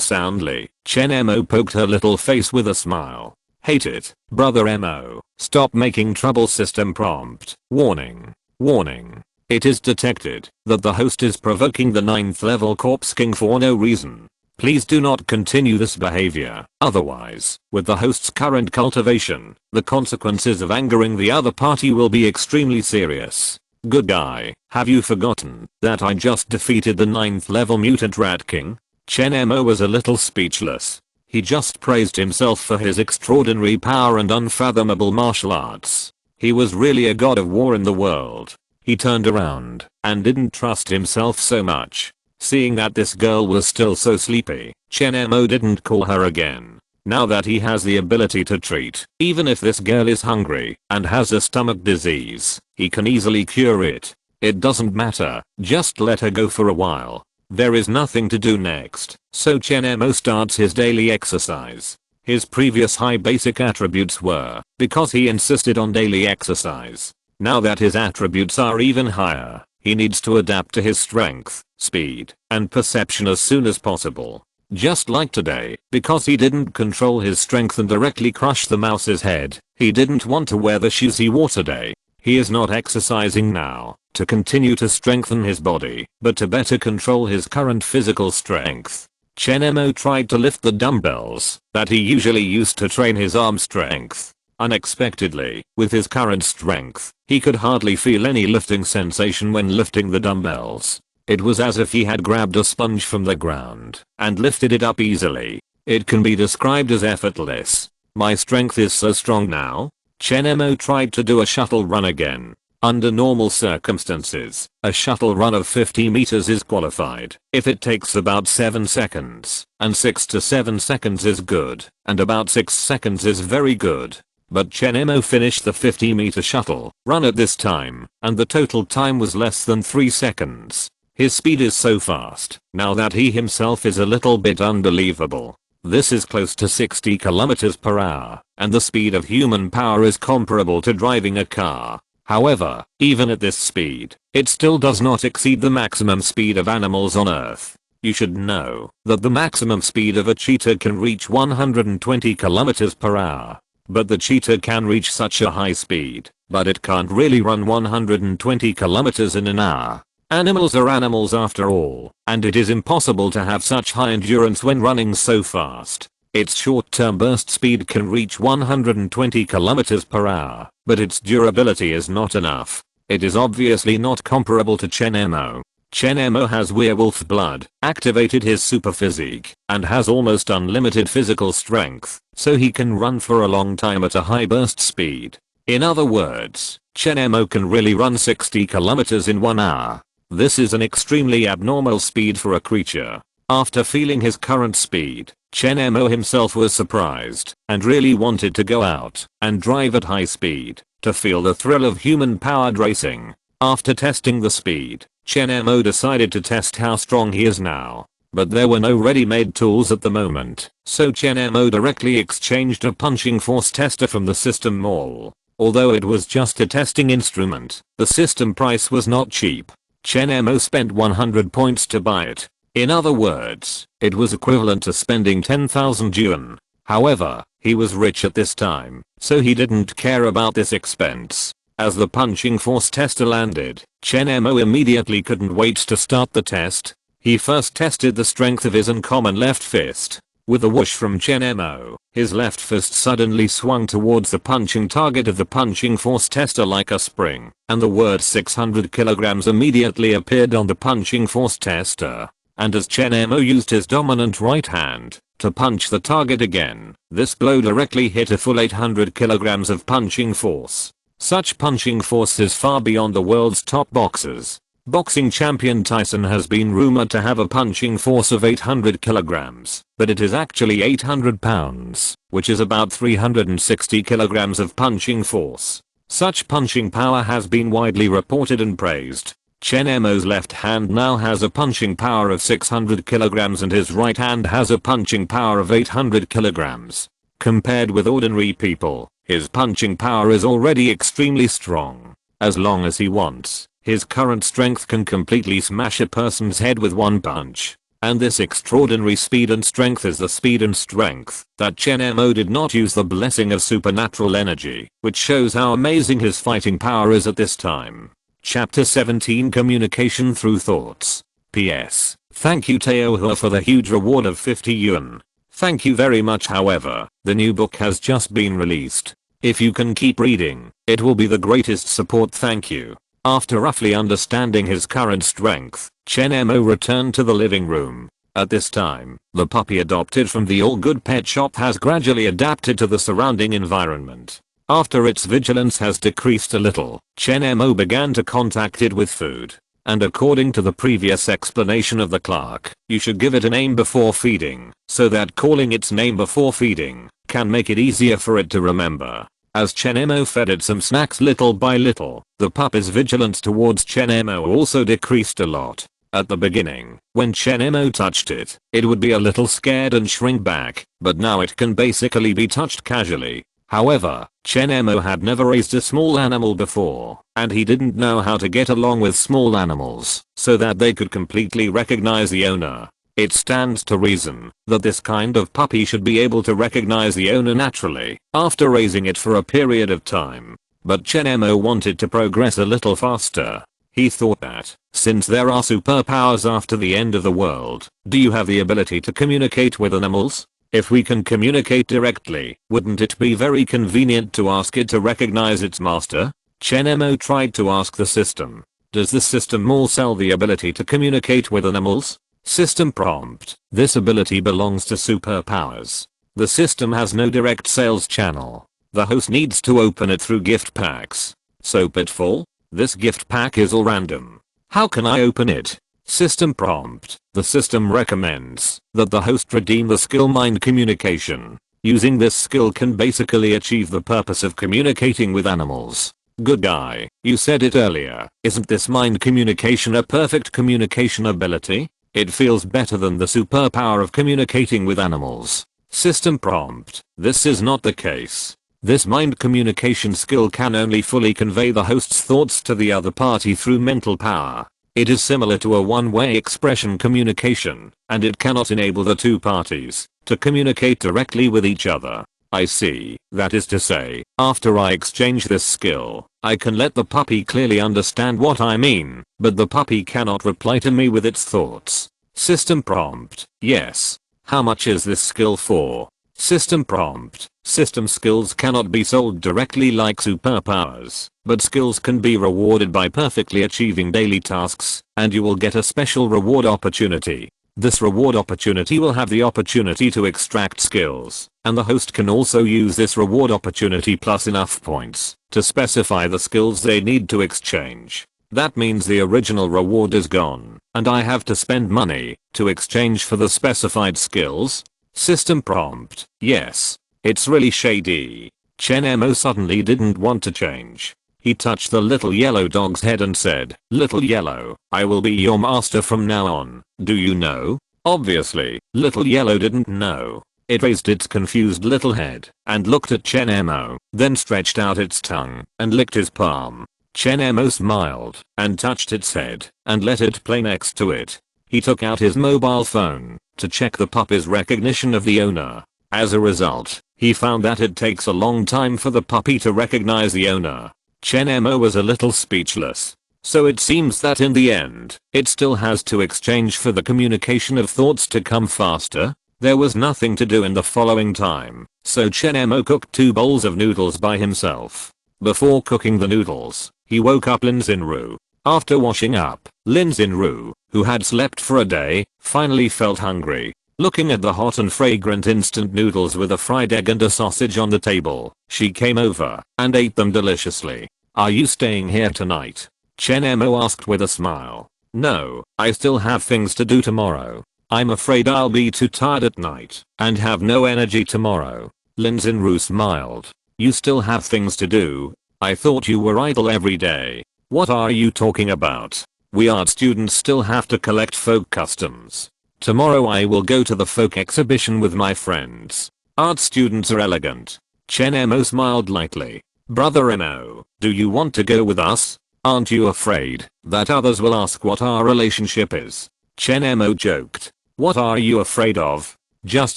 soundly, Chen Mo poked her little face with a smile. Hate it, brother Mo, stop making trouble. System prompt. Warning. Warning. It is detected that the host is provoking the 9th level Corpse King for no reason. Please do not continue this behavior, otherwise, with the host's current cultivation, the consequences of angering the other party will be extremely serious. Good guy, have you forgotten that I just defeated the 9th level mutant Rat King? Chen Mo was a little speechless. He just praised himself for his extraordinary power and unfathomable martial arts. He was really a god of war in the world. He turned around and didn't trust himself so much. Seeing that this girl was still so sleepy, Chen Mo didn't call her again. Now that he has the ability to treat, even if this girl is hungry and has a stomach disease, he can easily cure it. It doesn't matter, just let her go for a while. There is nothing to do next, so Chen Mo starts his daily exercise. His previous high basic attributes were because he insisted on daily exercise. Now that his attributes are even higher, he needs to adapt to his strength, speed, and perception as soon as possible. Just like today, because he didn't control his strength and directly crush the mouse's head, he didn't want to wear the shoes he wore today. He is not exercising now to continue to strengthen his body, but to better control his current physical strength. Chen Mo tried to lift the dumbbells that he usually used to train his arm strength. Unexpectedly, with his current strength, he could hardly feel any lifting sensation when lifting the dumbbells. It was as if he had grabbed a sponge from the ground and lifted it up easily. It can be described as effortless. My strength is so strong now. Chen Mo tried to do a shuttle run again. Under normal circumstances, a shuttle run of 50 meters is qualified if it takes about 7 seconds, and 6 to 7 seconds is good, and about 6 seconds is very good. But Chen Mo finished the 50-meter shuttle run at this time, and the total time was less than 3 seconds. His speed is so fast now that he himself is a little bit unbelievable. This is close to 60 kilometers per hour, and the speed of human power is comparable to driving a car. However, even at this speed, it still does not exceed the maximum speed of animals on Earth. You should know that the maximum speed of a cheetah can reach 120 kilometers per hour. But the cheetah can reach such a high speed, but it can't really run 120 kilometers in an hour. Animals are animals after all, and it is impossible to have such high endurance when running so fast. Its short-term burst speed can reach 120 kilometers per hour, but its durability is not enough. It is obviously not comparable to Chen Mo. Chen Mo has werewolf blood, activated his super physique, and has almost unlimited physical strength, so he can run for a long time at a high burst speed. In other words, Chen Mo can really run 60 kilometers in 1 hour. This is an extremely abnormal speed for a creature. After feeling his current speed, Chen Mo himself was surprised and really wanted to go out and drive at high speed to feel the thrill of human-powered racing. After testing the speed, Chen Mo decided to test how strong he is now. But there were no ready-made tools at the moment, so Chen Mo directly exchanged a punching force tester from the system mall. Although it was just a testing instrument, the system price was not cheap. Chen Mo spent 100 points to buy it. In other words, it was equivalent to spending 10,000 yuan. However, he was rich at this time, so he didn't care about this expense. As the punching force tester landed, Chen Mo immediately couldn't wait to start the test. He first tested the strength of his uncommon left fist. With a whoosh from Chen Mo, his left fist suddenly swung towards the punching target of the punching force tester like a spring, and the word 600 kilograms immediately appeared on the punching force tester. And as Chen Mo used his dominant right hand to punch the target again, this blow directly hit a full 800 kilograms of punching force. Such punching force is far beyond the world's top boxers. Boxing champion Tyson has been rumored to have a punching force of 800 kilograms, but it is actually 800 pounds, which is about 360 kilograms of punching force. Such punching power has been widely reported and praised. Chen Mo's left hand now has a punching power of 600 kilograms and his right hand has a punching power of 800 kilograms. Compared with ordinary people, his punching power is already extremely strong. As long as he wants, his current strength can completely smash a person's head with one punch. And this extraordinary speed and strength is the speed and strength that Chen Mo did not use the blessing of supernatural energy, which shows how amazing his fighting power is at this time. Chapter 17 Communication Through Thoughts. PS. Thank you Teo Hua for the huge reward of 50 yuan. Thank you very much. However, the new book has just been released. If you can keep reading, it will be the greatest support. Thank you. After roughly understanding his current strength, Chen Mo returned to the living room. At this time, the puppy adopted from the All Good Pet Shop has gradually adapted to the surrounding environment. After its vigilance has decreased a little, Chen Mo began to contact it with food. And according to the previous explanation of the clerk, you should give it a name before feeding, so that calling its name before feeding can make it easier for it to remember. As Chen Mo fed it some snacks little by little, the puppy's vigilance towards Chen Mo also decreased a lot. At the beginning, when Chen Mo touched it, it would be a little scared and shrink back, but now it can basically be touched casually. However, Chen Mo had never raised a small animal before, and he didn't know how to get along with small animals so that they could completely recognize the owner. It stands to reason that this kind of puppy should be able to recognize the owner naturally after raising it for a period of time. But Chen Mo wanted to progress a little faster. He thought that, since there are superpowers after the end of the world, do you have the ability to communicate with animals? If we can communicate directly, wouldn't it be very convenient to ask it to recognize its master? Chen Mo tried to ask the system. Does the system all sell the ability to communicate with animals? System prompt. This ability belongs to superpowers. The system has no direct sales channel. The host needs to open it through gift packs. So pitfall? This gift pack is all random. How can I open it? System prompt. The system recommends that the host redeem the skill mind communication. Using this skill can basically achieve the purpose of communicating with animals. Good guy, you said it earlier. Isn't this mind communication a perfect communication ability? It feels better than the superpower of communicating with animals. System prompt. This is not the case. This mind communication skill can only fully convey the host's thoughts to the other party through mental power. It is similar to a one-way expression communication, and it cannot enable the two parties to communicate directly with each other. I see. That is to say, after I exchange this skill, I can let the puppy clearly understand what I mean, but the puppy cannot reply to me with its thoughts. System prompt. Yes. How much is this skill for? System prompt. System skills cannot be sold directly like superpowers, but skills can be rewarded by perfectly achieving daily tasks, and you will get a special reward opportunity. This reward opportunity will have the opportunity to extract skills, and the host can also use this reward opportunity plus enough points to specify the skills they need to exchange. That means the original reward is gone, and I have to spend money to exchange for the specified skills. System prompt. Yes. It's really shady. Chen Mo suddenly didn't want to change. He touched the little yellow dog's head and said, "Little yellow, I will be your master from now on. Do you know?" Obviously, little yellow didn't know. It raised its confused little head and looked at Chen Mo, then stretched out its tongue and licked his palm. Chen Mo smiled and touched its head and let it play next to it. He took out his mobile phone to check the puppy's recognition of the owner. As a result, he found that it takes a long time for the puppy to recognize the owner. Chen Mo was a little speechless. So it seems that in the end, it still has to exchange for the communication of thoughts to come faster. There was nothing to do in the following time, so Chen Mo cooked 2 bowls of noodles by himself. Before cooking the noodles, he woke up Lin Xinru. After washing up, Lin Xinru, who had slept for a day, finally felt hungry. Looking at the hot and fragrant instant noodles with a fried egg and a sausage on the table, she came over and ate them deliciously. "Are you staying here tonight?" Chen Mo asked with a smile. "No, I still have things to do tomorrow. I'm afraid I'll be too tired at night and have no energy tomorrow." Lin Xinru smiled. "You still have things to do? I thought you were idle every day." "What are you talking about? We art students still have to collect folk customs. Tomorrow I will go to the folk exhibition with my friends. Art students are elegant." Chen Mo smiled lightly. "Brother Mo, do you want to go with us? Aren't you afraid that others will ask what our relationship is?" Chen Mo joked. "What are you afraid of? Just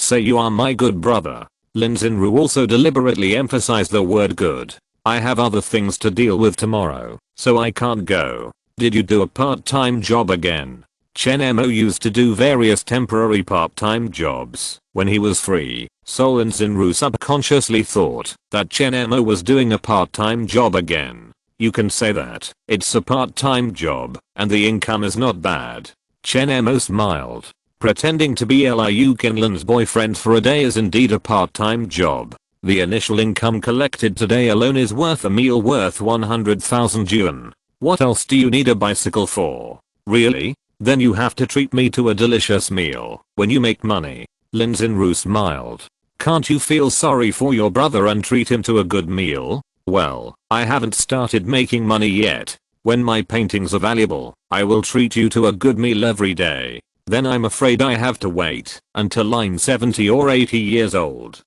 say you are my good brother." Lin Xinru also deliberately emphasized the word good. "I have other things to deal with tomorrow, so I can't go." "Did you do a part-time job again?" Chen Mo used to do various temporary part-time jobs when he was free, so Lin Xinru subconsciously thought that Chen Mo was doing a part-time job again. "You can say that. It's a part-time job, and the income is not bad." Chen Mo smiled. Pretending to be Liu Qinlin's boyfriend for a day is indeed a part-time job. The initial income collected today alone is worth a meal worth 100,000 yuan. What else do you need a bicycle for? Really? Then you have to treat me to a delicious meal when you make money. Lin Xinru smiled. "Can't you feel sorry for your brother and treat him to a good meal?" "Well, I haven't started making money yet. When my paintings are valuable, I will treat you to a good meal every day. Then I'm afraid I have to wait until I'm 70 or 80 years old."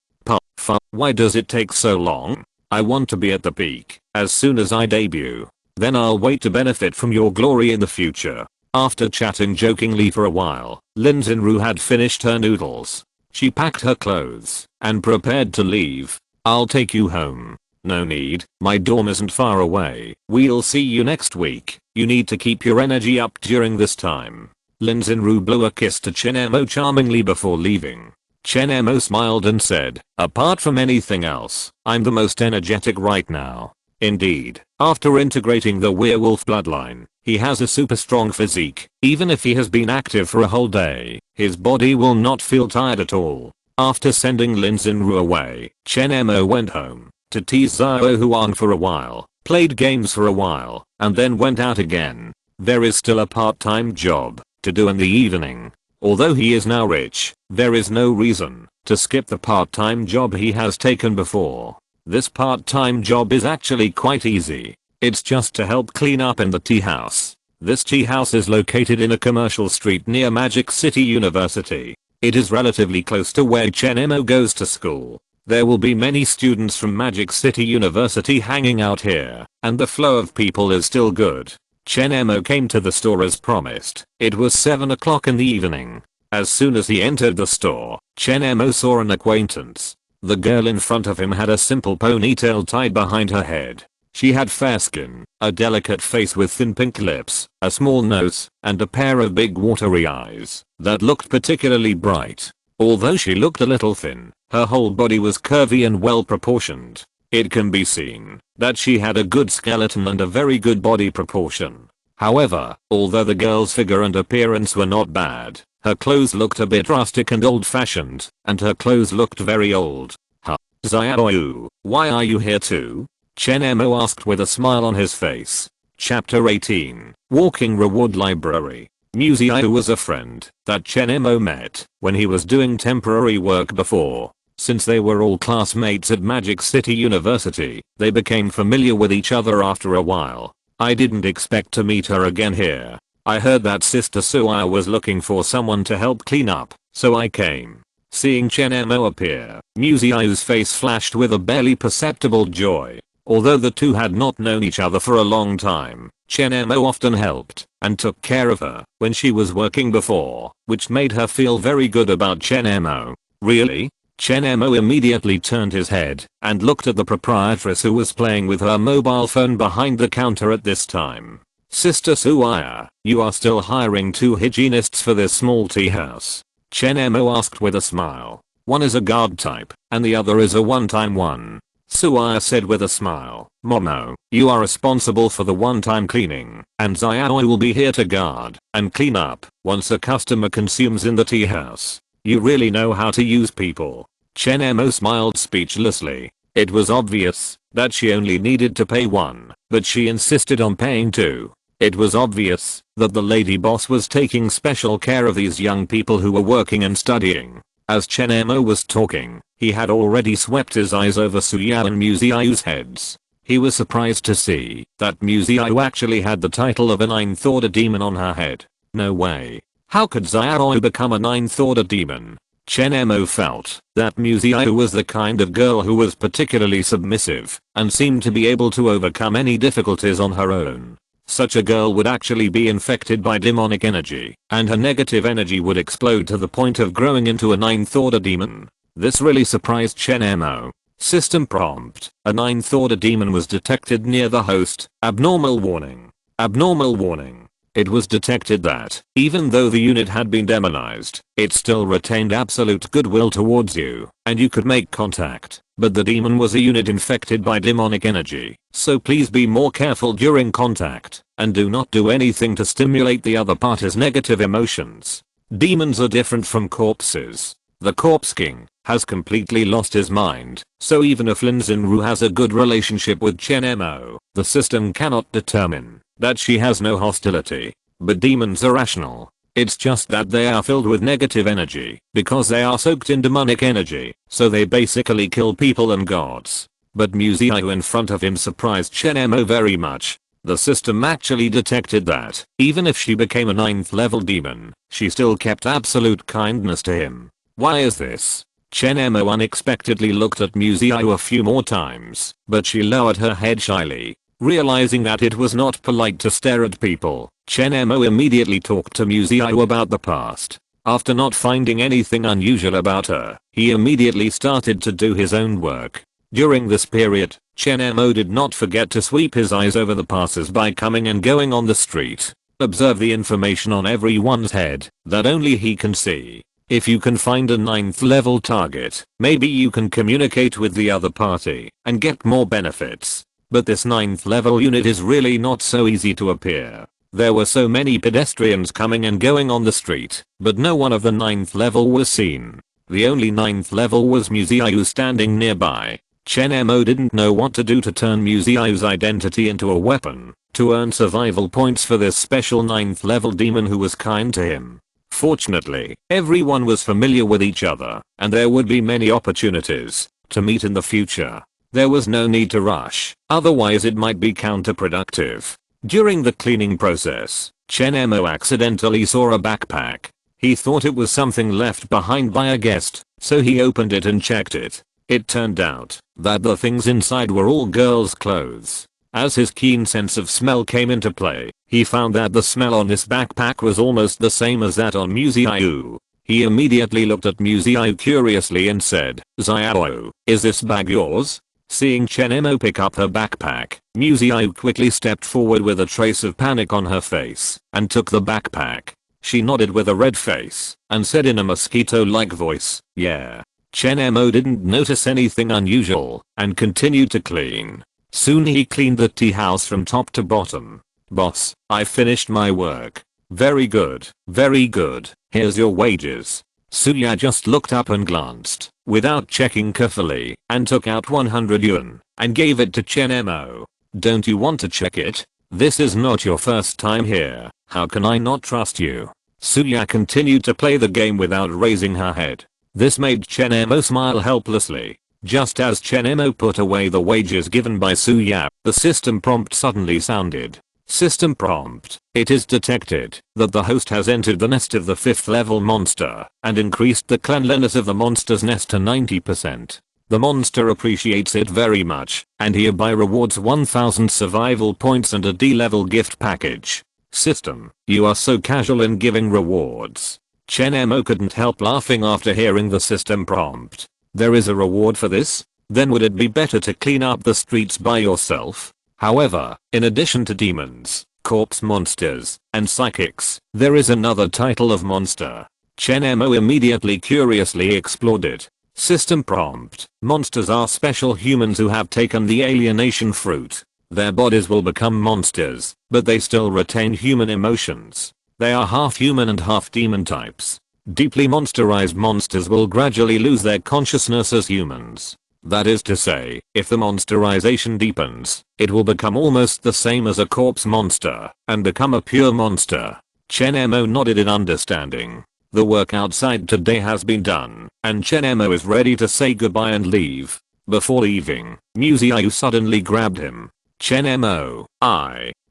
Why does it take so long? I want to be at the peak as soon as I debut. Then I'll wait to benefit from your glory in the future." After chatting jokingly for a while, Lin Xinru had finished her noodles. She packed her clothes and prepared to leave. "I'll take you home." "No need, my dorm isn't far away. We'll see you next week. You need to keep your energy up during this time." Lin Xinru blew a kiss to Chen Mo charmingly before leaving. Chen Mo smiled and said, "Apart from anything else, I'm the most energetic right now." Indeed, after integrating the werewolf bloodline, he has a super strong physique. Even if he has been active for a whole day, his body will not feel tired at all. After sending Lin Xinru away, Chen Mo went home to tease Xiao Huang for a while, played games for a while, and then went out again. There is still a part-time job to do in the evening. Although he is now rich, there is no reason to skip the part-time job he has taken before. This part-time job is actually quite easy. It's just to help clean up in the tea house. This tea house is located in a commercial street near Magic City University. It is relatively close to where Chen Mo goes to school. There will be many students from Magic City University hanging out here, and the flow of people is still good. Chen Mo came to the store as promised. It was 7 o'clock in the evening. As soon as he entered the store, Chen Mo saw an acquaintance. The girl in front of him had a simple ponytail tied behind her head. She had fair skin, a delicate face with thin pink lips, a small nose, and a pair of big watery eyes that looked particularly bright. Although she looked a little thin, her whole body was curvy and well proportioned. It can be seen that she had a good skeleton and a very good body proportion. However, although the girl's figure and appearance were not bad, her clothes looked a bit rustic and old-fashioned, and her clothes looked very old. "Huh? Xiaoyu, why are you here too?" Chen Mo asked with a smile on his face. Chapter 18, Walking Reward Library. Mu Xiao was a friend that Chen Mo met when he was doing temporary work before. Since they were all classmates at Magic City University, they became familiar with each other after a while. "I didn't expect to meet her again here. I heard that Sister Suaya was looking for someone to help clean up, so I came." Seeing Chen Mo appear, Mu Xiao's face flashed with a barely perceptible joy. Although the two had not known each other for a long time, Chen Mo often helped and took care of her when she was working before, which made her feel very good about Chen Mo. "Really?" Chen Mo immediately turned his head and looked at the proprietress who was playing with her mobile phone behind the counter at this time. "Sister Suaya, you are still hiring 2 hygienists for this small tea house?" Chen Mo asked with a smile. "One is a guard type, and the other is a one-time one." Suaya said with a smile. "Momo, you are responsible for the one-time cleaning, and Xiao will be here to guard and clean up once a customer consumes in the tea house. You really know how to use people." Chen Mo smiled speechlessly. It was obvious that she only needed to pay 1, but she insisted on paying 2. It was obvious that the lady boss was taking special care of these young people who were working and studying. As Chen Mo was talking, he had already swept his eyes over Suya and Mu Xiao's heads. He was surprised to see that Mu Xiao actually had the title of a 9th order demon on her head. No way. How could Xiao become a 9th order demon? Chen Mo felt that Mu Xiao was the kind of girl who was particularly submissive and seemed to be able to overcome any difficulties on her own. Such a girl would actually be infected by demonic energy, and her negative energy would explode to the point of growing into a 9th order demon. This really surprised Chen Mo. System prompt: a 9th order demon was detected near the host. Abnormal warning. Abnormal warning. It was detected that, even though the unit had been demonized, it still retained absolute goodwill towards you, and you could make contact. But the demon was a unit infected by demonic energy, so please be more careful during contact, and do not do anything to stimulate the other party's negative emotions. Demons are different from corpses. The Corpse King has completely lost his mind, so even if Lin Xinru has a good relationship with Chen Mo, the system cannot determine that she has no hostility. But demons are rational. It's just that they are filled with negative energy because they are soaked in demonic energy, so they basically kill people and gods. But Mu Xiao in front of him surprised Chen Mo very much. The system actually detected that, even if she became a 9th level demon, she still kept absolute kindness to him. Why is this? Chen Mo unexpectedly looked at Mu Xiao a few more times, but she lowered her head shyly. Realizing that it was not polite to stare at people, Chen Mo immediately talked to Muziao about the past. After not finding anything unusual about her, he immediately started to do his own work. During this period, Chen Mo did not forget to sweep his eyes over the passers-by coming and going on the street. Observe the information on everyone's head that only he can see. If you can find a 9th level target, maybe you can communicate with the other party and get more benefits. But this 9th level unit is really not so easy to appear. There were so many pedestrians coming and going on the street, but no one of the 9th level was seen. The only 9th level was Muziao standing nearby. Chen Mo didn't know what to do to turn Muziao's identity into a weapon to earn survival points for this special 9th level demon who was kind to him. Fortunately, everyone was familiar with each other, and there would be many opportunities to meet in the future. There was no need to rush, otherwise it might be counterproductive. During the cleaning process, Chen Mo accidentally saw a backpack. He thought it was something left behind by a guest, so he opened it and checked it. It turned out that the things inside were all girls' clothes. As his keen sense of smell came into play, he found that the smell on this backpack was almost the same as that on Muziao. He immediately looked at Muziao curiously and said, "Xiao, is this bag yours?" Seeing Chen Mo pick up her backpack, Muziao quickly stepped forward with a trace of panic on her face and took the backpack. She nodded with a red face and said in a mosquito-like voice, "Yeah." Chen Mo didn't notice anything unusual and continued to clean. Soon he cleaned the tea house from top to bottom. "Boss, I finished my work." "Very good, very good. Here's your wages." Suya just looked up and glanced, without checking carefully, and took out 100 yuan and gave it to Chen Mo. "Don't you want to check it? This is not your first time here. How can I not trust you?" Suya continued to play the game without raising her head. This made Chen Mo smile helplessly. Just as Chen Mo put away the wages given by Suya, the system prompt suddenly sounded. System prompt. It is detected that the host has entered the nest of the 5th level monster and increased the cleanliness of the monster's nest to 90%. The monster appreciates it very much and hereby rewards 1000 survival points and a D-level gift package. System, you are so casual in giving rewards. Chen Mo couldn't help laughing after hearing the system prompt. There is a reward for this? Then would it be better to clean up the streets by yourself? However, in addition to demons, corpse monsters, and psychics, there is another title of monster. Chen Mo immediately curiously explored it. System prompt. Monsters are special humans who have taken the alienation fruit. Their bodies will become monsters, but they still retain human emotions. They are half human and half demon types. Deeply monsterized monsters will gradually lose their consciousness as humans. That is to say, if the monsterization deepens, it will become almost the same as a corpse monster and become a pure monster. Chen Mo nodded in understanding. The work outside today has been done, and Chen Mo is ready to say goodbye and leave. Before leaving, Muziao suddenly grabbed him. "Chen Mo,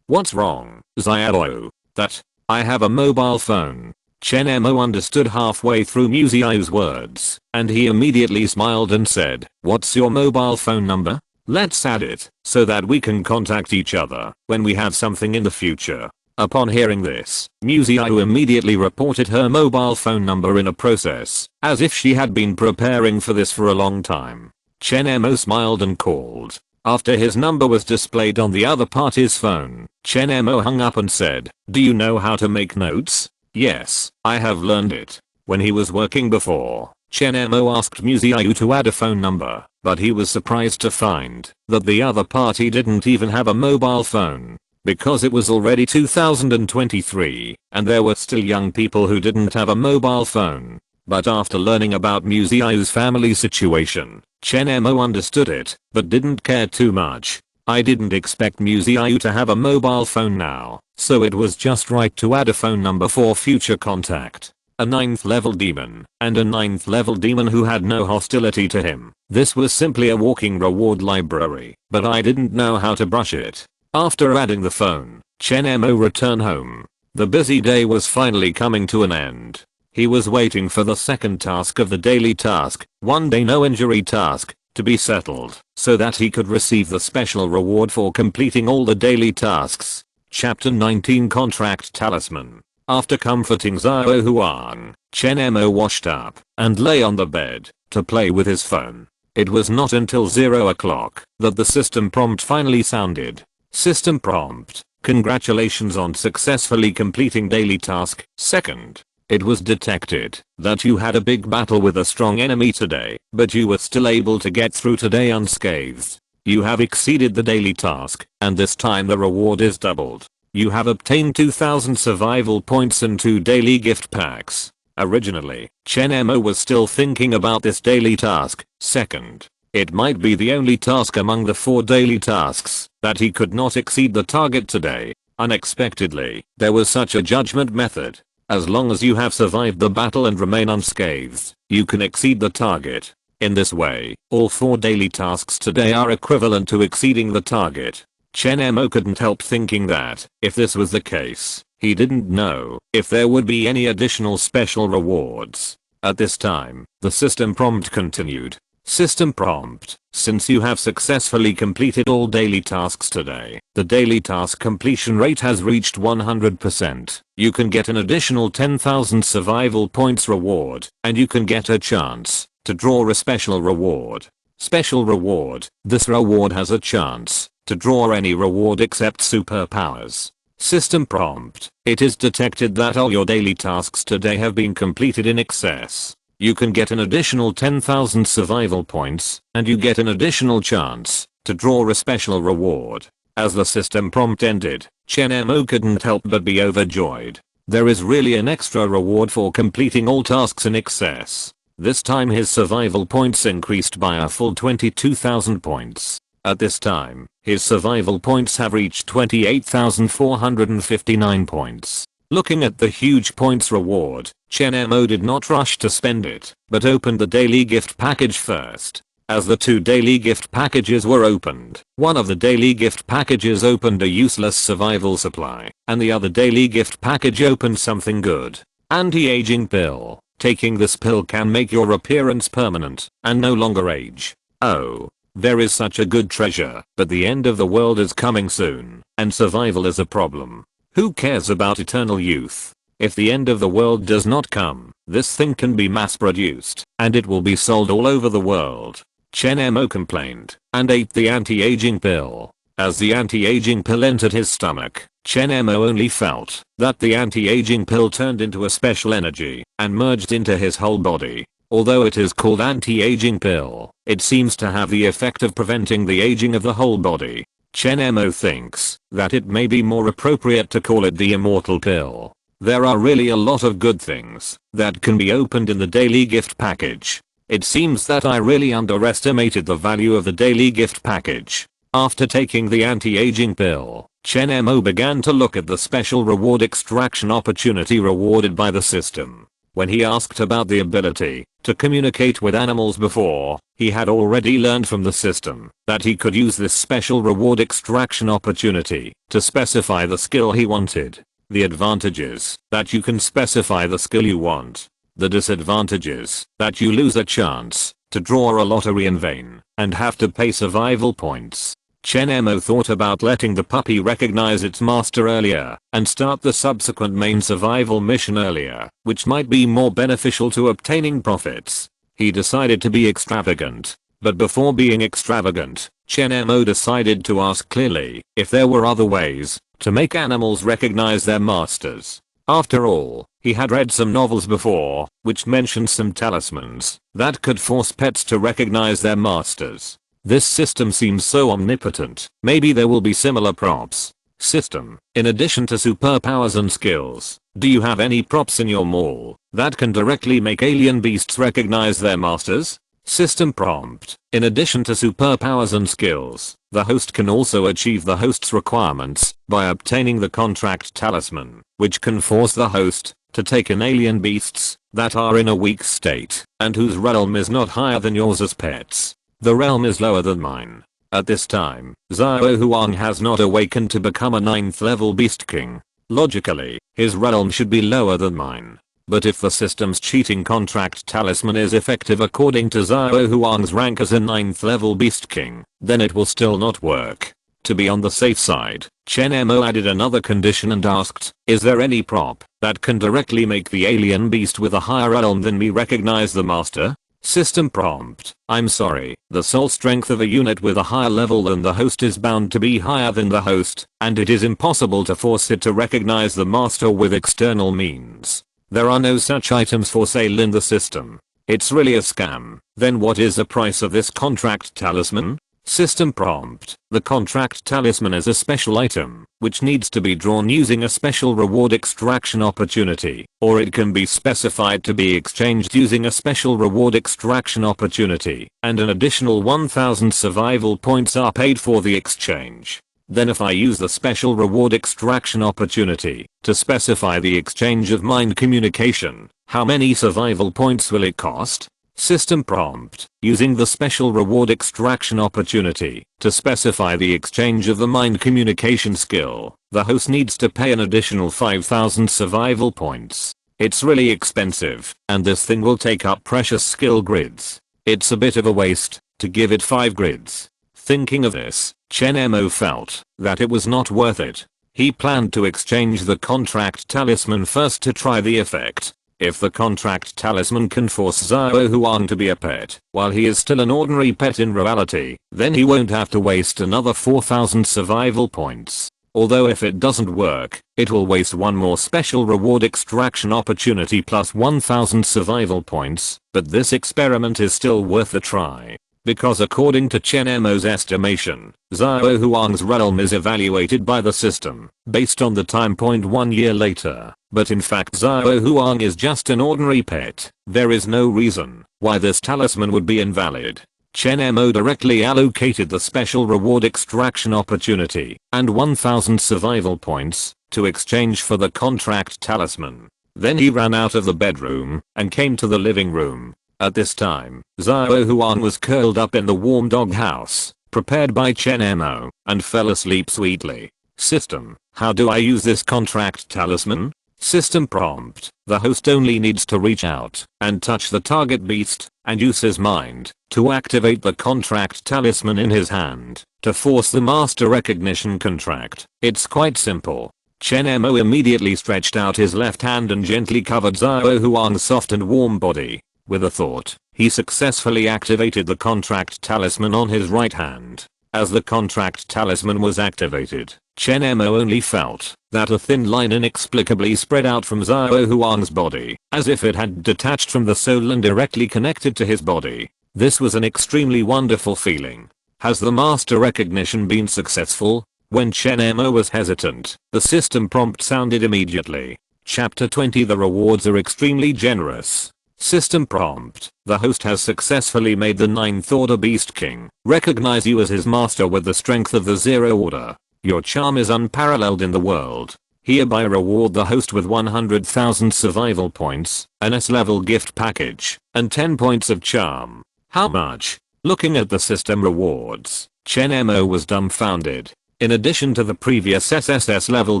what's wrong, Xiao?" "That, I have a mobile phone." Chen Mo understood halfway through Muziao's words, and he immediately smiled and said, "What's your mobile phone number? Let's add it, so that we can contact each other when we have something in the future." Upon hearing this, Muziao immediately reported her mobile phone number in a process, as if she had been preparing for this for a long time. Chen Mo smiled and called. After his number was displayed on the other party's phone, Chen Mo hung up and said, "Do you know how to make notes?" "Yes, I have learned it." When he was working before, Chen Mo asked Muziao to add a phone number, but he was surprised to find that the other party didn't even have a mobile phone. Because it was already 2023, and there were still young people who didn't have a mobile phone. But after learning about Muziao's family situation, Chen Mo understood it, but didn't care too much. "I didn't expect Muziao to have a mobile phone now, so it was just right to add a phone number for future contact." A 9th level demon, and a 9th level demon who had no hostility to him. This was simply a walking reward library, but I didn't know how to brush it. After adding the phone, Chen Mo returned home. The busy day was finally coming to an end. He was waiting for the second task of the daily task, 1 day no injury task, to be settled so that he could receive the special reward for completing all the daily tasks. Chapter 19 Contract Talisman. After comforting Xiao Huang, Chen Mo washed up and lay on the bed to play with his phone. It was not until 0 o'clock that the system prompt finally sounded. System prompt: congratulations on successfully completing daily task. Second, it was detected that you had a big battle with a strong enemy today, but you were still able to get through today unscathed. You have exceeded the daily task, and this time the reward is doubled. You have obtained 2000 survival points and 2 daily gift packs. Originally, Chen Mo was still thinking about this daily task. Second, it might be the only task among the 4 daily tasks that he could not exceed the target today. Unexpectedly, there was such a judgment method. As long as you have survived the battle and remain unscathed, you can exceed the target. In this way, all 4 daily tasks today are equivalent to exceeding the target. Chen Mo couldn't help thinking that, if this was the case, he didn't know if there would be any additional special rewards. At this time, the system prompt continued. System prompt: since you have successfully completed all daily tasks today, the daily task completion rate has reached 100%. You can get an additional 10,000 survival points reward, and you can get a chance to draw a special reward. Special reward: this reward has a chance to draw any reward except superpowers. System prompt: it is detected that all your daily tasks today have been completed in excess. You can get an additional 10,000 survival points, and you get an additional chance to draw a special reward. As the system prompt ended, Chen Mo couldn't help but be overjoyed. There is really an extra reward for completing all tasks in excess. This time his survival points increased by a full 22,000 points. At this time, his survival points have reached 28,459 points. Looking at the huge points reward, Chen Mo did not rush to spend it, but opened the daily gift package first. As the 2 daily gift packages were opened, one of the daily gift packages opened a useless survival supply, and the other daily gift package opened something good. Anti-aging pill. Taking this pill can make your appearance permanent and no longer age. Oh, there is such a good treasure, but the end of the world is coming soon, and survival is a problem. Who cares about eternal youth? If the end of the world does not come, this thing can be mass produced, and it will be sold all over the world. Chen Mo complained, and ate the anti-aging pill. As the anti-aging pill entered his stomach, Chen Mo only felt that the anti-aging pill turned into a special energy and merged into his whole body. Although it is called anti-aging pill, it seems to have the effect of preventing the aging of the whole body. Chen Mo thinks that it may be more appropriate to call it the immortal pill. There are really a lot of good things that can be opened in the daily gift package. It seems that I really underestimated the value of the daily gift package. After taking the anti-aging pill, Chen Mo began to look at the special reward extraction opportunity rewarded by the system. When he asked about the ability to communicate with animals before, he had already learned from the system that he could use this special reward extraction opportunity to specify the skill he wanted. The advantages: that you can specify the skill you want. The disadvantages: that you lose a chance to draw a lottery in vain and have to pay survival points. Chen Mo thought about letting the puppy recognize its master earlier and start the subsequent main survival mission earlier, which might be more beneficial to obtaining profits. He decided to be extravagant. But before being extravagant, Chen Mo decided to ask clearly if there were other ways to make animals recognize their masters. After all, he had read some novels before, which mentioned some talismans that could force pets to recognize their masters. This system seems so omnipotent, maybe there will be similar props. System: in addition to superpowers and skills, do you have any props in your mall that can directly make alien beasts recognize their masters? System prompt: in addition to superpowers and skills, the host can also achieve the host's requirements by obtaining the contract talisman, which can force the host to take in alien beasts that are in a weak state and whose realm is not higher than yours as pets. The realm is lower than mine. At this time, Xiao Huang has not awakened to become a 9th level beast king. Logically, his realm should be lower than mine. But if the system's cheating contract talisman is effective according to Xiao Huang's rank as a 9th level Beast King, then it will still not work. To be on the safe side, Chen Mo added another condition and asked, is there any prop that can directly make the alien beast with a higher realm than me recognize the master? System prompt, I'm sorry, the soul strength of a unit with a higher level than the host is bound to be higher than the host, and it is impossible to force it to recognize the master with external means. There are no such items for sale in the system. It's really a scam. Then what is the price of this contract talisman? System prompt, the contract talisman is a special item, which needs to be drawn using a special reward extraction opportunity, or it can be specified to be exchanged using a special reward extraction opportunity, and an additional 1000 survival points are paid for the exchange. Then if I use the special reward extraction opportunity to specify the exchange of mind communication, how many survival points will it cost? System prompt, using the special reward extraction opportunity to specify the exchange of the mind communication skill, the host needs to pay an additional 5000 survival points. It's really expensive, and this thing will take up precious skill grids. It's a bit of a waste to give it 5 grids. Thinking of this, Chen Mo felt that it was not worth it. He planned to exchange the contract talisman first to try the effect. If the contract talisman can force Xiao Huang to be a pet, while he is still an ordinary pet in reality, then he won't have to waste another 4000 survival points. Although if it doesn't work, it will waste one more special reward extraction opportunity plus 1000 survival points, but this experiment is still worth a try. Because according to Chen Mo's estimation, Xiao Huang's realm is evaluated by the system, based on the time point 1 year later. But in fact Xiao Huang is just an ordinary pet. There is no reason why this talisman would be invalid. Chen Mo directly allocated the special reward extraction opportunity and 1000 survival points to exchange for the contract talisman. Then he ran out of the bedroom and came to the living room. At this time, Xiao Huang was curled up in the warm doghouse, prepared by Chen Mo, and fell asleep sweetly. System, how do I use this contract talisman? System prompt, the host only needs to reach out and touch the target beast and use his mind to activate the contract talisman in his hand to force the master recognition contract. It's quite simple. Chen Mo immediately stretched out his left hand and gently covered Xiao Huang's soft and warm body. With a thought, he successfully activated the contract talisman on his right hand. As the contract talisman was activated, Chen Mo only felt that a thin line inexplicably spread out from Xiao Huang's body, as if it had detached from the soul and directly connected to his body. This was an extremely wonderful feeling. Has the master recognition been successful? When Chen Mo was hesitant, the system prompt sounded immediately. Chapter 20. The rewards are extremely generous. System prompt, the host has successfully made the 9th order Beast King recognize you as his master with the strength of the 0 order. Your charm is unparalleled in the world. Hereby reward the host with 100,000 survival points, an S-level gift package, and 10 points of charm. How much? Looking at the system rewards, Chen Mo was dumbfounded. In addition to the previous SSS level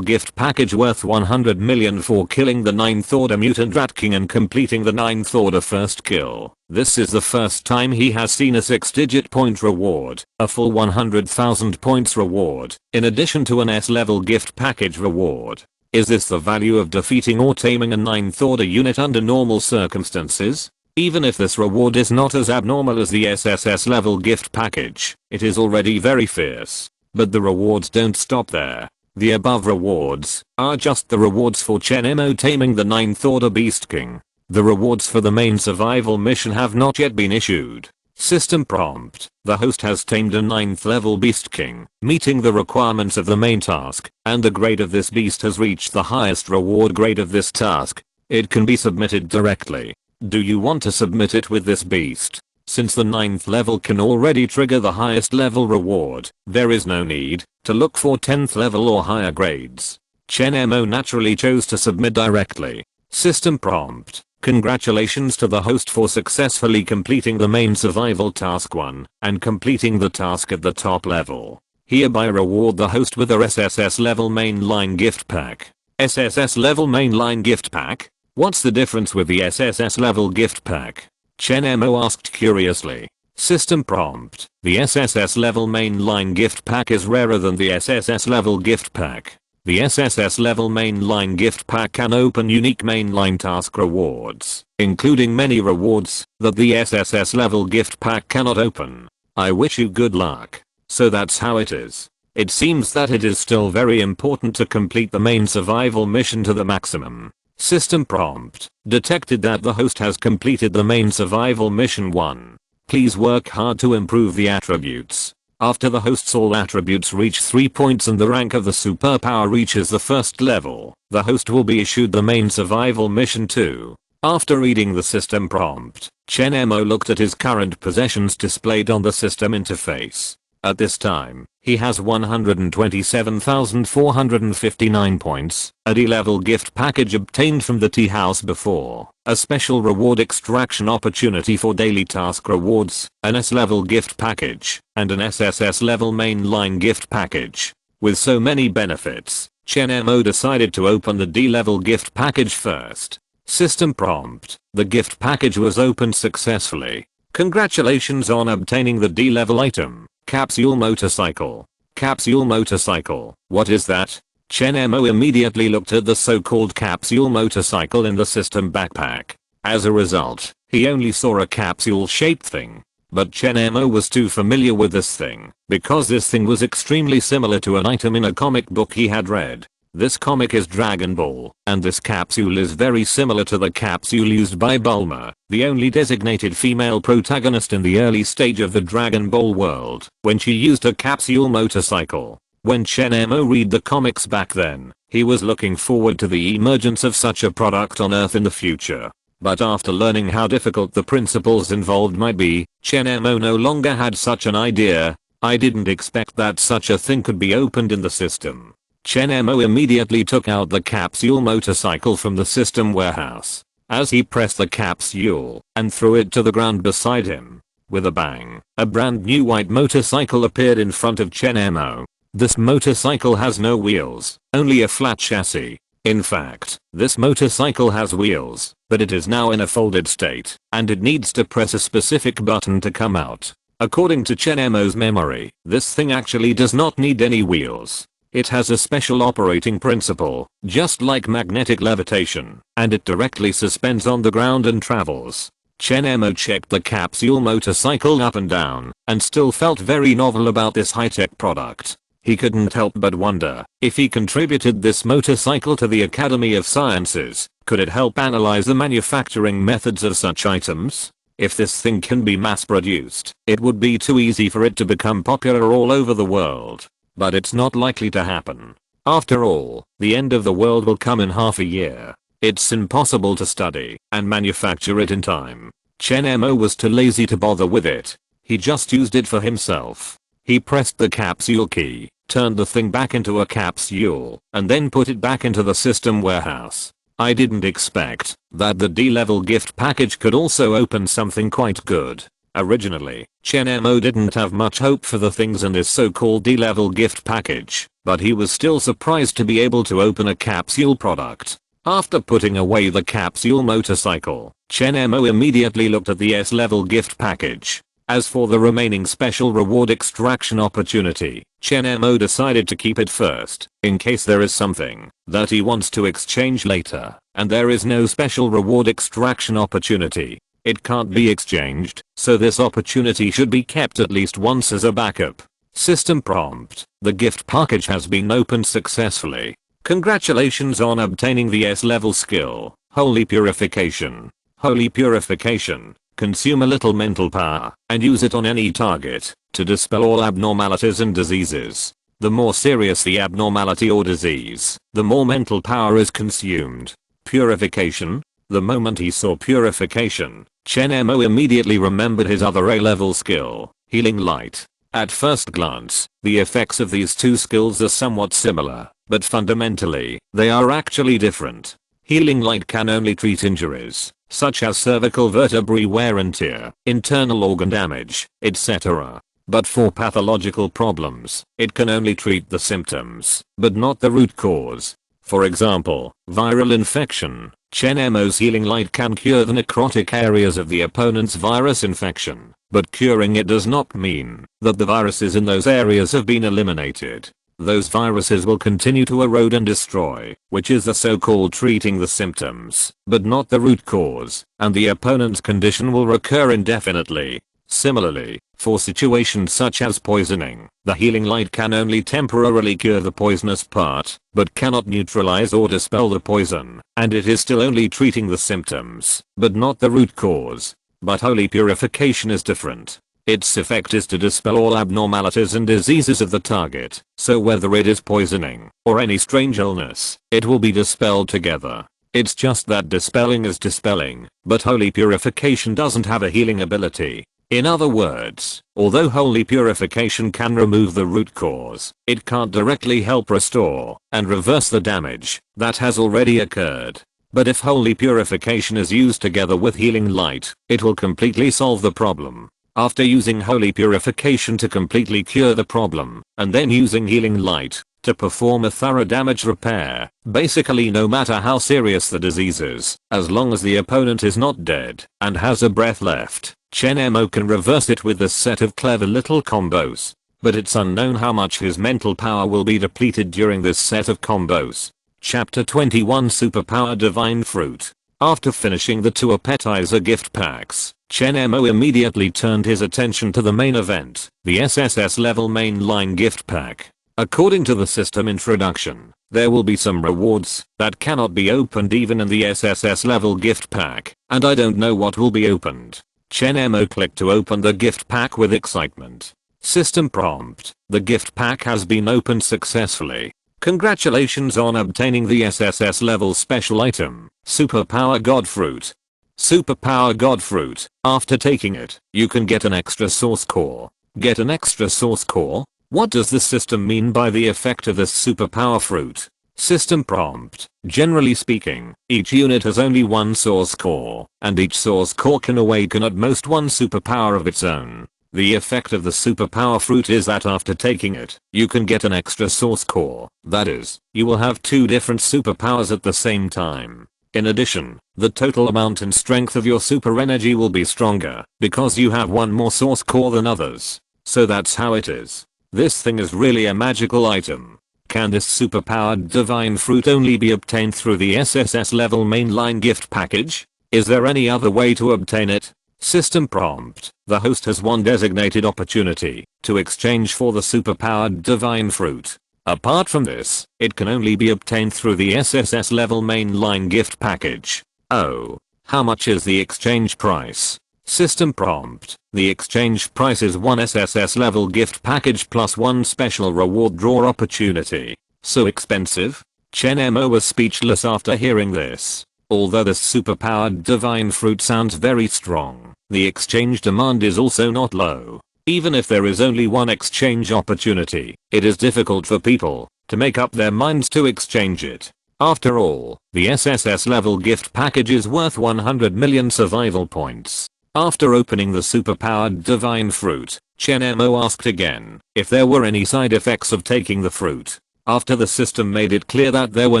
gift package worth 100 million for killing the 9th order mutant rat king and completing the 9th order first kill, this is the first time he has seen a 6-digit point reward, a full 100,000 points reward, in addition to an S level gift package reward. Is this the value of defeating or taming a 9th order unit under normal circumstances? Even if this reward is not as abnormal as the SSS level gift package, it is already very fierce. But the rewards don't stop there. The above rewards are just the rewards for Chen Mo taming the 9th order Beast King. The rewards for the main survival mission have not yet been issued. System prompt, the host has tamed a 9th level Beast King, meeting the requirements of the main task, and the grade of this beast has reached the highest reward grade of this task. It can be submitted directly. Do you want to submit it with this beast? Since the 9th level can already trigger the highest level reward, there is no need to look for 10th level or higher grades. Chen Mo naturally chose to submit directly. System prompt, congratulations to the host for successfully completing the main survival task 1 and completing the task at the top level. Hereby reward the host with a SSS level mainline gift pack. SSS level mainline gift pack? What's the difference with the SSS level gift pack? Chen Mo asked curiously. System prompt. The SSS level mainline gift pack is rarer than the SSS level gift pack. The SSS level mainline gift pack can open unique mainline task rewards, including many rewards that the SSS level gift pack cannot open. I wish you good luck. So that's how it is. It seems that it is still very important to complete the main survival mission to the maximum. System prompt. Detected that the host has completed the main survival mission 1. Please work hard to improve the attributes. After the host's all attributes reach 3 points and the rank of the superpower reaches the first level, the host will be issued the main survival mission 2. After reading the system prompt, Chen Mo looked at his current possessions displayed on the system interface. At this time, he has 127,459 points, a D-level gift package obtained from the tea house before, a special reward extraction opportunity for daily task rewards, an S-level gift package, and an SSS level mainline gift package. With so many benefits, Chen Mo decided to open the D-level gift package first. System prompt. The gift package was opened successfully. Congratulations on obtaining the D-level item. Capsule motorcycle. Capsule motorcycle. What is that? Chen Mo immediately looked at the so-called capsule motorcycle in the system backpack. As a result, he only saw a capsule-shaped thing. But Chen Mo was too familiar with this thing, because this thing was extremely similar to an item in a comic book he had read. This comic is Dragon Ball, and this capsule is very similar to the capsule used by Bulma, the only designated female protagonist in the early stage of the Dragon Ball world, when she used a capsule motorcycle. When Chen Mo read the comics back then, he was looking forward to the emergence of such a product on Earth in the future. But after learning how difficult the principles involved might be, Chen Mo no longer had such an idea. I didn't expect that such a thing could be opened in the system. Chen Mo immediately took out the capsule motorcycle from the system warehouse. As he pressed the capsule and threw it to the ground beside him, with a bang, a brand new white motorcycle appeared in front of Chen Mo. This motorcycle has no wheels, only a flat chassis. In fact, this motorcycle has wheels, but it is now in a folded state, and it needs to press a specific button to come out. According to Chen Mo's memory, this thing actually does not need any wheels. It has a special operating principle, just like magnetic levitation, and it directly suspends on the ground and travels. Chen Mo checked the capsule motorcycle up and down, and still felt very novel about this high-tech product. He couldn't help but wonder, if he contributed this motorcycle to the Academy of Sciences, could it help analyze the manufacturing methods of such items? If this thing can be mass-produced, it would be too easy for it to become popular all over the world. But it's not likely to happen. After all, the end of the world will come in half a year. It's impossible to study and manufacture it in time. Chen Mo was too lazy to bother with it. He just used it for himself. He pressed the capsule key, turned the thing back into a capsule, and then put it back into the system warehouse. I didn't expect that the D-level gift package could also open something quite good. Originally, Chen Mo didn't have much hope for the things in this so-called D-level gift package, but he was still surprised to be able to open a capsule product. After putting away the capsule motorcycle, Chen Mo immediately looked at the S-level gift package. As for the remaining special reward extraction opportunity, Chen Mo decided to keep it first, in case there is something that he wants to exchange later, and there is no special reward extraction opportunity. It can't be exchanged, so this opportunity should be kept at least once as a backup. System prompt. The gift package has been opened successfully. Congratulations on obtaining the S-level skill, Holy Purification. Holy Purification. Consume a little mental power and use it on any target to dispel all abnormalities and diseases. The more serious the abnormality or disease, the more mental power is consumed. Purification. The moment he saw purification, Chen Mo immediately remembered his other A-level skill, Healing Light. At first glance, the effects of these two skills are somewhat similar, but fundamentally, they are actually different. Healing Light can only treat injuries, such as cervical vertebrae wear and tear, internal organ damage, etc. But for pathological problems, it can only treat the symptoms, but not the root cause. For example, viral infection. Chen Mo's healing light can cure the necrotic areas of the opponent's virus infection, but curing it does not mean that the viruses in those areas have been eliminated. Those viruses will continue to erode and destroy, which is the so-called treating the symptoms, but not the root cause, and the opponent's condition will recur indefinitely. Similarly, for situations such as poisoning, the healing light can only temporarily cure the poisonous part, but cannot neutralize or dispel the poison, and it is still only treating the symptoms, but not the root cause. But holy purification is different. Its effect is to dispel all abnormalities and diseases of the target, so whether it is poisoning or any strange illness, it will be dispelled together. It's just that dispelling is dispelling, but holy purification doesn't have a healing ability. In other words, although holy purification can remove the root cause, it can't directly help restore and reverse the damage that has already occurred. But if holy purification is used together with healing light, it will completely solve the problem. After using holy purification to completely cure the problem, and then using healing light to perform a thorough damage repair, basically no matter how serious the disease is, as long as the opponent is not dead and has a breath left, Chen Mo can reverse it with this set of clever little combos. But it's unknown how much his mental power will be depleted during this set of combos. Chapter 21 Superpower Divine Fruit. After finishing the 2 appetizer gift packs, Chen Mo immediately turned his attention to the main event, the SSS level mainline gift pack. According to the system introduction, there will be some rewards that cannot be opened even in the SSS level gift pack, and I don't know what will be opened. Chen Mo clicked to open the gift pack with excitement. System prompt: the gift pack has been opened successfully. Congratulations on obtaining the SSS level special item, Superpower God Fruit. Superpower God Fruit. After taking it, you can get an extra source core. Get an extra source core? What does the system mean by the effect of this superpower fruit? System prompt: generally speaking, each unit has only one source core, and each source core can awaken at most one superpower of its own. The effect of the superpower fruit is that after taking it, you can get an extra source core. That is, you will have 2 different superpowers at the same time. In addition, the total amount and strength of your super energy will be stronger, because you have one more source core than others. So that's how it is. This thing is really a magical item. Can this superpowered divine fruit only be obtained through the SSS level mainline gift package? Is there any other way to obtain it? System prompt: the host has one designated opportunity to exchange for the superpowered divine fruit. Apart from this, it can only be obtained through the SSS level mainline gift package. Oh. How much is the exchange price? System prompt: the exchange price is 1 SSS level gift package plus 1 special reward draw opportunity. So expensive? Chen Mo was speechless after hearing this. Although this superpowered divine fruit sounds very strong, the exchange demand is also not low. Even if there is only one exchange opportunity, it is difficult for people to make up their minds to exchange it. After all, the SSS level gift package is worth 100 million survival points. After opening the superpowered divine fruit, Chen Mo asked again if there were any side effects of taking the fruit. After the system made it clear that there were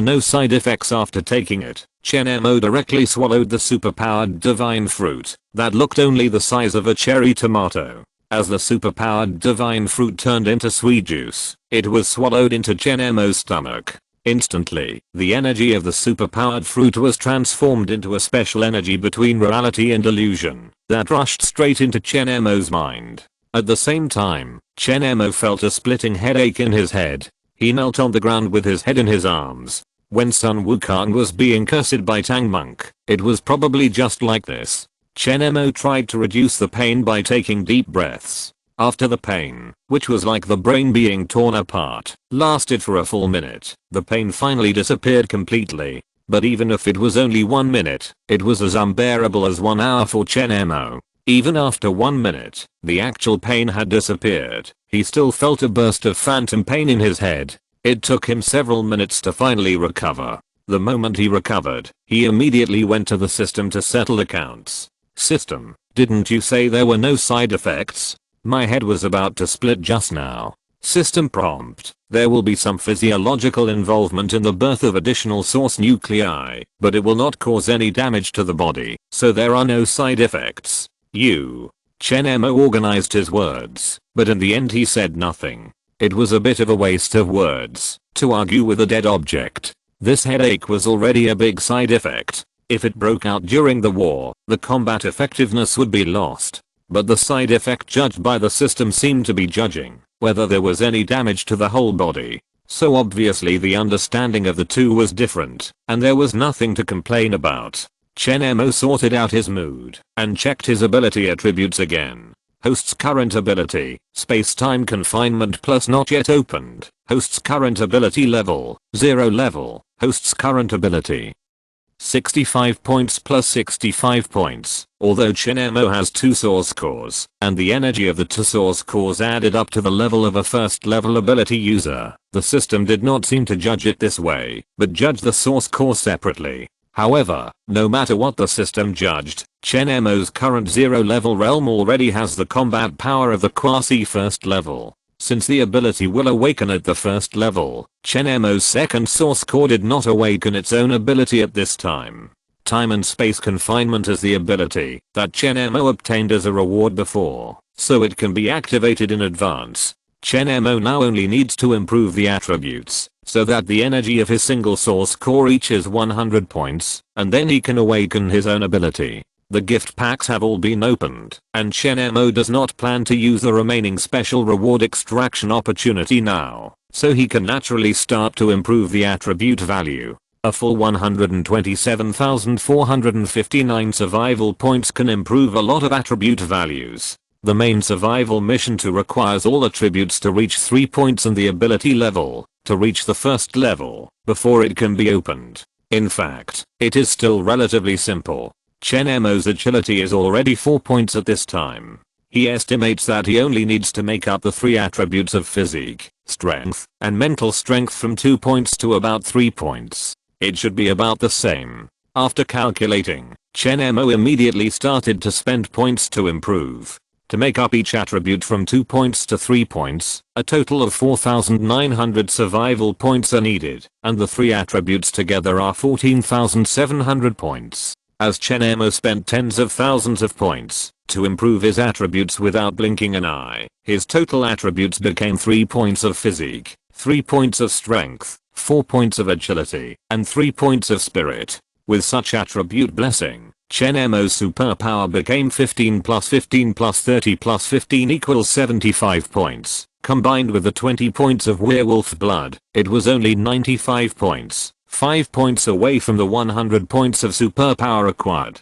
no side effects after taking it, Chen Mo directly swallowed the superpowered divine fruit that looked only the size of a cherry tomato. As the superpowered divine fruit turned into sweet juice, it was swallowed into Chen Mo's stomach. Instantly, the energy of the superpowered fruit was transformed into a special energy between reality and illusion that rushed straight into Chen Mo's mind. At the same time, Chen Mo felt a splitting headache in his head. He knelt on the ground with his head in his arms. When Sun Wukong was being cursed by Tang Monk, it was probably just like this. Chen Mo tried to reduce the pain by taking deep breaths. After the pain, which was like the brain being torn apart, lasted for a full minute, the pain finally disappeared completely. But even if it was only 1 minute, it was as unbearable as 1 hour for Chen Mo. Even after 1 minute, the actual pain had disappeared. He still felt a burst of phantom pain in his head. It took him several minutes to finally recover. The moment he recovered, he immediately went to the system to settle accounts. System, didn't you say there were no side effects? My head was about to split just now. System prompt: There will be some physiological involvement in the birth of additional source nuclei, but it will not cause any damage to the body, so there are no side effects. Chen Mo organized his words, but in the end he said nothing. It was a bit of a waste of words to argue with a dead object. This headache was already a big side effect. If it broke out during the war, the combat effectiveness would be lost. But the side effect judged by the system seemed to be judging whether there was any damage to the whole body. So obviously the understanding of the two was different, and there was nothing to complain about. Chen Mo sorted out his mood and checked his ability attributes again. Host's current ability, space-time confinement plus not yet opened. Host's current ability level, 0 level. Host's current ability, 65 points plus 65 points. Although Chen Mo has 2 source cores, and the energy of the 2 source cores added up to the level of a first level ability user, the system did not seem to judge it this way, but judged the source core separately. However, no matter what the system judged, Chen Mo's current 0 level realm already has the combat power of the quasi first level. Since the ability will awaken at the first level, Chen Mo's second source core did not awaken its own ability at this time. Time and space confinement is the ability that Chen Mo obtained as a reward before, so it can be activated in advance. Chen Mo now only needs to improve the attributes, so that the energy of his single source core reaches 100 points, and then he can awaken his own ability. The gift packs have all been opened, and Chen Mo does not plan to use the remaining special reward extraction opportunity now, so he can naturally start to improve the attribute value. A full 127,459 survival points can improve a lot of attribute values. The main survival mission 2 requires all attributes to reach 3 points and the ability level to reach the first level before it can be opened. In fact, it is still relatively simple. Chen Mo's agility is already 4 points at this time. He estimates that he only needs to make up the 3 attributes of physique, strength, and mental strength from 2 points to about 3 points. It should be about the same. After calculating, Chen Mo immediately started to spend points to improve. To make up each attribute from 2 points to 3 points, a total of 4,900 survival points are needed, and the 3 attributes together are 14,700 points. As Chen Mo spent tens of thousands of points to improve his attributes without blinking an eye, his total attributes became 3 points of physique, 3 points of strength, 4 points of agility, and 3 points of spirit. With such attribute blessing, Chen Mo's superpower became 15 plus 15 plus 30 plus 15 equals 75 points. Combined with the 20 points of werewolf blood, it was only 95 points, 5 points away from the 100 points of superpower acquired.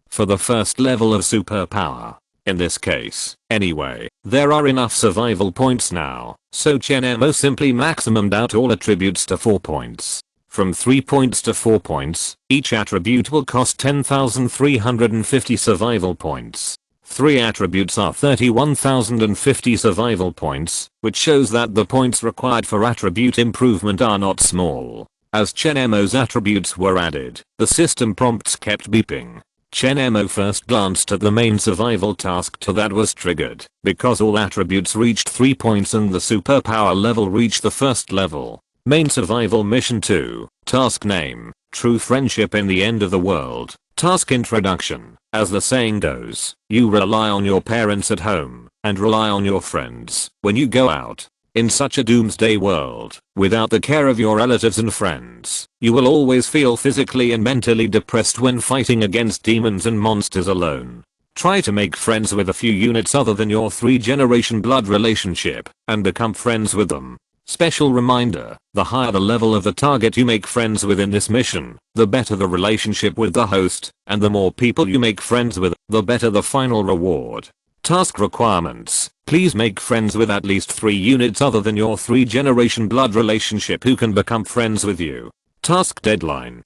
For the first level of superpower, in this case, anyway, there are enough survival points now, so Chen Mo simply maximumed out all attributes to 4 points. From 3 points to 4 points, each attribute will cost 10,350 survival points. 3 attributes are 31,050 survival points, which shows that the points required for attribute improvement are not small. As Chen Mo's attributes were added, the system prompts kept beeping. Chen Mo first glanced at the main survival task that was triggered, because all attributes reached 3 points and the superpower level reached the first level. Main survival mission 2, task name, true friendship in the end of the world. Task introduction, as the saying goes, you rely on your parents at home, and rely on your friends when you go out. In such a doomsday world, without the care of your relatives and friends, you will always feel physically and mentally depressed when fighting against demons and monsters alone. Try to make friends with a few units other than your 3-generation blood relationship, and become friends with them. Special reminder, the higher the level of the target you make friends with in this mission, the better the relationship with the host, and the more people you make friends with, the better the final reward. Task requirements, please make friends with at least 3 units other than your 3-generation blood relationship who can become friends with you. Task deadline,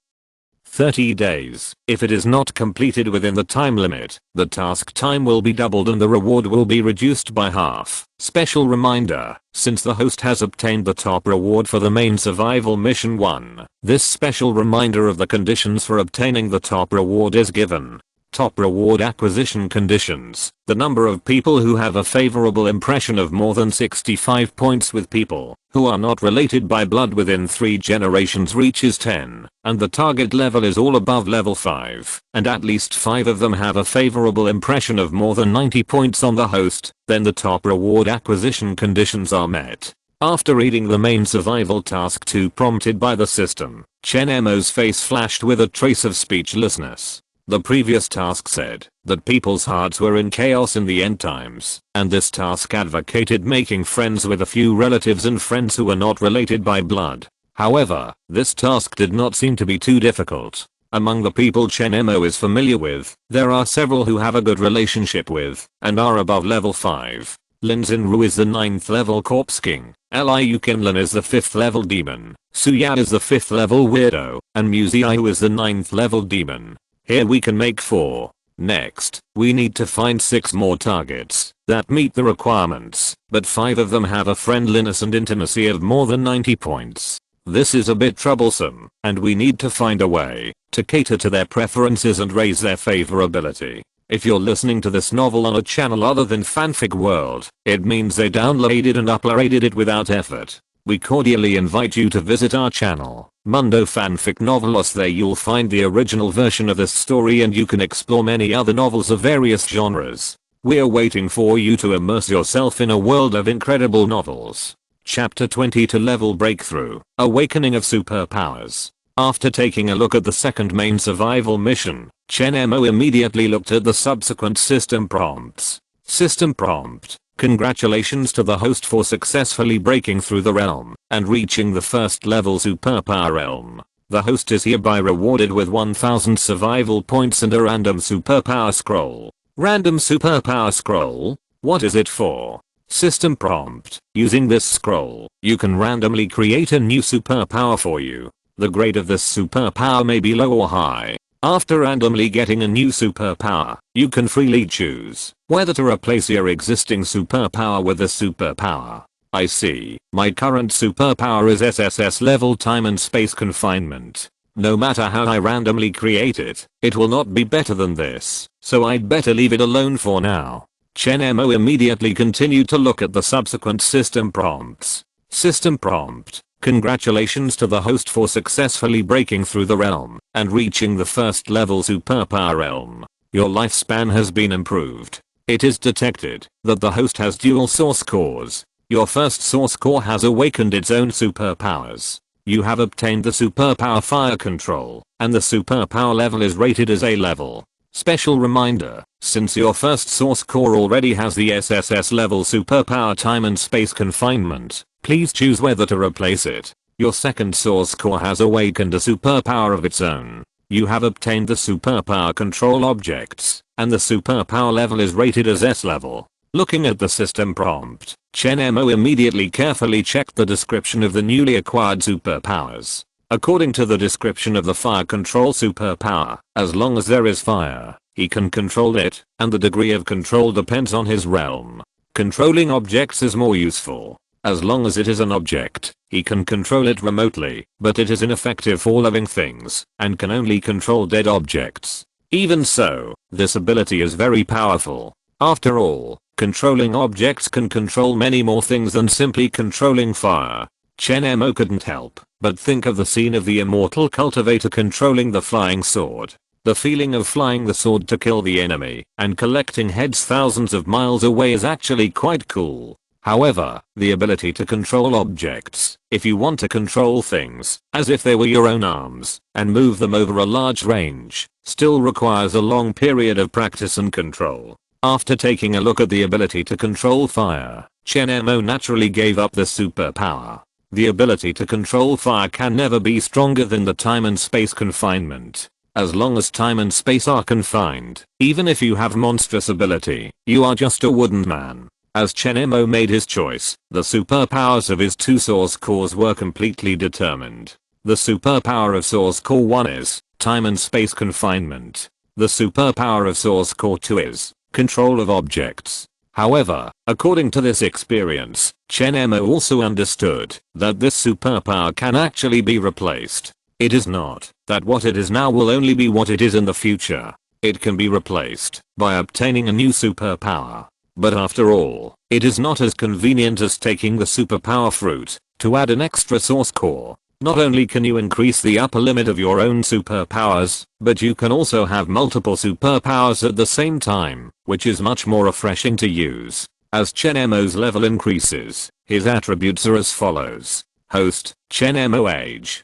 30 days. If it is not completed within the time limit, the task time will be doubled and the reward will be reduced by half. Special reminder, since the host has obtained the top reward for the main survival mission 1, this special reminder of the conditions for obtaining the top reward is given. Top reward acquisition conditions. The number of people who have a favorable impression of more than 65 points with people who are not related by blood within 3 generations reaches 10, and the target level is all above level 5, and at least 5 of them have a favorable impression of more than 90 points on the host, then the top reward acquisition conditions are met. After reading the main survival task 2 prompted by the system, Chen Mo's face flashed with a trace of speechlessness. The previous task said that people's hearts were in chaos in the end times, and this task advocated making friends with a few relatives and friends who were not related by blood. However, this task did not seem to be too difficult. Among the people Chen Mo is familiar with, there are several who have a good relationship with, and are above level 5. Lin Xinru is the 9th level Corpse King, Liu Qinlan is the 5th level demon, Su Ya is the 5th level weirdo, and Mu Ziyu is the 9th level demon. Here we can make 4. Next, we need to find 6 more targets that meet the requirements, but 5 of them have a friendliness and intimacy of more than 90 points. This is a bit troublesome, and we need to find a way to cater to their preferences and raise their favorability. If you're listening to this novel on a channel other than Fanfic World, it means they downloaded and uploaded it without effort. We cordially invite you to visit our channel, Mundo Fanfic Novelos. There you'll find the original version of this story and you can explore many other novels of various genres. We're waiting for you to immerse yourself in a world of incredible novels. Chapter 22 Level Breakthrough, Awakening of Superpowers. After taking a look at the second main survival mission, Chen Mo immediately looked at the subsequent system prompts. System prompt. Congratulations to the host for successfully breaking through the realm and reaching the first level superpower realm. The host is hereby rewarded with 1000 survival points and a random superpower scroll. Random superpower scroll? What is it for? System prompt. Using this scroll, you can randomly create a new superpower for you. The grade of this superpower may be low or high. After randomly getting a new superpower, you can freely choose whether to replace your existing superpower with a superpower. I see. My current superpower is SSS level time and space confinement. No matter how I randomly create it, it will not be better than this, so I'd better leave it alone for now. Chen Mo immediately continued to look at the subsequent system prompts. System prompt. Congratulations to the host for successfully breaking through the realm and reaching the first level superpower realm. Your lifespan has been improved. It is detected that the host has dual source cores. Your first source core has awakened its own superpowers. You have obtained the superpower fire control, and the superpower level is rated as A level. Special reminder, since your first source core already has the SSS level superpower time and space confinement, please choose whether to replace it. Your second source core has awakened a superpower of its own. You have obtained the superpower control objects, and the superpower level is rated as S level. Looking at the system prompt, Chen Mo immediately carefully checked the description of the newly acquired superpowers. According to the description of the fire control superpower, as long as there is fire, he can control it, and the degree of control depends on his realm. Controlling objects is more useful. As long as it is an object, he can control it remotely, but it is ineffective for living things, and can only control dead objects. Even so, this ability is very powerful. After all, controlling objects can control many more things than simply controlling fire. Chen Mo couldn't help but think of the scene of the immortal cultivator controlling the flying sword. The feeling of flying the sword to kill the enemy and collecting heads thousands of miles away is actually quite cool. However, the ability to control objects, if you want to control things as if they were your own arms and move them over a large range, still requires a long period of practice and control. After taking a look at the ability to control fire, Chen Mo naturally gave up the superpower. The ability to control fire can never be stronger than the time and space confinement. As long as time and space are confined, even if you have monstrous ability, you are just a wooden man. As Chen Mo made his choice, the superpowers of his 2 source cores were completely determined. The superpower of source core 1 is time and space confinement. The superpower of source core 2 is control of objects. However, according to this experience, Chen Mo also understood that this superpower can actually be replaced. It is not that what it is now will only be what it is in the future. it can be replaced by obtaining a new superpower. But after all, it is not as convenient as taking the superpower fruit to add an extra source core. Not only can you increase the upper limit of your own superpowers, but you can also have multiple superpowers at the same time, which is much more refreshing to use. As Chen Mo's level increases, his attributes are as follows. Host, Chen Mo age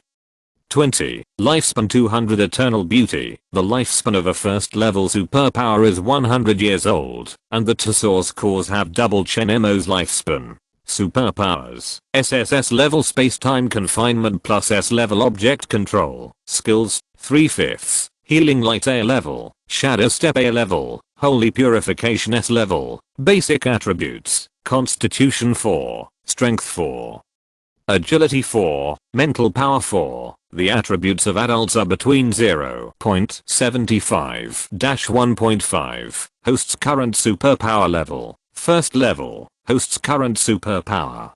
20, lifespan 200 eternal beauty. The lifespan of a first level superpower is 100 years old, and the two source cores have double Chen Mo's lifespan. Superpowers, SSS level space-time confinement plus S level object control. Skills, 3/5, healing light A level, shadow step A level, holy purification S level. Basic attributes, constitution 4, strength 4, agility 4, mental power 4. The attributes of adults are between 0.75-1.5. Host's current superpower level, first level. Host's current superpower.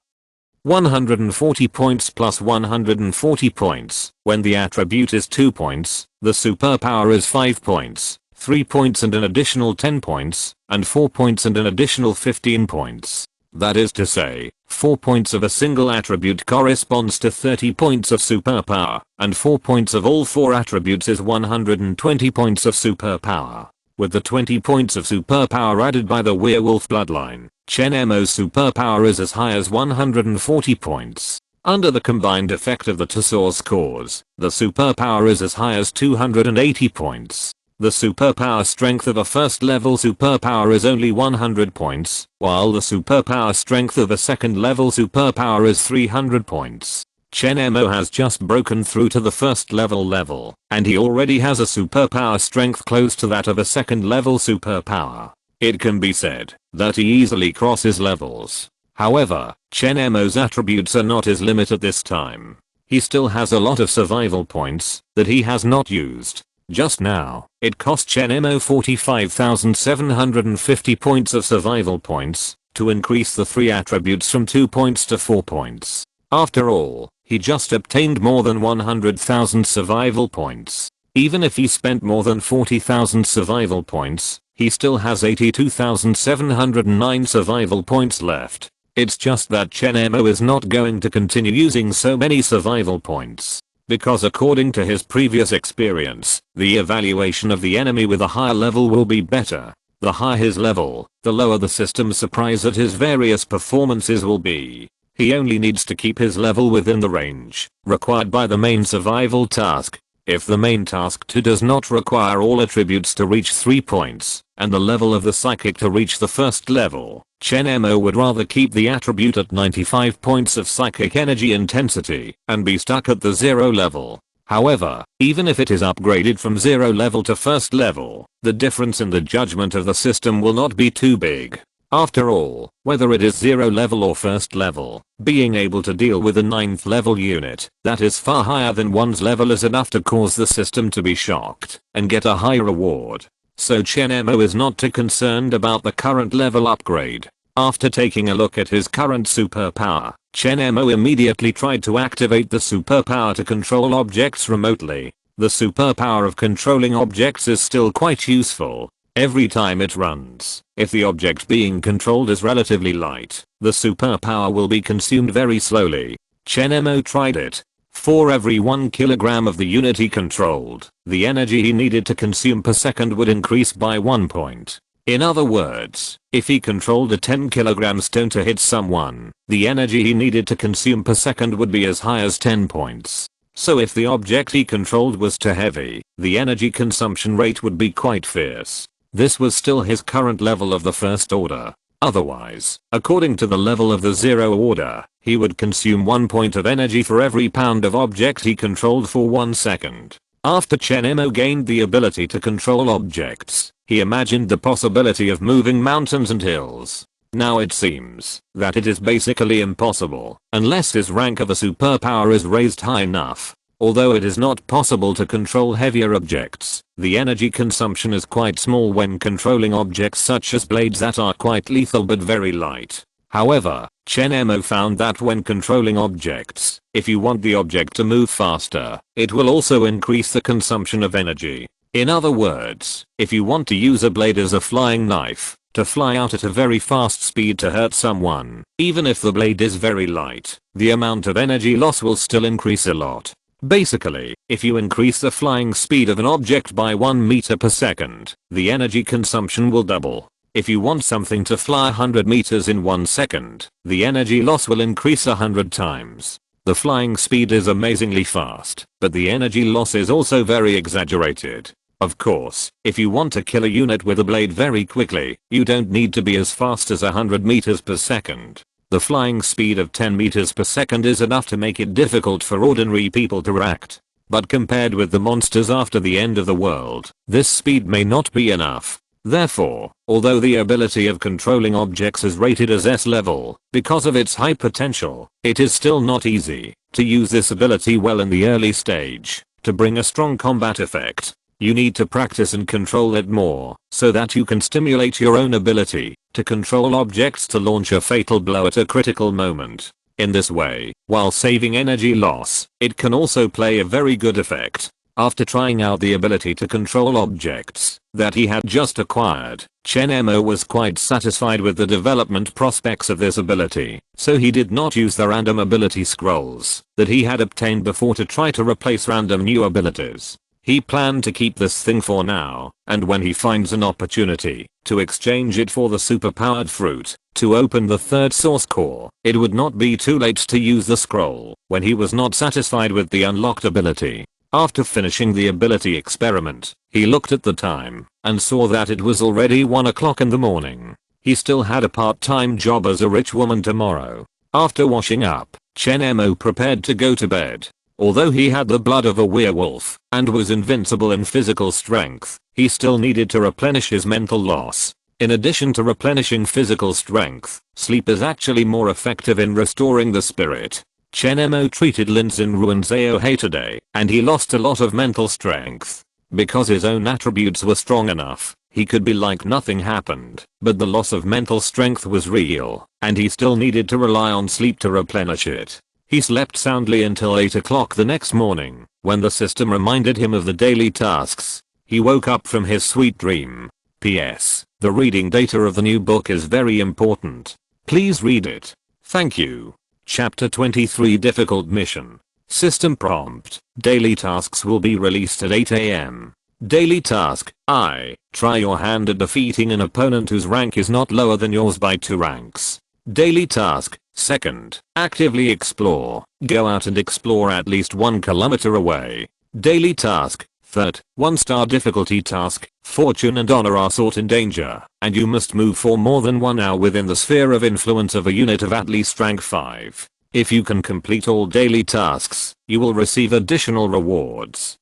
140 points plus 140 points. When the attribute is 2 points, the superpower is 5 points, 3 points and an additional 10 points, and 4 points and an additional 15 points. That is to say, 4 points of a single attribute corresponds to 30 points of superpower, and 4 points of all 4 attributes is 120 points of superpower. With the 20 points of superpower added by the werewolf bloodline, Chen Mo's superpower is as high as 140 points. Under the combined effect of the two source cores, the superpower is as high as 280 points. The superpower strength of a first level superpower is only 100 points, while the superpower strength of a second level superpower is 300 points. Chen Mo has just broken through to the first level, and he already has a superpower strength close to that of a second level superpower. It can be said that he easily crosses levels. However, Chen Mo's attributes are not his limit at this time. He still has a lot of survival points that he has not used. Just now, it cost Chen Mo 45,750 points of survival points to increase the 3 attributes from 2 points to 4 points. After all, he just obtained more than 100,000 survival points. Even if he spent more than 40,000 survival points, he still has 82,709 survival points left. It's just that Chen Mo is not going to continue using so many survival points. Because according to his previous experience, the evaluation of the enemy with a higher level will be better. The higher his level, the lower the system's surprise at his various performances will be. He only needs to keep his level within the range required by the main survival task. If the main task 2 does not require all attributes to reach 3 points, and the level of the psychic to reach the first level, Chen Mo would rather keep the attribute at 95 points of psychic energy intensity and be stuck at the 0 level. However, even if it is upgraded from 0 level to first level, the difference in the judgment of the system will not be too big. After all, whether it is 0 level or first level, being able to deal with a 9th level unit that is far higher than one's level is enough to cause the system to be shocked and get a high reward. So Chen Mo is not too concerned about the current level upgrade. After taking a look at his current superpower, Chen Mo immediately tried to activate the superpower to control objects remotely. The superpower of controlling objects is still quite useful. Every time it runs, if the object being controlled is relatively light, the superpower will be consumed very slowly. Chen Mo tried it. For every 1 kilogram of the unit he controlled, the energy he needed to consume per second would increase by 1 point. In other words, if he controlled a 10 kilogram stone to hit someone, the energy he needed to consume per second would be as high as 10 points. So if the object he controlled was too heavy, the energy consumption rate would be quite fierce. This was still his current level of the first order. Otherwise, according to the level of the 0 order, he would consume 1 point of energy for every pound of object he controlled for 1 second. After Chen Mo gained the ability to control objects, he imagined the possibility of moving mountains and hills. Now it seems that it is basically impossible unless his rank of a superpower is raised high enough. Although it is not possible to control heavier objects, the energy consumption is quite small when controlling objects such as blades that are quite lethal but very light. However, Chen Mo found that when controlling objects, if you want the object to move faster, it will also increase the consumption of energy. In other words, if you want to use a blade as a flying knife, to fly out at a very fast speed to hurt someone, even if the blade is very light, the amount of energy loss will still increase a lot. Basically, if you increase the flying speed of an object by 1 meter per second, the energy consumption will double. If you want something to fly 100 meters in 1 second, the energy loss will increase 100 times. The flying speed is amazingly fast, but the energy loss is also very exaggerated. Of course, if you want to kill a unit with a blade very quickly, you don't need to be as fast as 100 meters per second. The flying speed of 10 meters per second is enough to make it difficult for ordinary people to react. But compared with the monsters after the end of the world, this speed may not be enough. Therefore, although the ability of controlling objects is rated as S level, because of its high potential, it is still not easy to use this ability well in the early stage. To bring a strong combat effect, you need to practice and control it more, so that you can stimulate your own ability to control objects to launch a fatal blow at a critical moment. In this way, while saving energy loss, it can also play a very good effect. After trying out the ability to control objects that he had just acquired, Chen Mo was quite satisfied with the development prospects of this ability, so he did not use the random ability scrolls that he had obtained before to try to replace random new abilities. He planned to keep this thing for now, and when he finds an opportunity to exchange it for the superpowered fruit to open the third source core, it would not be too late to use the scroll when he was not satisfied with the unlocked ability. After finishing the ability experiment, he looked at the time and saw that it was already 1 o'clock in the morning. He still had a part-time job as a rich woman tomorrow. After washing up, Chen Mo prepared to go to bed. Although he had the blood of a werewolf and was invincible in physical strength, he still needed to replenish his mental loss. In addition to replenishing physical strength, sleep is actually more effective in restoring the spirit. Chen Mo treated Linzin Ruanzao today, and he lost a lot of mental strength. Because his own attributes were strong enough, he could be like nothing happened, but the loss of mental strength was real, and he still needed to rely on sleep to replenish it. He slept soundly until 8 o'clock the next morning, when the system reminded him of the daily tasks. He woke up from his sweet dream. P.S. The reading data of the new book is very important. Please read it. Thank you. Chapter 23 Difficult Mission. System prompt. Daily tasks will be released at 8 AM. Daily task. I. Try your hand at defeating an opponent whose rank is not lower than yours by 2 ranks. Daily task. Second. Actively explore. Go out and explore at least 1 kilometer away. Daily task. Third. 1-star difficulty task. Fortune and honor are sought in danger, and you must move for more than 1 hour within the sphere of influence of a unit of at least rank 5. If you can complete all daily tasks, you will receive additional rewards.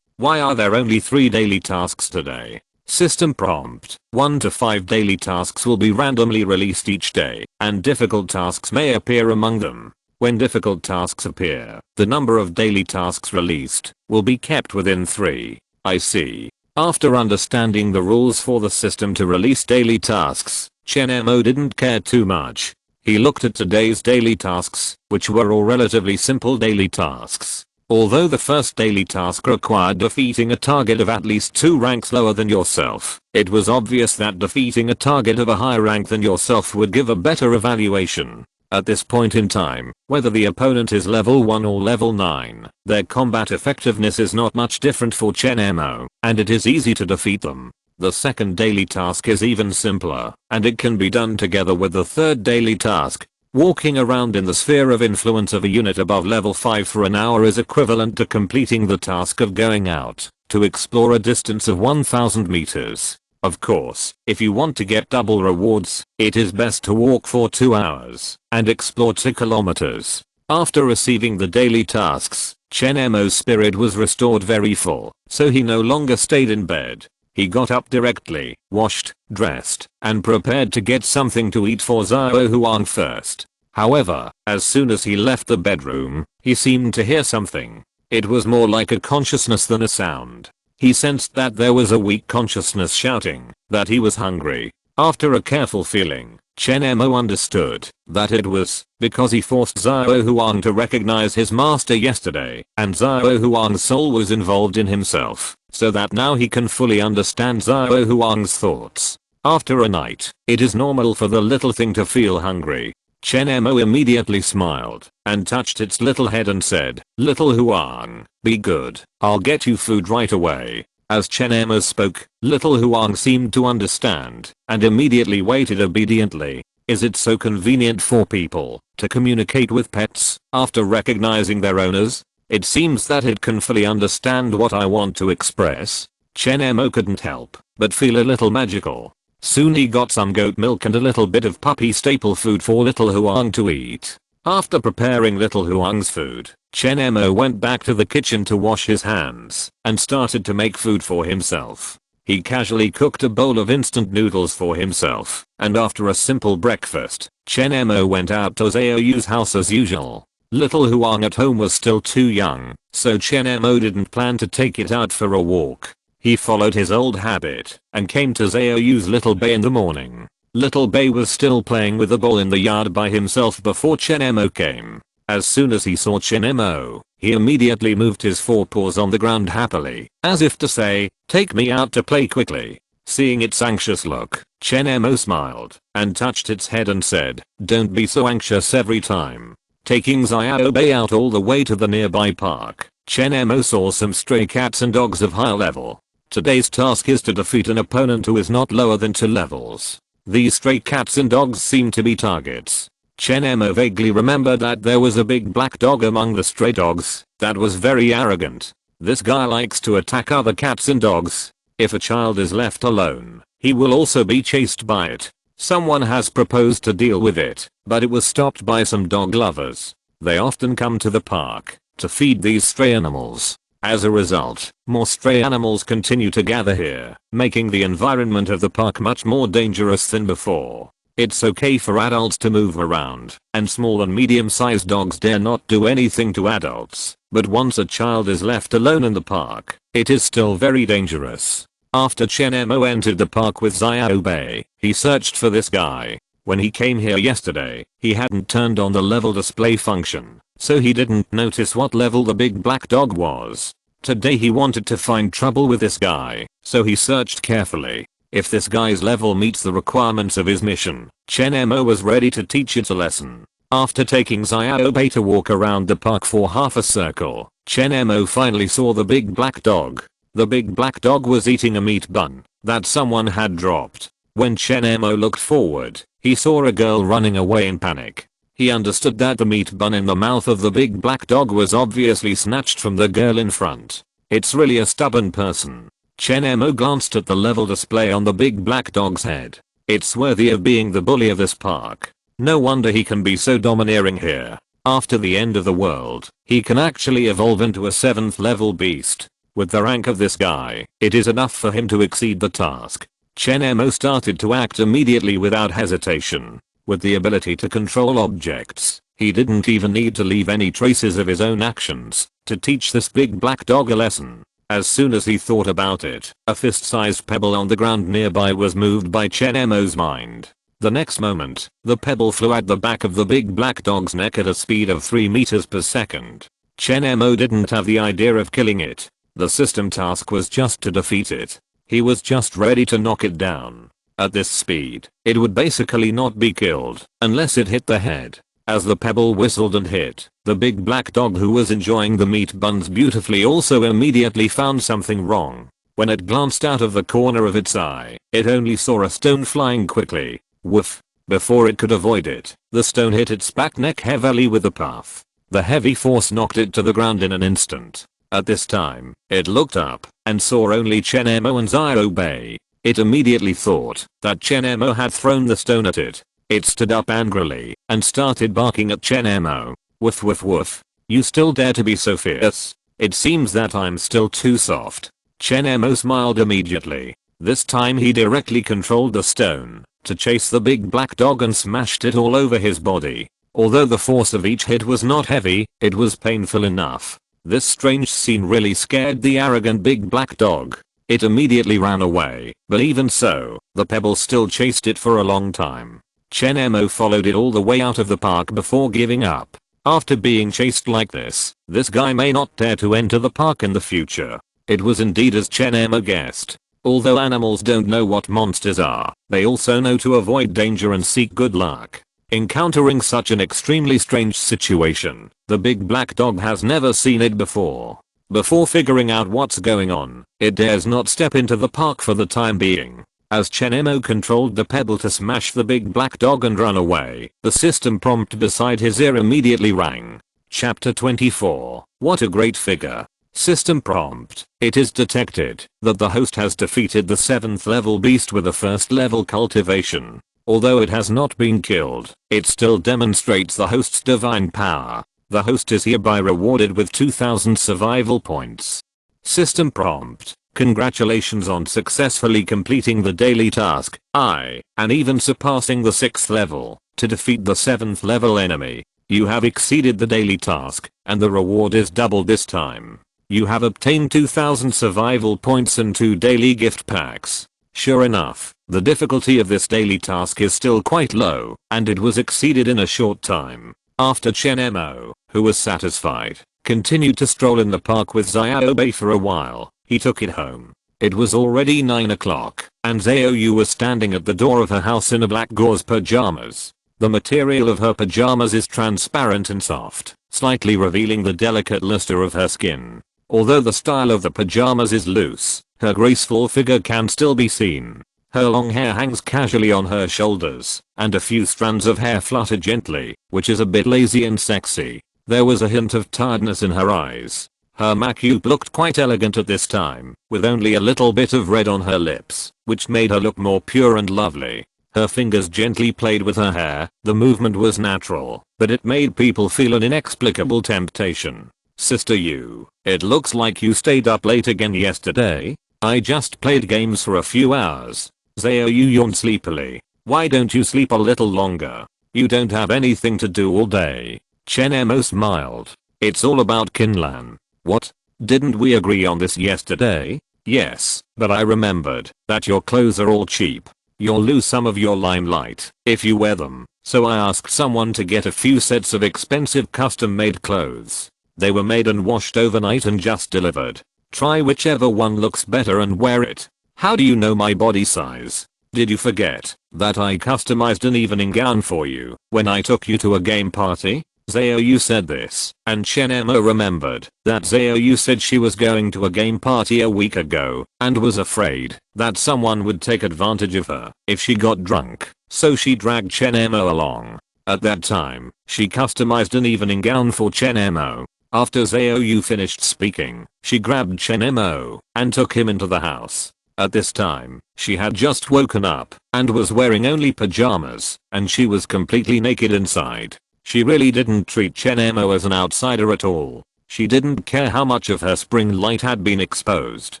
Why are there only 3 daily tasks today? System prompt. 1 to 5 daily tasks will be randomly released each day, and difficult tasks may appear among them. When difficult tasks appear, the number of daily tasks released will be kept within 3. I see. After understanding the rules for the system to release daily tasks, Chen Mo didn't care too much. He looked at today's daily tasks, which were all relatively simple daily tasks. Although the first daily task required defeating a target of at least 2 ranks lower than yourself, it was obvious that defeating a target of a higher rank than yourself would give a better evaluation. At this point in time, whether the opponent is level 1 or level 9, their combat effectiveness is not much different for Chen Mo, and it is easy to defeat them. The second daily task is even simpler, and it can be done together with the third daily task. Walking around in the sphere of influence of a unit above level 5 for an hour is equivalent to completing the task of going out to explore a distance of 1000 meters. Of course, if you want to get double rewards, it is best to walk for 2 hours and explore 2 kilometers. After receiving the daily tasks, Chen Mo's spirit was restored very full, so he no longer stayed in bed. He got up directly, washed, dressed, and prepared to get something to eat for Zhao Huang first. However, as soon as he left the bedroom, he seemed to hear something. It was more like a consciousness than a sound. He sensed that there was a weak consciousness shouting that he was hungry. After a careful feeling, Chen Mo understood that it was because he forced Xiao Huang to recognize his master yesterday, and Xiao Huang's soul was involved in himself, so that now he can fully understand Xiao Huang's thoughts. After a night, it is normal for the little thing to feel hungry. Chen Mo immediately smiled and touched its little head and said, "Little Huang, be good, I'll get you food right away." As Chen Mo spoke, little Huang seemed to understand and immediately waited obediently. Is it so convenient for people to communicate with pets after recognizing their owners? It seems that it can fully understand what I want to express. Chen Mo couldn't help but feel a little magical. Soon he got some goat milk and a little bit of puppy staple food for little Huang to eat. After preparing little Huang's food, Chen Mo went back to the kitchen to wash his hands and started to make food for himself. He casually cooked a bowl of instant noodles for himself, and after a simple breakfast, Chen Mo went out to Xiaoyu's house as usual. Little Huang at home was still too young, so Chen Mo didn't plan to take it out for a walk. He followed his old habit and came to Xiaoyu's little bay in the morning. Little Bay was still playing with the ball in the yard by himself before Chen Mo came. As soon as he saw Chen Mo, he immediately moved his forepaws on the ground happily, as if to say, "Take me out to play quickly." Seeing its anxious look, Chen Mo smiled and touched its head and said, "Don't be so anxious every time." Taking Xiao Bei out all the way to the nearby park, Chen Mo saw some stray cats and dogs of higher level. Today's task is to defeat an opponent who is not lower than 2 levels. These stray cats and dogs seem to be targets. Chen Mo vaguely remembered that there was a big black dog among the stray dogs that was very arrogant. This guy likes to attack other cats and dogs. If a child is left alone, he will also be chased by it. Someone has proposed to deal with it, but it was stopped by some dog lovers. They often come to the park to feed these stray animals. As a result, more stray animals continue to gather here, making the environment of the park much more dangerous than before. It's okay for adults to move around, and small and medium-sized dogs dare not do anything to adults, but once a child is left alone in the park, it is still very dangerous. After Chen Mo entered the park with Xiao Bei, he searched for this guy. When he came here yesterday, he hadn't turned on the level display function, so he didn't notice what level the big black dog was. Today he wanted to find trouble with this guy, so he searched carefully. If this guy's level meets the requirements of his mission, Chen Mo was ready to teach it a lesson. After taking Xiao Bei to walk around the park for half a circle, Chen Mo finally saw the big black dog. The big black dog was eating a meat bun that someone had dropped. When Chen Mo looked forward, he saw a girl running away in panic. He understood that the meat bun in the mouth of the big black dog was obviously snatched from the girl in front. It's really a stubborn person. Chen Mo glanced at the level display on the big black dog's head. It's worthy of being the bully of this park. No wonder he can be so domineering here. After the end of the world, he can actually evolve into a 7th level beast. With the rank of this guy, it is enough for him to exceed the task. Chen Mo started to act immediately without hesitation. With the ability to control objects, he didn't even need to leave any traces of his own actions to teach this big black dog a lesson. As soon as he thought about it, a fist-sized pebble on the ground nearby was moved by Chen Mo's mind. The next moment, the pebble flew at the back of the big black dog's neck at a speed of 3 meters per second. Chen Mo didn't have the idea of killing it. The system task was just to defeat it. He was just ready to knock it down. At this speed, it would basically not be killed unless it hit the head. As the pebble whistled and hit, the big black dog who was enjoying the meat buns beautifully also immediately found something wrong. When it glanced out of the corner of its eye, it only saw a stone flying quickly. Woof! Before it could avoid it, the stone hit its back neck heavily with a puff. The heavy force knocked it to the ground in an instant. At this time, it looked up and saw only Chen Mo and Xiao Bei. It immediately thought that Chen Mo had thrown the stone at it. It stood up angrily and started barking at Chen Mo. Woof woof woof. You still dare to be so fierce? It seems that I'm still too soft. Chen Mo smiled immediately. This time he directly controlled the stone to chase the big black dog and smashed it all over his body. Although the force of each hit was not heavy, it was painful enough. This strange scene really scared the arrogant big black dog. It immediately ran away, but even so, the pebble still chased it for a long time. Chen Mo followed it all the way out of the park before giving up. After being chased like this guy may not dare to enter the park in the future. It was indeed as Chen Mo guessed. Although animals don't know what monsters are, they also know to avoid danger and seek good luck. Encountering such an extremely strange situation, the big black dog has never seen it before. Before figuring out what's going on, it dares not step into the park for the time being. As Chen Mo controlled the pebble to smash the big black dog and run away, the system prompt beside his ear immediately rang. Chapter 24. What a great figure. System prompt. It is detected that the host has defeated the 7th level beast with a 1st level cultivation. Although it has not been killed, it still demonstrates the host's divine power. The host is hereby rewarded with 2000 survival points. System prompt. Congratulations on successfully completing the daily task, and even surpassing the 6th level, to defeat the 7th level enemy. You have exceeded the daily task, and the reward is doubled this time. You have obtained 2000 survival points and 2 daily gift packs. Sure enough, the difficulty of this daily task is still quite low, and it was exceeded in a short time. After Chen Mo, who was satisfied, continued to stroll in the park with Xiaobei for a while, he took it home. It was already 9 o'clock, and Xiaoyu was standing at the door of her house in a black gauze pajamas. The material of her pajamas is transparent and soft, slightly revealing the delicate luster of her skin. Although the style of the pajamas is loose, her graceful figure can still be seen. Her long hair hangs casually on her shoulders, and a few strands of hair flutter gently, which is a bit lazy and sexy. There was a hint of tiredness in her eyes. Her makeup looked quite elegant at this time, with only a little bit of red on her lips, which made her look more pure and lovely. Her fingers gently played with her hair. The movement was natural, but it made people feel an inexplicable temptation. Sister Yu, it looks like you stayed up late again yesterday. I just played games for a few hours. Xiaoyu yawned sleepily. Why don't you sleep a little longer? You don't have anything to do all day. Chen Mo smiled. It's all about Kinlan. What? Didn't we agree on this yesterday? Yes, but I remembered that your clothes are all cheap. You'll lose some of your limelight if you wear them, so I asked someone to get a few sets of expensive custom-made clothes. They were made and washed overnight and just delivered. Try whichever one looks better and wear it. How do you know my body size? Did you forget that I customized an evening gown for you when I took you to a game party? Xiaoyu said this, and Chen Mo remembered that Xiaoyu said she was going to a game party a week ago and was afraid that someone would take advantage of her if she got drunk, so she dragged Chen Mo along. At that time, she customized an evening gown for Chen Mo. After Xiaoyu finished speaking, she grabbed Chen Mo and took him into the house. At this time, she had just woken up and was wearing only pajamas, and she was completely naked inside. She really didn't treat Chen Mo as an outsider at all. She didn't care how much of her spring light had been exposed.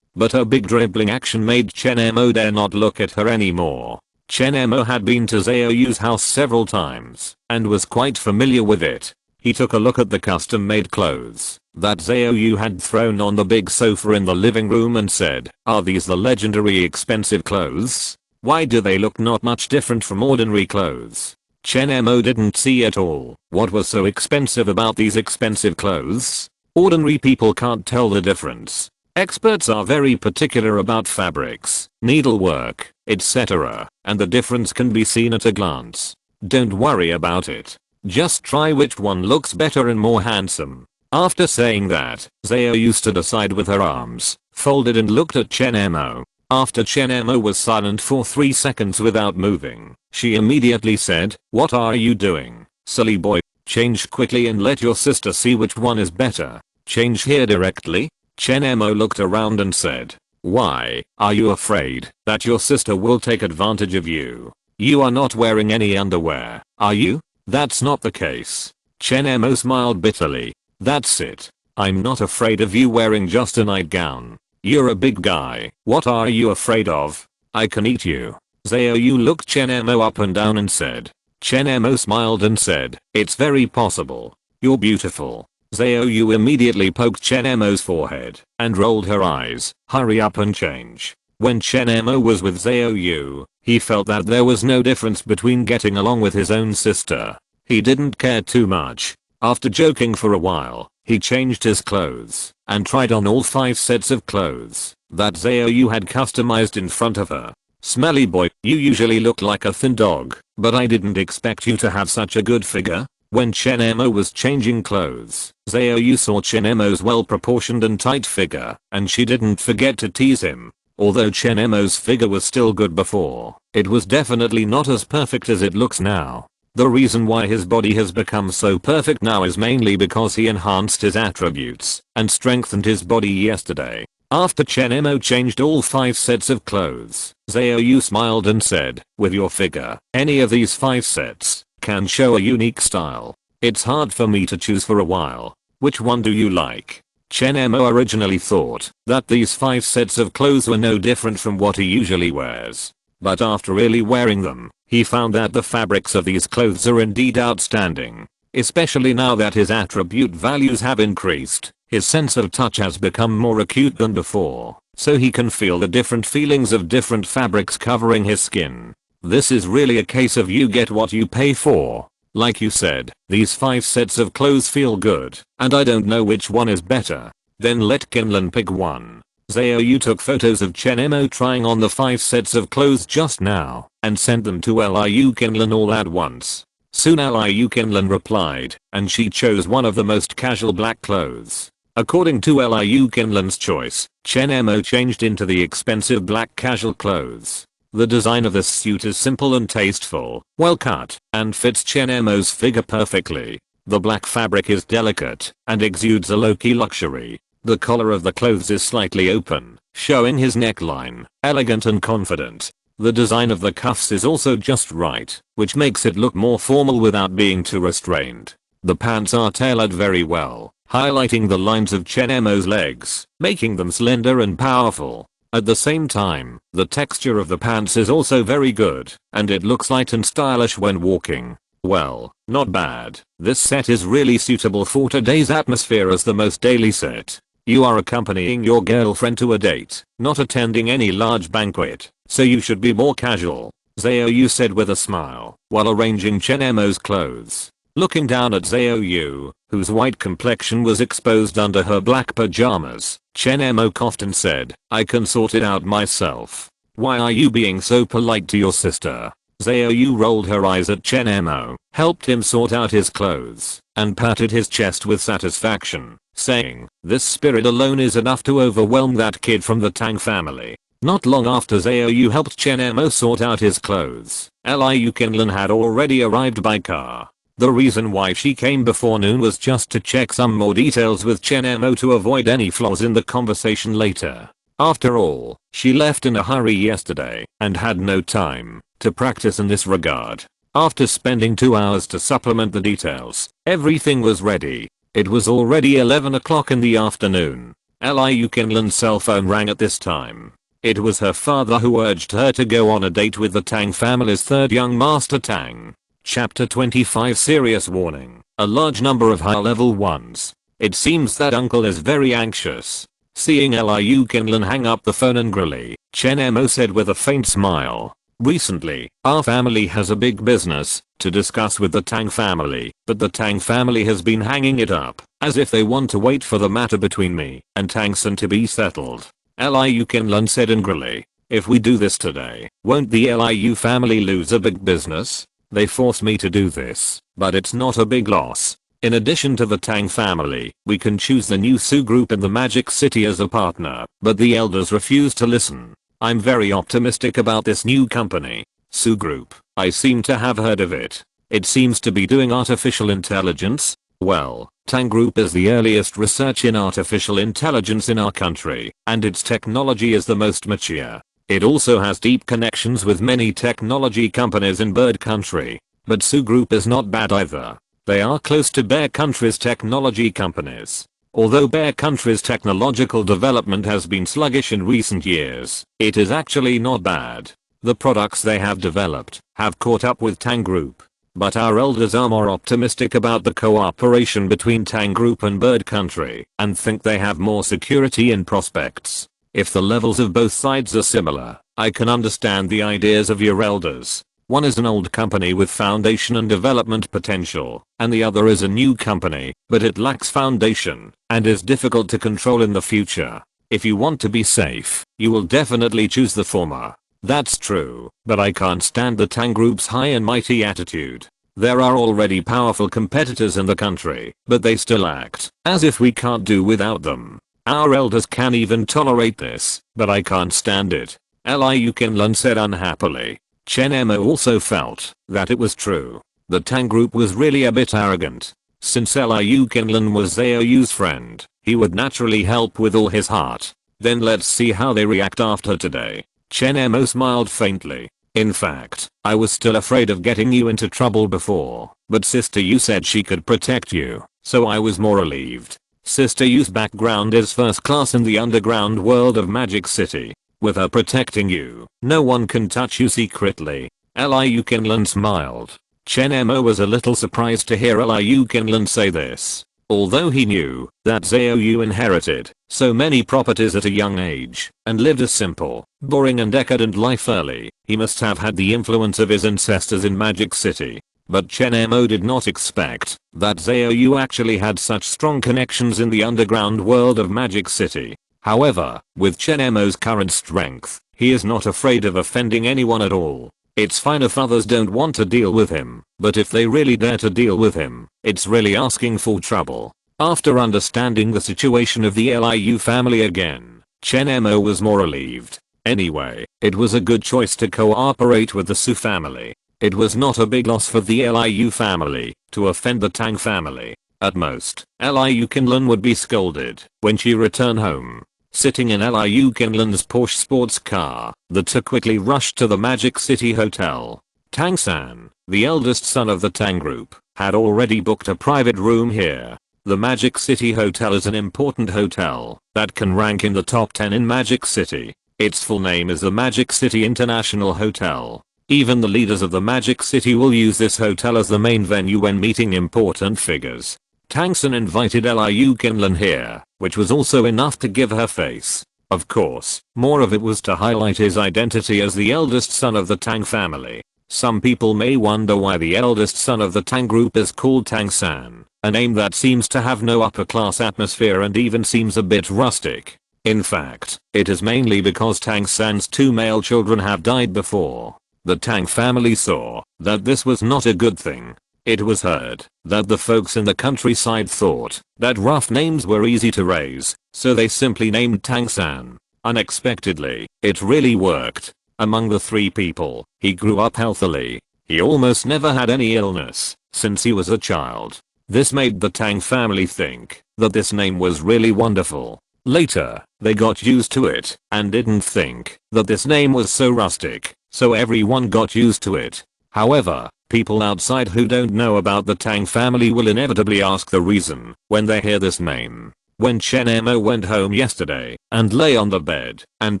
But her big dribbling action made Chen Mo dare not look at her anymore. Chen Mo had been to Xiaoyu's house several times and was quite familiar with it. He took a look at the custom-made clothes that Xiaoyu had thrown on the big sofa in the living room and said, "Are these the legendary expensive clothes? Why do they look not much different from ordinary clothes?" Chen Mo didn't see at all what was so expensive about these expensive clothes. Ordinary people can't tell the difference. Experts are very particular about fabrics, needlework, etc., and the difference can be seen at a glance. Don't worry about it. Just try which one looks better and more handsome. After saying that, Xiaoyu stood aside with her arms folded and looked at Chen Mo. After Chen Mo was silent for 3 seconds without moving, she immediately said, "What are you doing, silly boy? Change quickly and let your sister see which one is better. Change here directly." Chen Mo looked around and said, "Why, are you afraid that your sister will take advantage of you? You are not wearing any underwear, are you?" "That's not the case." Chen Mo smiled bitterly. "That's it. I'm not afraid of you wearing just a nightgown. You're a big guy. What are you afraid of? I can eat you." Xiaoyu looked Chen Mo up and down and said. Chen Mo smiled and said, "It's very possible. You're beautiful." Xiaoyu immediately poked Chen Mo's forehead and rolled her eyes. "Hurry up and change." When Chen Mo was with Xiaoyu, He felt that there was no difference between getting along with his own sister. He didn't care too much. After joking for a while, he changed his clothes and tried on all 5 sets of clothes that Xiaoyu had customized in front of her. "Smelly boy, you usually look like a thin dog, but I didn't expect you to have such a good figure." When Chen Mo was changing clothes, Xiaoyu saw Chen Mo's well-proportioned and tight figure, and she didn't forget to tease him. Although Chen Mo's figure was still good before, it was definitely not as perfect as it looks now. The reason why his body has become so perfect now is mainly because he enhanced his attributes and strengthened his body yesterday. After Chen Mo changed all 5 sets of clothes, Xiaoyu smiled and said, "With your figure, any of these 5 sets can show a unique style. It's hard for me to choose for a while. Which one do you like?" Chen Mo originally thought that these 5 sets of clothes were no different from what he usually wears. But after really wearing them, he found that the fabrics of these clothes are indeed outstanding. Especially now that his attribute values have increased, his sense of touch has become more acute than before, so he can feel the different feelings of different fabrics covering his skin. This is really a case of you get what you pay for. Like you said, these 5 sets of clothes feel good, and I don't know which one is better. Then let Kinlan pick one. Xiaoyu took photos of Chen Mo trying on the 5 sets of clothes just now and sent them to Liu Kinlan all at once. Soon Liu Kinlan replied, and she chose one of the most casual black clothes. According to Liu Kinlan's choice, Chen Mo changed into the expensive black casual clothes. The design of this suit is simple and tasteful, well cut, and fits Chen Mo's figure perfectly. The black fabric is delicate and exudes a low-key luxury. The collar of the clothes is slightly open, showing his neckline, elegant and confident. The design of the cuffs is also just right, which makes it look more formal without being too restrained. The pants are tailored very well, highlighting the lines of Chen Mo's legs, making them slender and powerful. At the same time, the texture of the pants is also very good, and it looks light and stylish when walking. Well, not bad. This set is really suitable for today's atmosphere as the most daily set. You are accompanying your girlfriend to a date, not attending any large banquet, so you should be more casual, Xiaoyu said with a smile, while arranging Chen Mo's clothes. Looking down at Xiaoyu, whose white complexion was exposed under her black pajamas, Chen Mo coughed and said, "I can sort it out myself. Why are you being so polite to your sister?" Xiaoyu rolled her eyes at Chen Mo, helped him sort out his clothes, and patted his chest with satisfaction, saying, "This spirit alone is enough to overwhelm that kid from the Tang family." Not long after Xiaoyu helped Chen Mo sort out his clothes, Liu Kinlan had already arrived by car. The reason why she came before noon was just to check some more details with Chen Mo to avoid any flaws in the conversation later. After all, she left in a hurry yesterday and had no time to practice in this regard. After spending 2 hours to supplement the details, everything was ready. It was already 11 o'clock in the afternoon. Liu Kinlan's cell phone rang at this time. It was her father who urged her to go on a date with the Tang family's third young master Tang. Chapter 25 Serious warning. A large number of high-level ones. It seems that uncle is very anxious. Seeing Liu Kinlan hang up the phone angrily, Chen Mo said with a faint smile, "Recently, our family has a big business to discuss with the Tang family, but the Tang family has been hanging it up, as if they want to wait for the matter between me and Tang-san to be settled." Liu Kinlan said angrily, "If we do this today, won't the Liu family lose a big business? They forced me to do this, but it's not a big loss. In addition to the Tang family, we can choose the new Su group in the Magic City as a partner, but the elders refuse to listen. I'm very optimistic about this new company, Su Group. I seem to have heard of it. It seems to be doing artificial intelligence. Well, Tang Group is the earliest research in artificial intelligence in our country, and its technology is the most mature. It also has deep connections with many technology companies in Bird Country. But Su Group is not bad either. They are close to Bear Country's technology companies. Although Bear Country's technological development has been sluggish in recent years, it is actually not bad. The products they have developed have caught up with Tang Group. But our elders are more optimistic about the cooperation between Tang Group and Bird Country and think they have more security and prospects. If the levels of both sides are similar, I can understand the ideas of your elders. One is an old company with foundation and development potential, and the other is a new company, but it lacks foundation and is difficult to control in the future. If you want to be safe, you will definitely choose the former. That's true, but I can't stand the Tang group's high and mighty attitude. There are already powerful competitors in the country, but they still act as if we can't do without them. Our elders can't even tolerate this, but I can't stand it. Liu Qinlun said unhappily. Chen Mo also felt that it was true. The Tang group was really a bit arrogant. Since Liu Qinlun was Zhao friend, he would naturally help with all his heart. Then let's see how they react after today. Chen Mo smiled faintly. In fact, I was still afraid of getting you into trouble before, but Sister Yu said she could protect you, so I was more relieved. Sister Yu's background is first class in the underground world of Magic City. With her protecting you, no one can touch you secretly. Liu Qinlun smiled. Chen Mo was a little surprised to hear Liu Qinlun say this. Although he knew that Zhao Yu inherited so many properties at a young age and lived a simple, boring and decadent life early, he must have had the influence of his ancestors in Magic City. But Chen Mo did not expect that Zhao Yu actually had such strong connections in the underground world of Magic City. However, with Chen Mo's current strength, he is not afraid of offending anyone at all. It's fine if others don't want to deal with him, but if they really dare to deal with him, it's really asking for trouble. After understanding the situation of the Liu family again, Chen Mo was more relieved. Anyway, it was a good choice to cooperate with the Su family. It was not a big loss for the Liu family to offend the Tang family. At most, Liu Qinlun would be scolded when she returned home. Sitting in Liu Qinlun's Porsche sports car, the two quickly rushed to the Magic City Hotel. Tang-san, the eldest son of the Tang group, had already booked a private room here. The Magic City Hotel is an important hotel that can rank in the top 10 in Magic City. Its full name is the Magic City International Hotel. Even the leaders of the Magic City will use this hotel as the main venue when meeting important figures. Tang-san invited Liu Qinlun here, which was also enough to give her face. Of course, more of it was to highlight his identity as the eldest son of the Tang family. Some people may wonder why the eldest son of the Tang group is called Tang-san, a name that seems to have no upper class atmosphere and even seems a bit rustic. In fact, it is mainly because Tang-san's two male children have died before. The Tang family saw that this was not a good thing. It was heard that the folks in the countryside thought that rough names were easy to raise, so they simply named Tang-san. Unexpectedly, it really worked. Among the three people, he grew up healthily. He almost never had any illness since he was a child. This made the Tang family think that this name was really wonderful. Later, they got used to it and didn't think that this name was so rustic, so everyone got used to it. However, people outside who don't know about the Tang family will inevitably ask the reason when they hear this name. When Chen Mo went home yesterday and lay on the bed and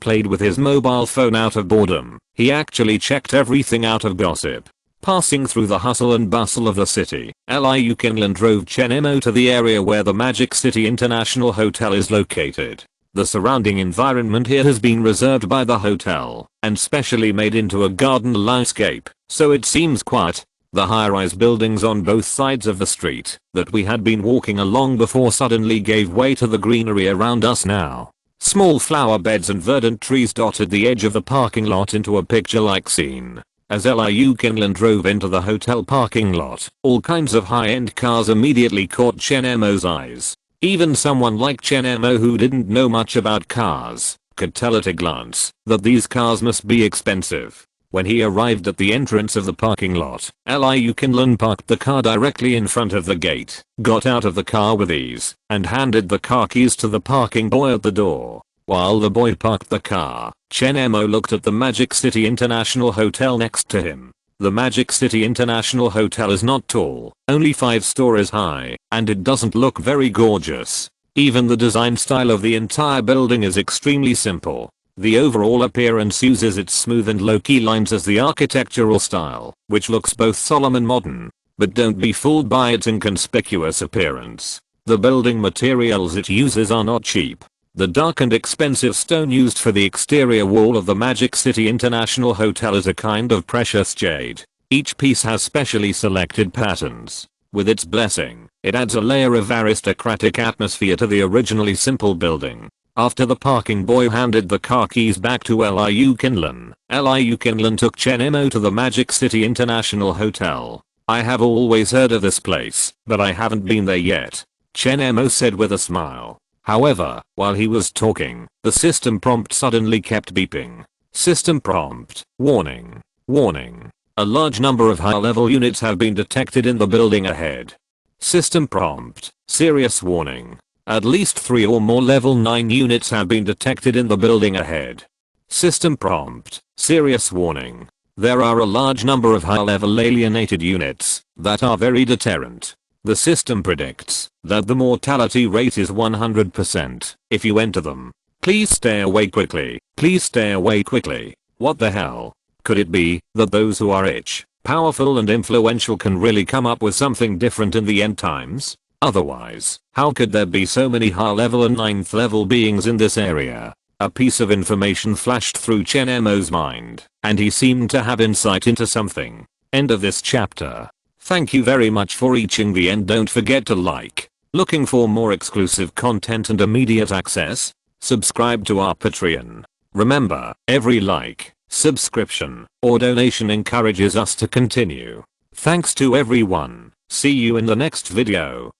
played with his mobile phone out of boredom, he actually checked everything out of gossip. Passing through the hustle and bustle of the city, Liu Qinlun drove Chen Mo to the area where the Magic City International Hotel is located. The surrounding environment here has been reserved by the hotel and specially made into a garden landscape, so it seems quiet. The high-rise buildings on both sides of the street that we had been walking along before suddenly gave way to the greenery around us now. Small flower beds and verdant trees dotted the edge of the parking lot into a picture-like scene. As Liu Qinlun drove into the hotel parking lot, all kinds of high-end cars immediately caught Chen Mo's eyes. Even someone like Chen Mo who didn't know much about cars could tell at a glance that these cars must be expensive. When he arrived at the entrance of the parking lot, Liu Qinlun parked the car directly in front of the gate, got out of the car with ease, and handed the car keys to the parking boy at the door. While the boy parked the car, Chen Mo looked at the Magic City International Hotel next to him. The Magic City International Hotel is not tall, only 5 stories high, and it doesn't look very gorgeous. Even the design style of the entire building is extremely simple. The overall appearance uses its smooth and low-key lines as the architectural style, which looks both solemn and modern. But don't be fooled by its inconspicuous appearance. The building materials it uses are not cheap. The dark and expensive stone used for the exterior wall of the Magic City International Hotel is a kind of precious jade. Each piece has specially selected patterns. With its blessing, it adds a layer of aristocratic atmosphere to the originally simple building. After the parking boy handed the car keys back to Liu Kinlan took Chen Mo to the Magic City International Hotel. I have always heard of this place, but I haven't been there yet, Chen Mo said with a smile. However, while he was talking, the system prompt suddenly kept beeping. System prompt, warning, warning. A large number of high-level units have been detected in the building ahead. System prompt, serious warning. At least 3 or more level 9 units have been detected in the building ahead. System prompt, serious warning. There are a large number of high-level alienated units that are very deterrent. The system predicts that the mortality rate is 100% if you enter them. Please stay away quickly. Please stay away quickly. What the hell? Could it be that those who are rich, powerful and influential can really come up with something different in the end times? Otherwise, how could there be so many high-level and 9th level beings in this area? A piece of information flashed through Chen Mo's mind, and he seemed to have insight into something. End of this chapter. Thank you very much for reaching the end. Don't forget to like. Looking for more exclusive content and immediate access? Subscribe to our Patreon. Remember, every like, subscription, or donation encourages us to continue. Thanks to everyone. See you in the next video.